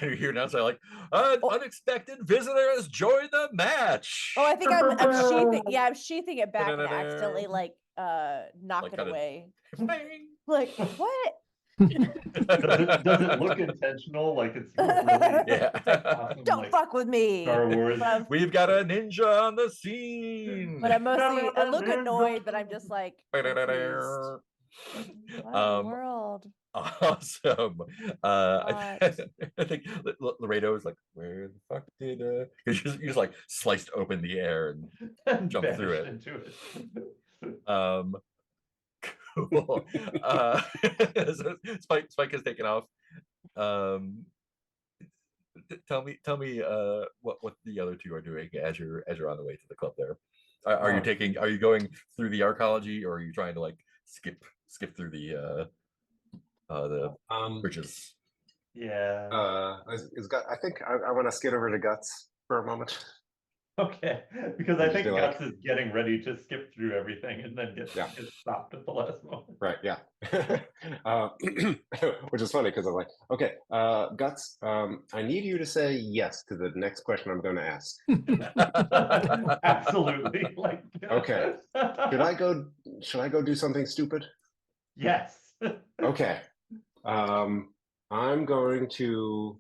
you hear now say like, an unexpected visitor has joined the match. Oh, I think I'm sheathing. Yeah, I'm sheathing it back and accidentally like knock Like it kinda- away. Bang. Like what? Does it look intentional? Like it's really Yeah. awesome, Don't like fuck with me. Star Wars. We've got a ninja on the scene. But I look annoyed, but I'm just like confused. What in the world? Awesome. I think Laredo is like, where the fuck did because you just like sliced open the air and jumped through it. Into it. Cool. So Spike has taken off. Tell me what the other 2 are doing as you're on the way to the club there. Are you going through the arcology, or are you trying to like skip through the bridges? Yeah. I think I want to skid over to Guts for a moment. Okay. Because I think feel like- Guts is getting ready to skip through everything and then get stopped at the last moment. Right, yeah. Which is funny because I'm like, okay, Guts, I need you to say yes to the next question I'm going to ask. Absolutely. Like. Okay. Should I go do something stupid? Yes. Okay. I'm going to.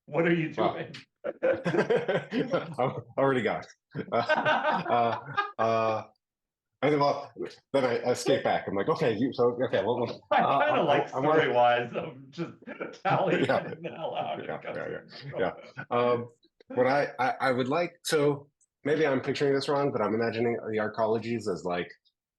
What are you Wow. doing? I already got it. well, then I escape back. I'm like, okay, well, I kind of like I wanna- story-wise of just Tally Yeah. getting the hell out. What I would like, so maybe I'm picturing this wrong, but I'm imagining the arcologies as like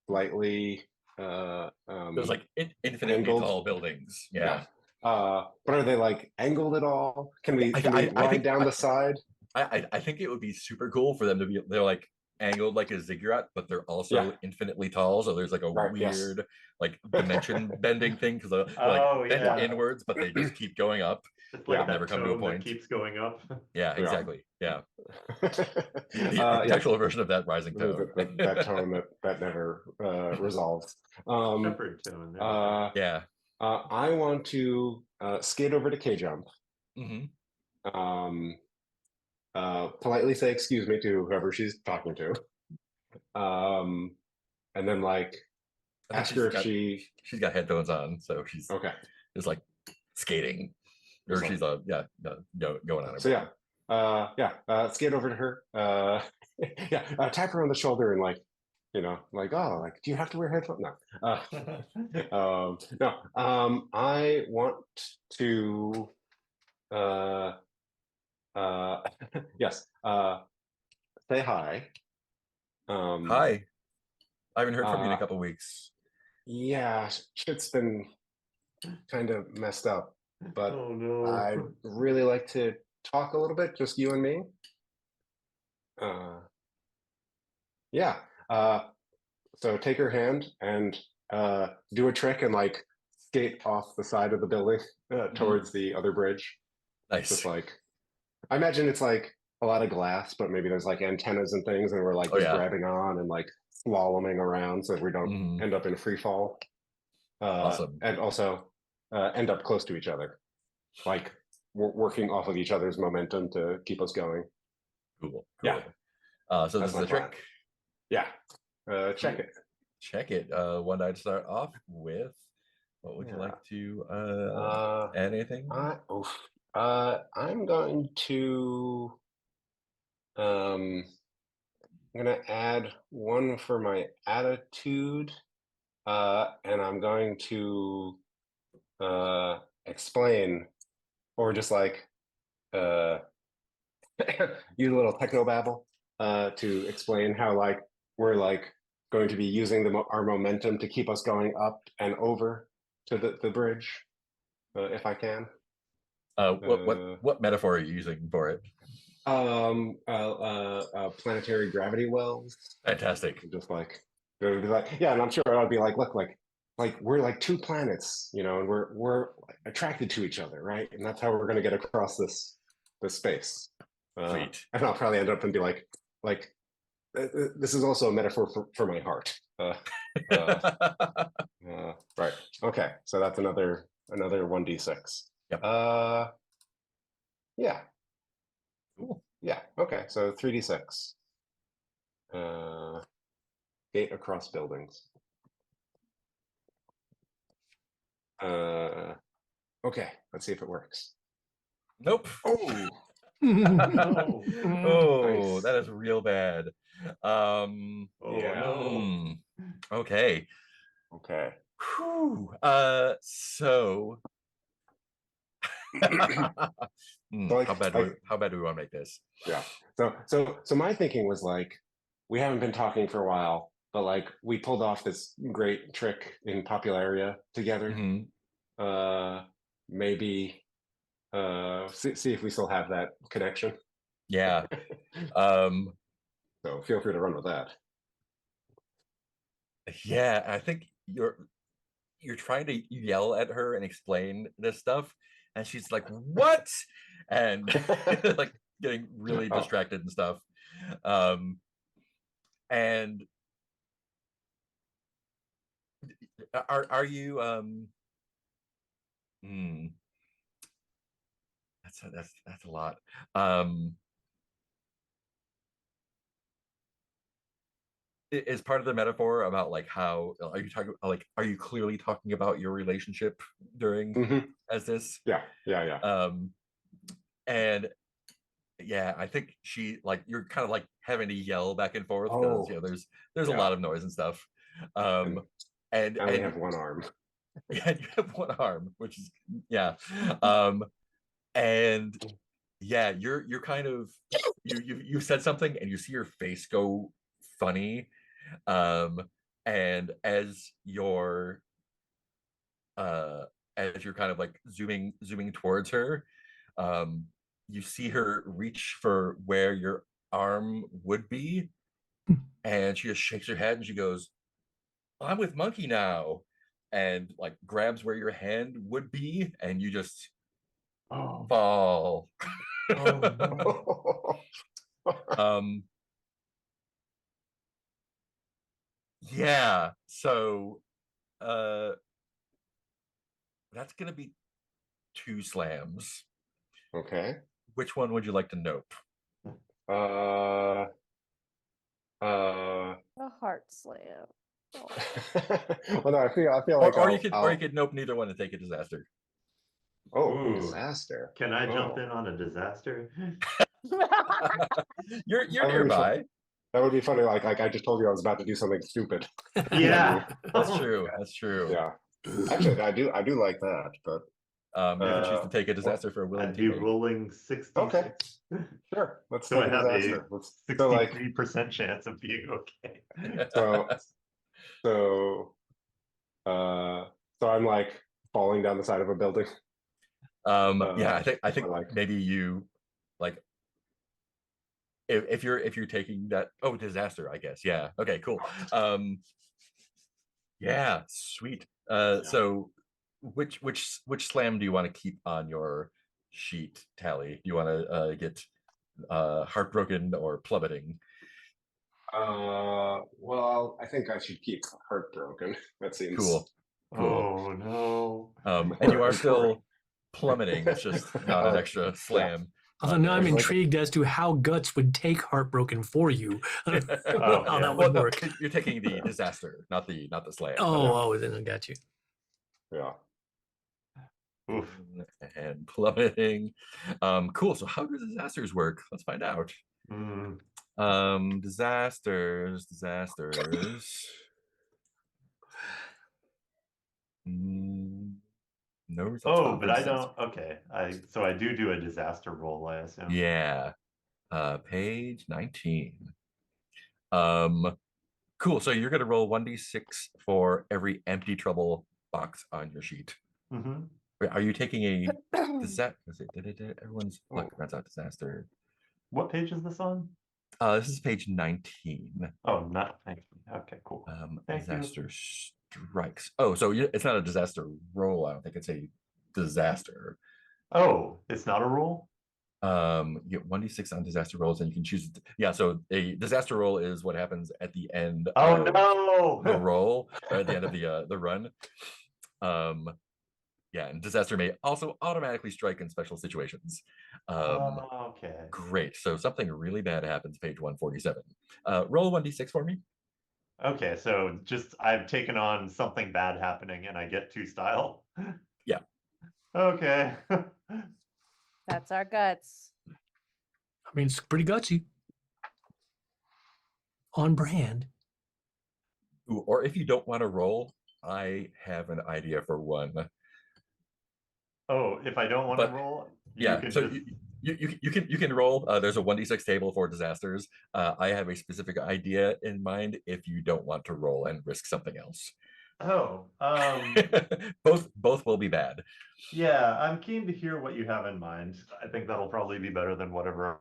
slightly There's like infinitely angled. tall buildings. Yeah. But are they like angled at all? Can we ride think down the side? I think it would be super cool for them to be, they're like angled like a ziggurat, but they're also infinitely tall. So there's like a weird like dimension bending thing because they're like bent inwards, but they just keep going up. It's like that never come to a point. that keeps going up. Yeah, exactly. Yeah. The Yeah. architectural version of that rising tone. that tone that never resolves. Shepherd tone. There. Yeah. I want to skate over to K-Jump. Mm-hmm. Politely say excuse me to whoever she's talking to. And then like ask her if she's got headphones on, so she's okay. Just like skating. Or she's going on. So skate over to her. Tap her on the shoulder and like, like, oh, like, do you have to wear headphones? No. No. I want to yes. Say hi. Hi. I haven't heard from you in a couple weeks. Yeah, shit's been kind of messed up, but I'd really like to talk a little bit, just you and me. So take her hand and do a trick and like skate off the side of the building towards the other bridge. Nice. Just like, I imagine it's like a lot of glass, but maybe there's like antennas and things, and we're like grabbing on and like slaloming around so we don't end up in free fall. Awesome. And also end up close to each other, like we're working off of each other's momentum to keep us going. Cool. Yeah. So this is a trick. Yeah. Check it. Check it. One I'd start off with. What would you like to add anything? I'm going to I'm gonna add one for my attitude, and I'm going to explain, or just like use a little technobabble to explain how like we're like going to be using our momentum to keep us going up and over to the bridge, if I can. What metaphor are you using for it? Planetary gravity wells. Fantastic. Just like, yeah, and I'm sure I'd be like, look, like we're like two planets, and we're attracted to each other, right? And that's how we're going to get across this space. Sweet. And I'll probably end up and be like, this is also a metaphor for my heart. Right. Okay. So that's another 1d6. Yep. Yeah. Cool. Yeah. Okay. So 3d6. Gate across buildings. Okay. Let's see if it works. Nope. Oh. Oh, that is real bad. Okay. Whew. So how bad do we want to make this? Yeah. So my thinking was like, we haven't been talking for a while, but like we pulled off this great trick in Popularia together. Maybe see if we still have that connection. Yeah. So feel free to run with that. Yeah, I think you're trying to yell at her and explain this stuff, and she's like, "What?" and like getting really distracted and stuff. And are you that's a lot. Is part of the metaphor about like how are you talking, like are you clearly talking about your relationship during as this? Yeah. And yeah, I think she like you're kind of like having to yell back and forth because Oh, there's a yeah. lot of noise and stuff. And And I only have one arm. yeah, you have one arm, which is yeah. And yeah, you're kind of you said something and you see your face go funny. Um, and uh as you're kind of like zooming towards her, um, you see her reach for where your arm would be, and she just shakes her head and she goes, I'm with Monkey now, and like grabs where your hand would be, and you just Oh, fall. oh no. um yeah, so uh that's gonna be 2 slams. Okay. Which one would you like to nope? Uh, A heart slam. Oh. well, no, I feel like Or you I'll, could nope neither one and take a disaster. oh, Ooh. disaster. Can I jump Oh. in on a disaster? You're That would be nearby. That would be funny. Like I just told you I was about to do something stupid. Yeah. That's true. That's true. Yeah. Actually, I do like that, but You can choose to take a disaster for a willing I'd be teammate. rolling 66. Okay. Sure. Let's So take I a have a disaster. So like 63% chance of being okay. so so so I'm like falling down the side of a building. Yeah, I think like maybe you like if you're taking that disaster, I guess. Yeah. Okay, cool. Yeah, sweet. So which slam do you want to keep on your sheet, Tally? Do you want to get heartbroken or plummeting? well, I think I should keep heartbroken. That seems Cool. Oh no. And you are still plummeting. It's just not an extra slam. Although now I'm There's like- intrigued as to how Guts would take Heartbroken for you. I don't know Oh, how yeah. that would no, work. you're taking the disaster, not the slam. Oh, then I got you. Yeah. Oof. And plummeting. Cool. So how do disasters work? Let's find out. Mm. Disasters. No results. Oh, for but I disaster. don't. Okay. So I do a disaster roll, I assume. Yeah. Page 19. Cool. So you're gonna roll 1d6 for every empty trouble box on your sheet. Mm-hmm. Wait, are you taking a disaster? Everyone's luck runs out disaster. What page is this on? This is page 19. Oh, not 19. Okay, cool. Thank you. Disaster strikes. Oh, so it's not a disaster roll. I don't think it's a disaster. Oh, it's not a roll? You get 1d6 on disaster rolls, and you can choose. Yeah, so a disaster roll is what happens at the end Oh of no! the roll, or at the end of the run. Yeah, and disaster may also automatically strike in special situations. Okay. Great. So something really bad happens, page 147. Roll 1d6 for me. Okay, so just I've taken on something bad happening and I get 2 style. Yeah. Okay. That's our Guts. I mean, it's pretty gutsy. On brand. Ooh, or if you don't want to roll, I have an idea for one. Oh, if I don't want to But- roll, Yeah, can so just... you can roll. There's a 1d6 table for disasters. I have a specific idea in mind if you don't want to roll and risk something else. Oh, Both will be bad. yeah, I'm keen to hear what you have in mind. I think that'll probably be better than whatever.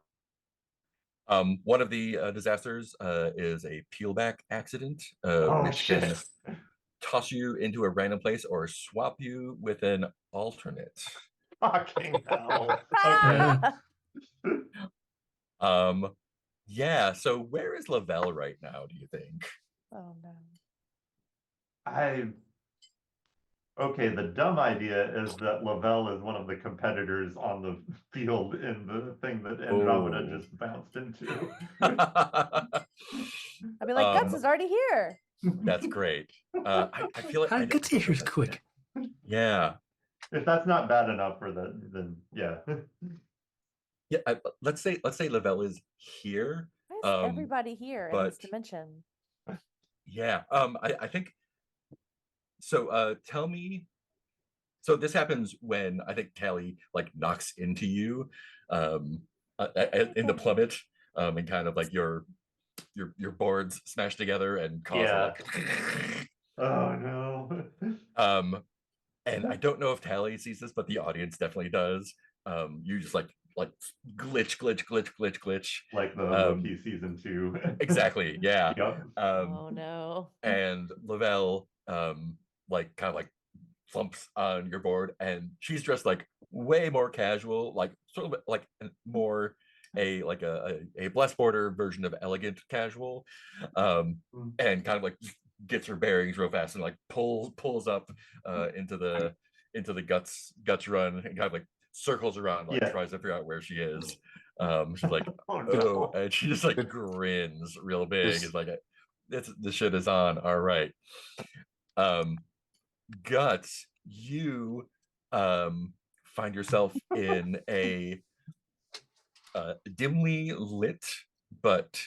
One of the disasters is a peelback accident, Oh, which can shit. toss you into a random place or swap you with an alternate. Fucking hell. Okay. Yeah, so where is Lavelle right now, do you think? Oh no. Okay, the dumb idea is that Lavelle is one of the competitors on the field in the thing that Andromeda Oh. just bounced into. I'd be like, Guts is already here. That's great. I feel like How I did Guts here don't- quick? Yeah. If that's not bad enough for that, then yeah. Yeah, let's say Lavelle is here. Why is everybody here in this but- dimension? Yeah. I think so. Tell me. So this happens when I think Callie like knocks into you, in the plummet, and kind of like your boards smash together and cause a, like. Oh no. And I don't know if Tally sees this, but the audience definitely does. You just like glitch. Like the Um, Loki season 2. Exactly. Yeah. Yep. Oh no. And Lavelle, like kind of like flumps on your board, and she's dressed like way more casual, like sort of like more a like a blessed border version of elegant casual, and kind of like gets her bearings real fast and like pulls up into the guts run and kind of like circles around, like tries to figure out where she is. She's like, Oh oh, no. and she just like grins real big. It's like, the shit is on. All right. Guts, you find yourself in a dimly lit but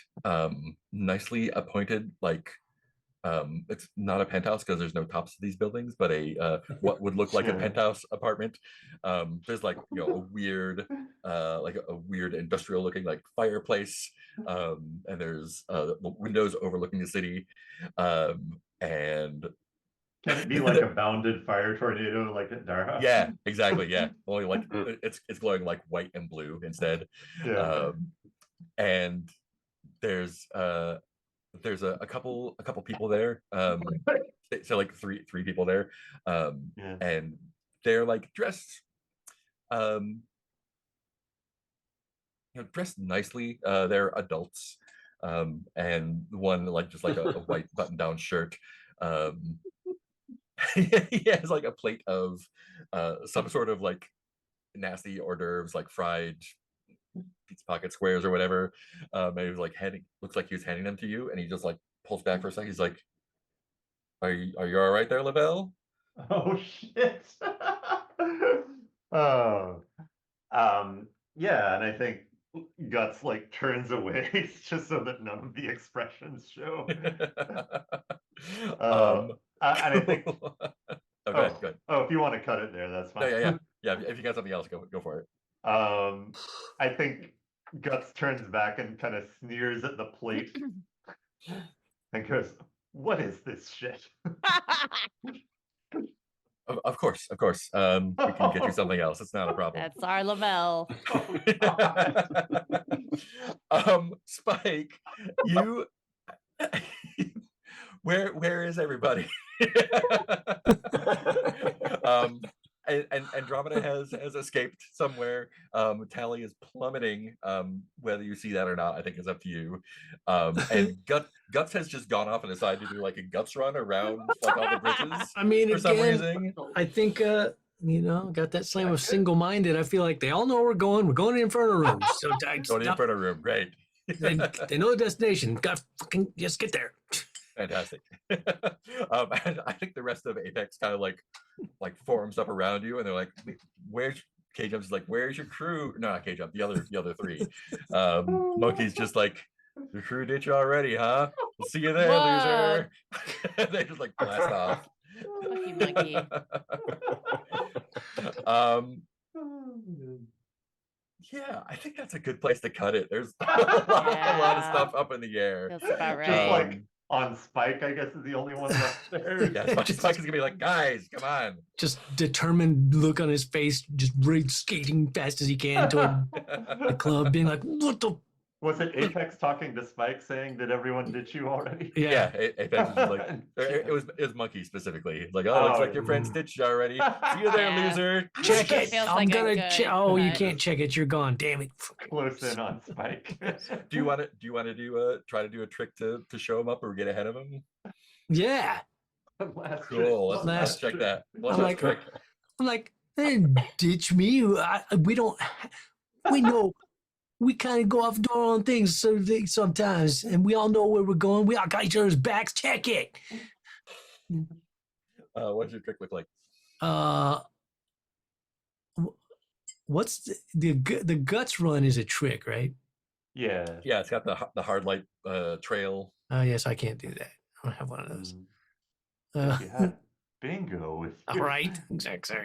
nicely appointed, like it's not a penthouse because there's no tops to these buildings, but a what would look like a penthouse apartment. There's like, you know, a weird like a weird industrial looking like fireplace, and there's windows overlooking the city, and Can it be like a bounded fire tornado like at Dara? yeah, exactly. Yeah, only like it's glowing like white and blue instead. Yeah. And there's a couple people there. So like three people there, and they're like dressed, you know, dressed nicely. They're adults, and one like just like a white button-down shirt. He has like a plate of some sort of like nasty hors d'oeuvres, like fried pizza pocket squares or whatever. And he was like looks like he was handing them to you, and he just like pulls back for a second. He's like, are you all right there, Lavelle? Oh shit. Oh. Yeah, and I think Guts like turns away just so that none of the expressions show. And I think okay, good. Oh, if you want to cut it there, that's fine. Yeah. If you got something else, go for it. I think Guts turns back and kind of sneers at the plate and goes, "What is this shit?" Of course. We can get you something else. It's not a problem. That's our Lavelle. Spike, you where is everybody? And Andromeda has escaped somewhere. Tally is plummeting. Whether you see that or not, I think is up to you. And Guts has just gone off and decided to do like a Guts run around like all the bridges. I mean, for some reason. I think you know, got that slam of single-minded. I feel like they all know where we're going. We're going to the Inferno room. So Going to the Inferno room, great. they know the destination. Got fucking just get there. Fantastic. And I think the rest of Apex kind of like forms up around you, and they're like, "Where's K-Jump's?" Like, "Where's your crew?" No, not K-Jump. The other three. Monkey's just like, "Your crew ditch you already, huh? We'll see you there, loser." They just like blast off. Lucky monkey. Yeah, I think that's a good place to cut it. There's a lot of stuff up in the air. That's about right. Just like on Spike, I guess, is the only one left there. Yeah, Spike is gonna be like, "Guys, come on!" Just determined look on his face, just skating fast as he can toward the club, being like, "What the?" Was it Apex talking to Spike saying, "Did everyone ditch you already?" Yeah, Apex was like, it was Monkey specifically. Like, "Oh, looks like your friend's ditched you already. See you there, Yeah. loser." Check it. Feels I'm like a gonna good check. Oh, you cut. can't check it. You're gone. Damn it. Close in on Spike. Do you want to try to do a trick to show him up or get ahead of him? Yeah. Cool. Let's check that. I'm like, they didn't ditch me. We don't. We know. We kind of go off and do our own things sometimes, and we all know where we're going. We all got each other's backs. Check it. What does your trick look like? what's the guts run is a trick, right? Yeah. Yeah, it's got the hard light trail. Oh, yes, I can't do that. I don't have one of those. If you had bingo with all you. right, exactly.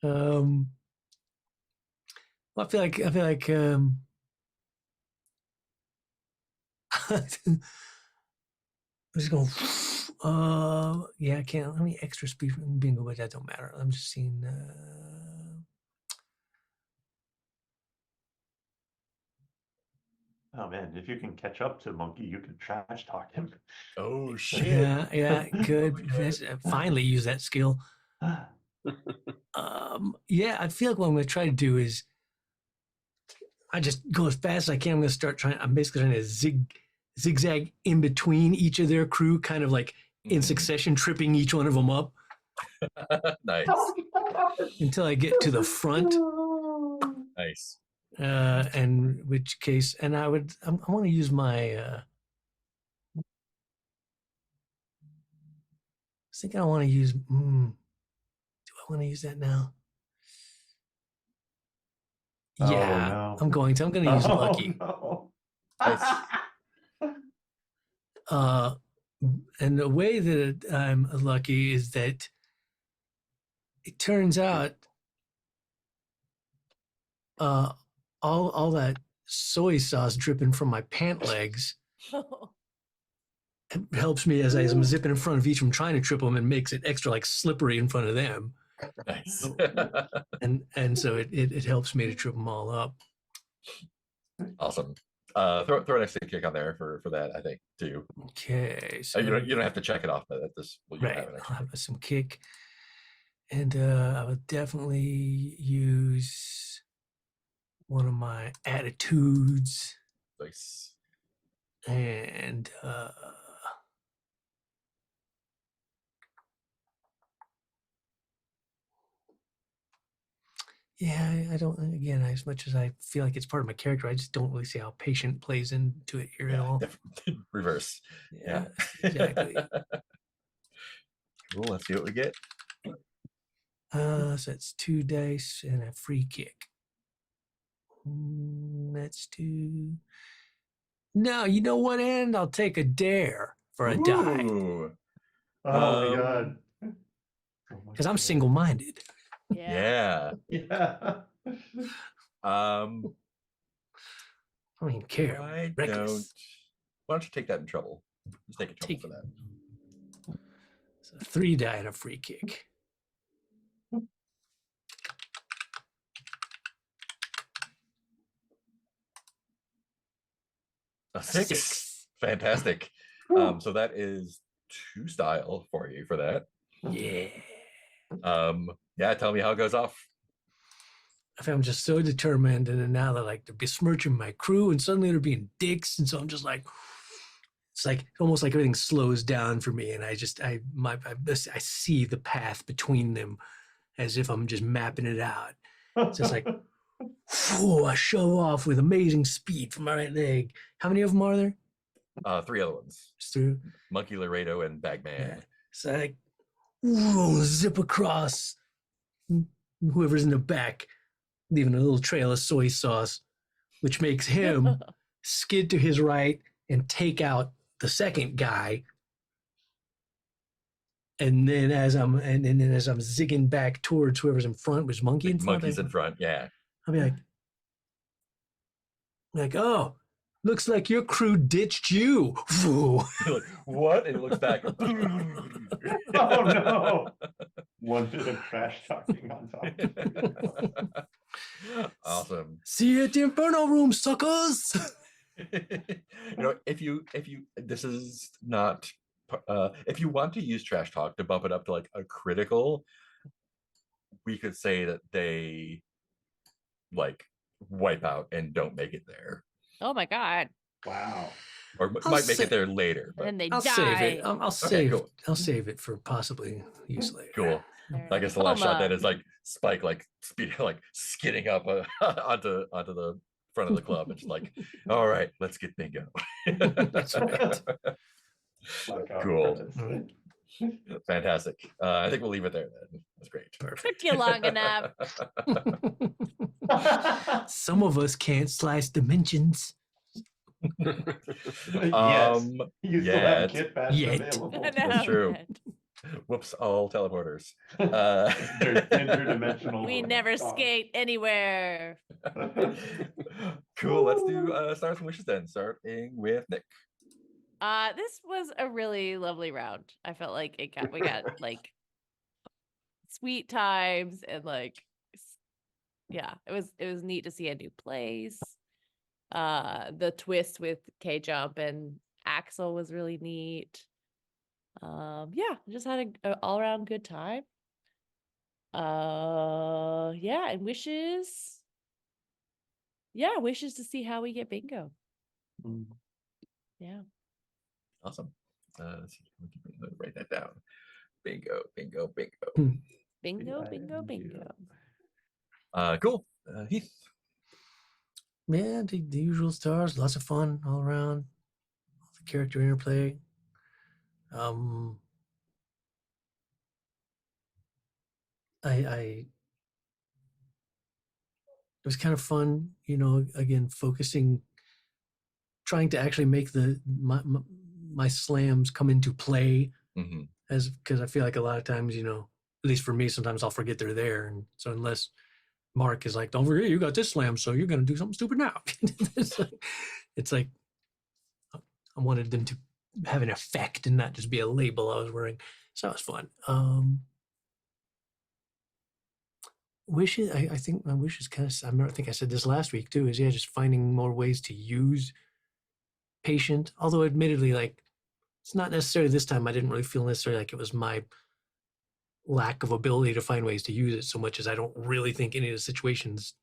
Well, I feel like I'm just going. Yeah, I can't. How many extra speed from bingo? But that don't matter. I'm just seeing. Oh man, if you can catch up to Monkey, you can trash talk him. Oh shit! Yeah, good. Finally, use that skill. Yeah, I feel like what I'm going to try to do is, I just go as fast as I can. I'm going to start trying. I'm basically trying to zigzag in between each of their crew, kind of like in succession, tripping each one of them up. Nice. Until I get to the front. Nice. In which case, and I want to use my. I think I want to use. Do I want to use that now? Yeah, no. I'm going to. I'm going to use lucky. No. Nice. And the way that I'm lucky is that it turns out all that soy sauce dripping from my pant legs helps me as I'm zipping in front of each of them trying to trip them, and makes it extra like slippery in front of them. Nice. and so it helps me to trip them all up. Awesome. Throw an extra kick on there for that, I think, too. Okay, so You don't have to check it off, but this will right, have an I'll extra. have some kick, and I will definitely use one of my attitudes, Nice. and yeah, I don't. Again, as much as I feel like it's part of my character, I just don't really see how patient plays into it here at all. Reverse. Yeah. Exactly. Cool. Let's see what we get. So that's 2 dice and a free kick. Let's do. No, you know what? And I'll take a dare for a die Ooh. Oh my god. because I'm single-minded. Yeah. Yeah. I don't even care. Why Reckless. don't you take that in trouble? Just take a trouble Take for it. that. So 3 die and a free kick. A 6. 6. Fantastic. So that is 2 style for you for that. Yeah. Yeah, tell me how it goes off. I feel I'm just so determined, and then now they're like they're besmirching my crew, and suddenly they're being dicks, and so I'm just like, it's like almost like everything slows down for me, and I see the path between them, as if I'm just mapping it out. It's just like, whew, I shove off with amazing speed from my right leg. How many of them are there? 3 other ones: Just 3. Monkey Laredo and Bagman. Yeah. So I zip across whoever's in the back, leaving a little trail of soy sauce, which makes him skid to his right and take out the second guy. And then as I'm zigging back towards whoever's in front, was Monkey in front? Monkey's in front, yeah. I'll be like, oh, looks like your crew ditched you. Like, what? And he looks back. Oh no. One bit of trash talking on top. Awesome. See you at the Inferno room, suckers. If you this is not if you want to use trash talk to bump it up to like a critical, we could say that they like wipe out and don't make it there, Oh my god. Wow. or might make it there later. But And then they I'll die. save it. I'll save. cool. I'll save it for possibly use later. Cool. They're I guess the last shot coma. then is like Spike like speed like skidding up onto the front of the club and just like, all right, let's get bingo. That's right. Like, Cool. credits. Fantastic. I think we'll leave it there then. That's great. Took you long enough. Some of us can't slice dimensions. Yes. You still have Yet. kit badge Yet. available. I know, That's true. yet. Whoops, all teleporters. There's interdimensional. We never dogs. skate anywhere. Cool. Let's do stars and wishes then. Starting with Nick. This was a really lovely round. I felt like we got like sweet times and like yeah, it was neat to see a new place. The twist with K-Jump and Axel was really neat. Yeah, just had a all around good time. Yeah, and wishes. Yeah, wishes to see how we get bingo. Yeah. Awesome. Let's see. Write that down. Bingo, bingo, bingo. Bingo, bingo, bingo. Cool. Heath. Yeah, the usual stars, lots of fun all around. All the character interplay. It was kind of fun, again, trying to actually make my slams come into play, because I feel like a lot of times, at least for me, sometimes I'll forget they're there. And so unless Mark is like, don't forget, you got this slam, so you're going to do something stupid now. it's like I wanted them to have an effect and not just be a label I was wearing. So that was fun. Wishes, I think my wish is kind of, I think I said this last week too, is just finding more ways to use patient. Although admittedly, like, it's not necessarily this time, I didn't really feel necessarily like it was my lack of ability to find ways to use it so much as I don't really think any of the situations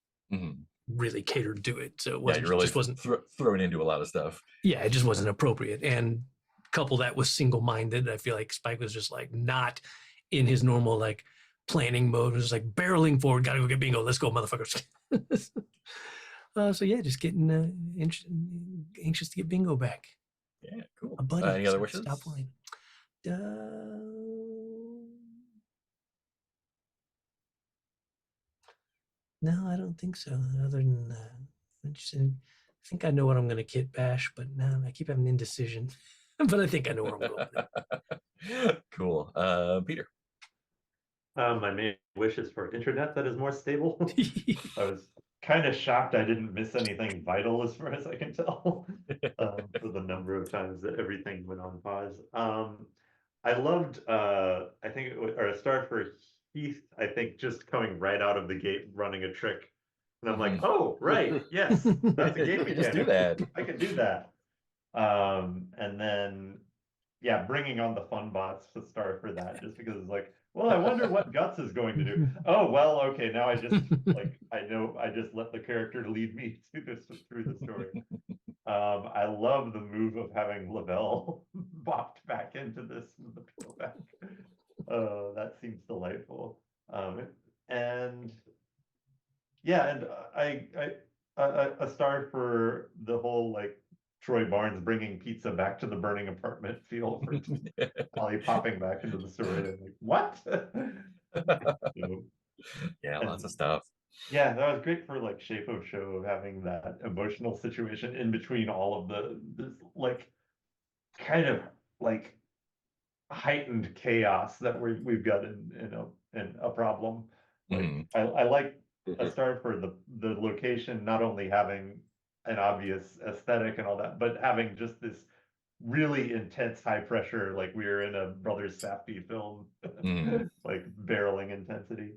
really catered to it. So it wasn't, you really just wasn't thrown into a lot of stuff. Yeah, it just wasn't appropriate. And couple that with single-minded, I feel like Spike was just like not in his normal like planning mode. It was like barreling forward, gotta go get bingo, let's go, motherfuckers. So yeah, just getting anxious to get bingo back. Yeah, cool. A buddy. Any other wishes? Stop playing. No, I don't think so. Other than I think I know what I'm going to kit bash, but now I keep having indecision. But I think I know where I'm going with it. Cool. Peter. My main wish is for internet that is more stable. I was kind of shocked I didn't miss anything vital as far as I can tell, for the number of times that everything went on pause. I loved, I think, or a star for Heath, I think, just coming right out of the gate running a trick. And I'm like, oh, right, yes, that's a game mechanic. Just do that. I can do that. And then, yeah, bringing on the fun bots to start for that, just because it's like, well, I wonder what Guts is going to do. Oh, well, okay, now I just, like, I know, I just let the character lead me through the story. I love the move of having Lavelle bopped back into this with the peel back. That seems delightful. And yeah, and a star for the whole like Troy Barnes bringing pizza back to the burning apartment feel for Ollie popping back into the story. I'm like, what? Yeah, lots of stuff. Yeah, that was great for like shape of show of having that emotional situation in between all of this like kind of like heightened chaos that we've got in a problem. Like I like a start for the location not only having an obvious aesthetic and all that, but having just this really intense high pressure, like we were in a Brothers Safdie film, like barreling intensity.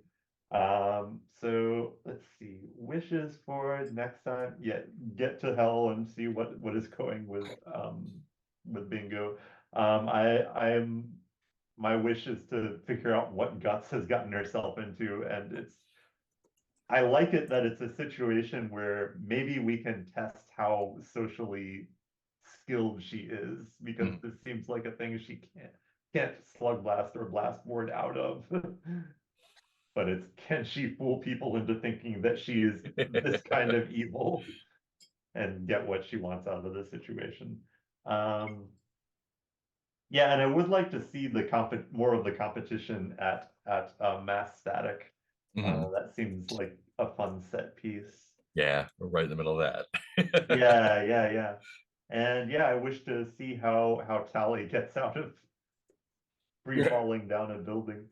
So let's see, wishes for next time. Yeah, get to hell and see what is going with bingo. My wish is to figure out what Guts has gotten herself into, and I like it that it's a situation where maybe we can test how socially skilled she is, because this seems like a thing she can't Slugblaster or blast board out of. But it's, can she fool people into thinking that she is this kind of evil and get what she wants out of the situation? Yeah, and I would like to see the more of the competition at Mass Static. Mhm. That seems like a fun set piece. Yeah, we're right in the middle of that. Yeah. And yeah, I wish to see how Tally gets out of free falling down a building.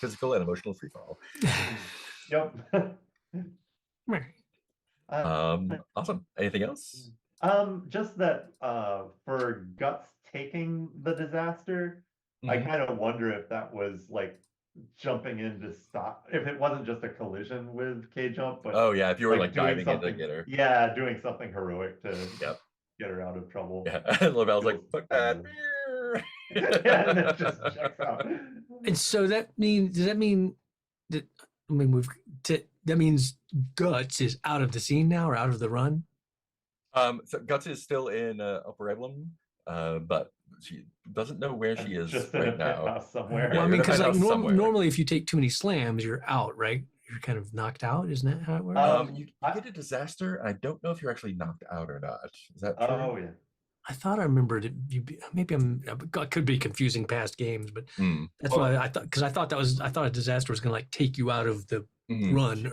Physical and emotional free fall. Yep. Awesome. Anything else? Just that for Guts taking the disaster, I Mhm. kind of wonder if that was like jumping in to stop, if it wasn't just a collision with K-Jump, but Oh yeah, if you were like doing diving in to something, get her. yeah, doing something heroic to Yep. get her out of trouble. Yeah. And Lavelle's like, Feels fuck that. Yeah, and then just checks out. And so does that mean that, I mean, that means Guts is out of the scene now or out of the run? So Guts is still in Upper Evelyn, but she doesn't know where she is Just in a right now. penthouse somewhere. Yeah, Well, I you're mean, in a because like penthouse somewhere. normally if you take too many slams, you're out, right? You're kind of knocked out. Isn't that how it works? You get a disaster. I don't know if you're actually knocked out or not. Is that true? Oh yeah. I thought I remembered it. Maybe I could be confusing past games, but that's why I thought, because I thought a disaster was going to like take you out of the run. Or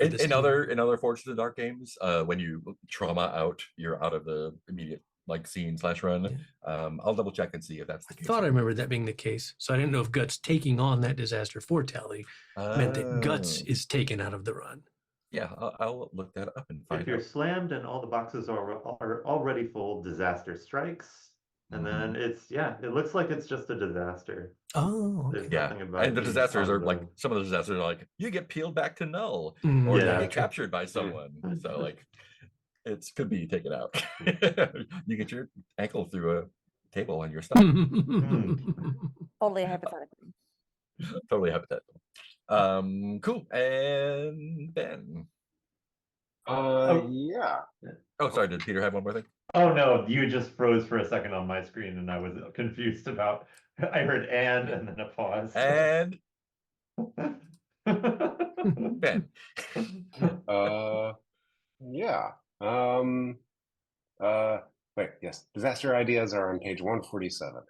in other Forged in the Dark games, when you trauma out, you're out of the immediate like scene / run. Yeah. I'll double check and see if that's the case. I thought I remembered that being the case, so I didn't know if Guts taking on that disaster for Tally meant that Guts is taken out of the run. Yeah, I'll look that up and find If you're out. slammed and all the boxes are already full, disaster strikes. And then it looks like it's just a disaster. Oh, okay. There's Yeah. nothing about And the being disasters on are like, some of the disasters are like, you get peeled back to null, or you Yeah. get captured by someone. So like, it could be taken out. You get your ankle through a table and you're stuck. Totally hypothetical. Totally hypothetical. Cool. And Ben. Yeah. Oh, sorry. Did Peter have one more thing? Oh no, you just froze for a second on my screen and I was confused about, I heard and then a pause. And Ben. Yeah. Wait, yes. Disaster ideas are on page 147.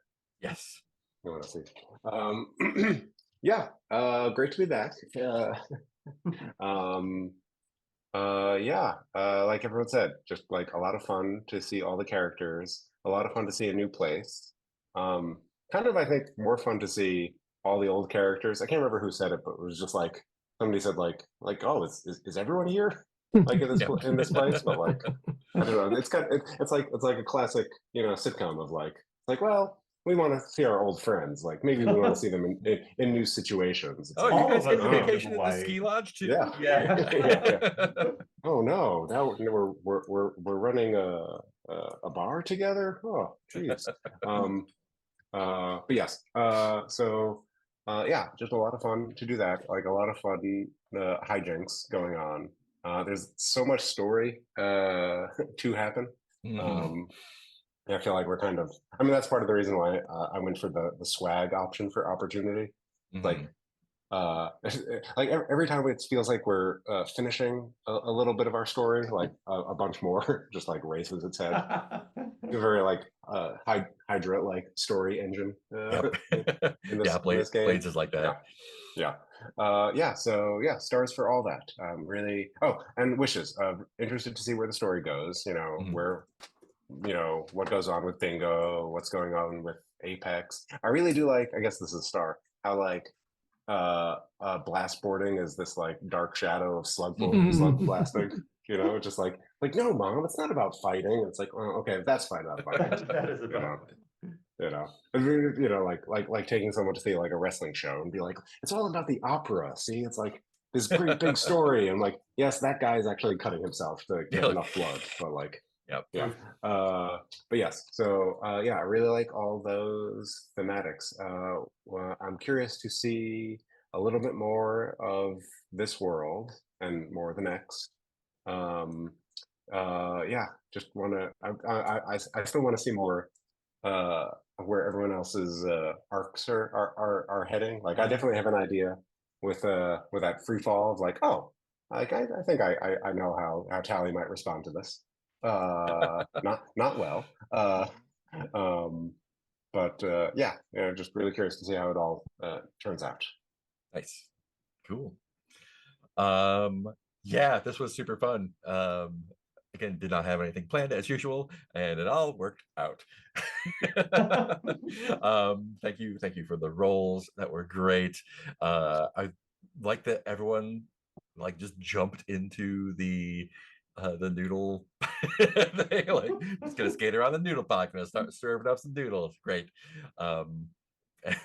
Yes. You want to see? Yeah. Great to be back. Like everyone said, just like a lot of fun to see all the characters, a lot of fun to see a new place. Kind of, I think, more fun to see all the old characters. I can't remember who said it, but it was just like somebody said like oh, is everyone here? Like in this place? But like I don't know. It's like a classic, sitcom of like well, we want to see our old friends. Like maybe we want to see them in new situations. It's Oh, like, you guys get know vacation at why. the ski lodge too? Yeah. Yeah. Oh no! Now we're running a bar together. Oh, jeez. But yes. Just a lot of fun to do that. Like a lot of fun hijinks going on. There's so much story to happen. I feel like we're kind of. I mean, that's part of the reason why I went for the swag option for opportunity. Like like every time it feels like we're finishing a little bit of our story, like a bunch more just like races its head. A very like Hydra like story engine in this game. Blades is like that. Stars for all that. Really. Oh, and wishes. Interested to see where the story goes. Where what goes on with Bingo, what's going on with Apex. I really do like, I guess this is a star, how like blast boarding is this like dark shadow of slug blasting, just like no, Mom, it's not about fighting. It's like, oh, okay, that's fine, not fighting. That is about like taking someone to see like a wrestling show and be like, it's all about the opera. See, it's like this great big story. And like, yes, that guy is actually cutting himself to get enough blood, but like, but yes, so I really like all those thematics. Well, I'm curious to see a little bit more of this world and more of the next. Just want to. I still want to see more where everyone else's arcs are heading. Like I definitely have an idea with that free fall of like, oh, like I think I know how Tally might respond to this. Not well. But yeah, just really curious to see how it all turns out. Nice. Cool. Yeah, this was super fun. Again, did not have anything planned as usual, and it all worked out. Thank you for the rolls. That were great. I like that everyone like just jumped into the noodle thing, like just gonna skate around the noodle pot, gonna start serving up some noodles. Great. And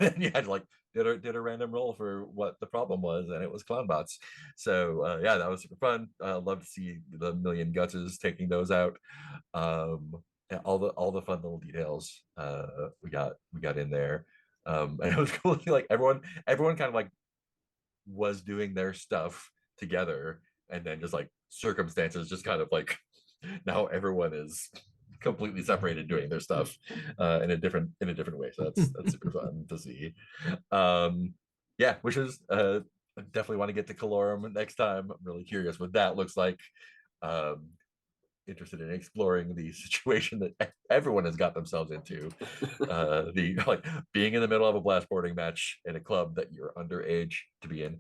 then you had like did a random roll for what the problem was, and it was clown bots. So yeah, that was super fun. Love to see the million gutses taking those out. Yeah, all the fun little details we got in there. And it was cool to see, like everyone kind of like was doing their stuff together, and then just like circumstances just kind of like now everyone is completely separated doing their stuff in a different way. So that's super fun to see. Yeah, which is I definitely want to get to Calorum next time. I'm really curious what that looks like. Interested in exploring the situation that everyone has got themselves into. The like being in the middle of a blast boarding match in a club that you're underage to be in.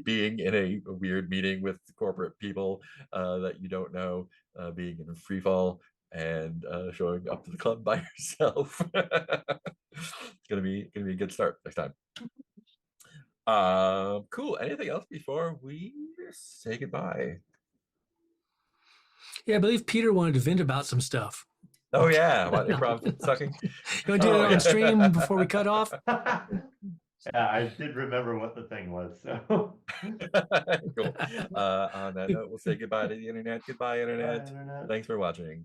Being in a weird meeting with corporate people that you don't know, being in a free fall, and showing up to the club by yourself. It's gonna be a good start next time. Cool. Anything else before we say goodbye? Yeah, I believe Peter wanted to vent about some stuff. Oh yeah, about improv sucking. You want to do that on stream before we cut off? Yeah, I did remember what the thing was. So Cool. On that note, we'll say goodbye to the internet. Goodbye, internet. Bye, internet. Thanks for watching.